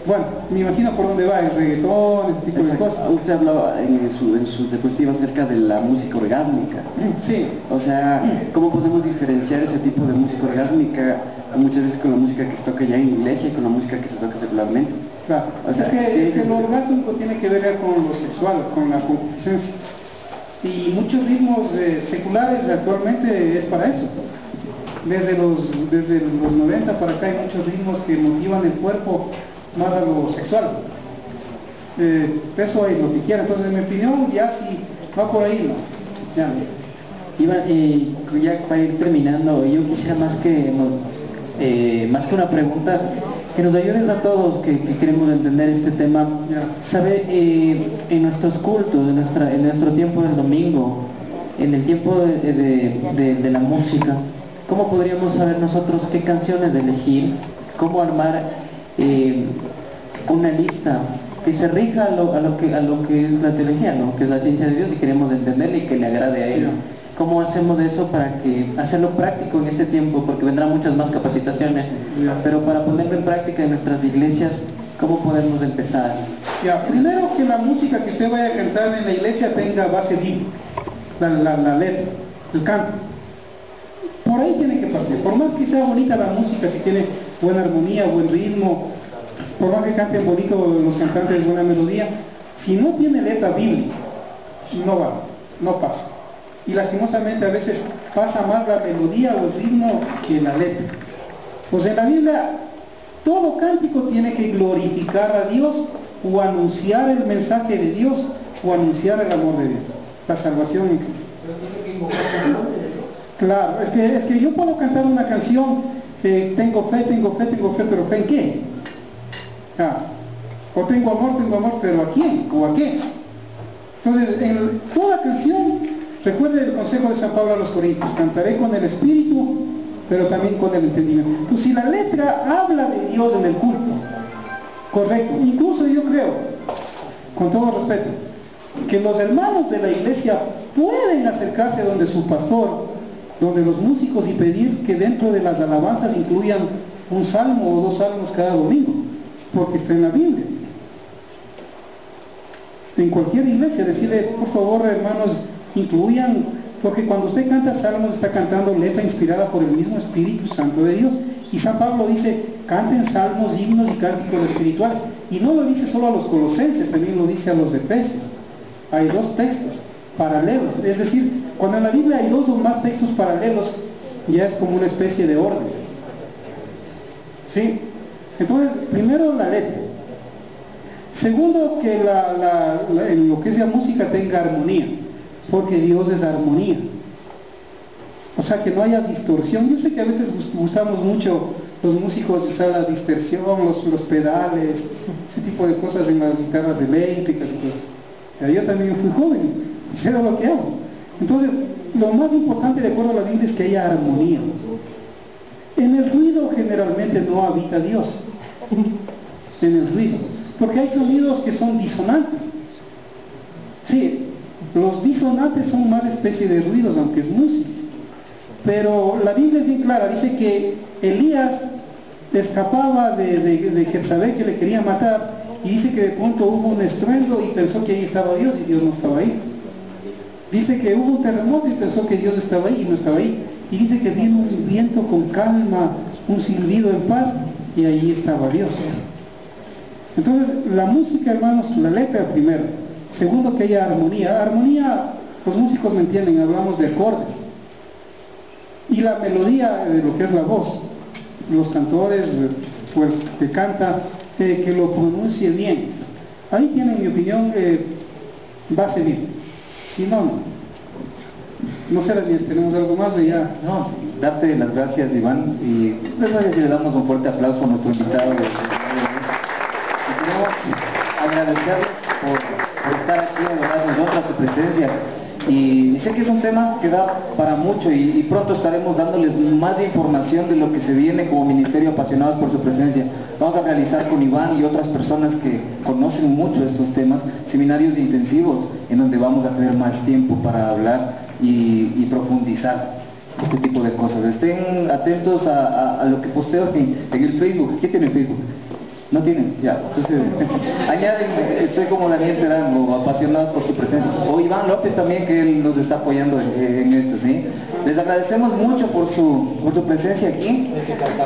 bueno, me imagino por dónde va el reggaetón, este tipo de cosas. Usted hablaba en su diapositiva acerca de la música orgásmica. Sí. O sea, ¿cómo podemos diferenciar ese tipo de música orgásmica muchas veces con la música que se toca ya en la iglesia y con la música que se toca secularmente? Claro, o sea, es que lo orgásmico tiene que ver ya con lo sexual, con la concupiscencia. Y muchos ritmos seculares actualmente es para eso. Desde los 90 para acá hay muchos ritmos que motivan el cuerpo más a lo sexual. Eso hay lo que quiera. Entonces, en mi opinión, ya si va por ahí, ¿no? Ya. Iván, ya para ir terminando, yo quisiera más que una pregunta, que nos ayudes a todos que queremos entender este tema, saber en nuestros cultos, en nuestro tiempo del domingo, en el tiempo de la música, ¿cómo podríamos saber nosotros qué canciones elegir? ¿Cómo armar una lista que se rija a lo que es la teología, ¿no? Que es la ciencia de Dios, y queremos entenderle y que le agrade a Él? ¿Cómo hacemos eso para hacerlo práctico en este tiempo? Porque vendrán muchas más capacitaciones, pero para ponerlo en práctica en nuestras iglesias, ¿cómo podemos empezar? Primero, que la música que usted vaya a cantar en la iglesia tenga base bíblica, la letra, el canto. Por ahí tiene que partir. Por más que sea bonita la música, si tiene buena armonía, buen ritmo, por más que canten bonito los cantantes, buena melodía, si no tiene letra bíblica, no va, no pasa. Y lastimosamente a veces pasa más la melodía o el ritmo que la letra. Pues en la Biblia todo cántico tiene que glorificar a Dios o anunciar el mensaje de Dios o anunciar el amor de Dios, la salvación en Cristo. Claro, es que yo puedo cantar una canción, tengo fe, pero ¿fe en qué? O tengo amor, pero ¿a quién? ¿O a qué? Entonces, en toda canción, recuerde el consejo de San Pablo a los Corintios: cantaré con el espíritu, pero también con el entendimiento. Pues si la letra habla de Dios en el culto, correcto, incluso yo creo, con todo respeto, que los hermanos de la iglesia pueden acercarse donde su pastor, donde los músicos, y pedir que dentro de las alabanzas incluyan un salmo o 2 salmos cada domingo, porque está en la Biblia. En cualquier iglesia decirle, por favor, hermanos, incluyan, porque cuando usted canta salmos está cantando letra inspirada por el mismo Espíritu Santo de Dios. Y San Pablo dice, canten salmos, himnos y cánticos espirituales. Y no lo dice solo a los colosenses, también lo dice a los efesios. Hay 2 textos paralelos, es decir, cuando en la Biblia hay 2 o más textos paralelos, ya es como una especie de orden. ¿Sí? Entonces, primero la letra. Segundo, que en lo que es la música tenga armonía, porque Dios es armonía. O sea, que no haya distorsión. Yo sé que a veces gustamos mucho los músicos de usar la distorsión, los pedales, ese tipo de cosas en las guitarras eléctricas. Pues, yo también fui joven y sé lo que hago. Entonces, lo más importante de acuerdo a la Biblia es que haya armonía. En el ruido generalmente no habita Dios. En el ruido. Porque hay sonidos que son disonantes. Sí, los disonantes son más especie de ruidos, aunque es música. Pero la Biblia es bien clara, dice que Elías escapaba de Jezabel, que le quería matar, y dice que de pronto hubo un estruendo y pensó que ahí estaba Dios, y Dios no estaba ahí. Dice que hubo un terremoto y pensó que Dios estaba ahí y no estaba ahí. Y dice que vino un viento con calma, un silbido en paz, y ahí estaba Dios. Entonces, la música, hermanos, la letra primero. Segundo, que haya armonía. Armonía, los músicos me entienden, hablamos de acordes. Y la melodía de lo que es la voz. Los cantores, o el que canta, que lo pronuncie bien. Ahí tiene, en mi opinión, base bien. Si no, no será bien. ¿Tenemos algo más de ya? No, darte las gracias, Iván, y les voy a decir, le damos un fuerte aplauso a nuestro invitado. Y queremos agradecerles por estar aquí, de verdad, nos honra su presencia. Y sé que es un tema que da para mucho, y pronto estaremos dándoles más información de lo que se viene como ministerio, apasionados por su presencia. Vamos a realizar con Iván y otras personas que conocen mucho estos temas, seminarios intensivos en donde vamos a tener más tiempo para hablar y profundizar este tipo de cosas. Estén atentos a lo que posteo en el Facebook. ¿Qué tiene Facebook? ¿No tienen? Ya. Entonces, añaden, estoy como Daniel Terán, apasionados por su presencia. O Iván López también, que él nos está apoyando en esto, ¿sí? Les agradecemos mucho por su presencia aquí.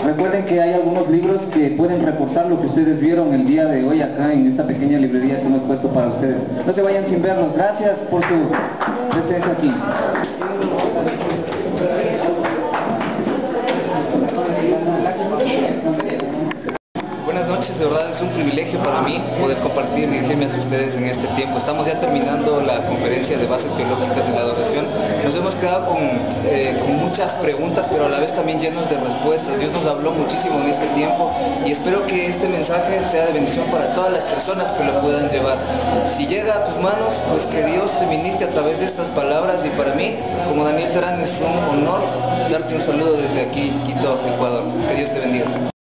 Recuerden que hay algunos libros que pueden reforzar lo que ustedes vieron el día de hoy acá en esta pequeña librería que hemos puesto para ustedes. No se vayan sin vernos. Gracias por su presencia aquí. Buenas noches, de verdad es un privilegio para mí poder compartir y dirigirme hacia ustedes en este tiempo. Estamos ya terminando la conferencia de bases teológicas de la adoración. Nos hemos quedado con muchas preguntas, pero a la vez también llenos de respuestas. Dios nos habló muchísimo en este tiempo y espero que este mensaje sea de bendición para todas las personas que lo puedan llevar. Si llega a tus manos, pues que Dios te ministre a través de estas palabras, y para mí, como Daniel Terán, es un honor darte un saludo desde aquí, Quito, Ecuador. Que Dios te bendiga.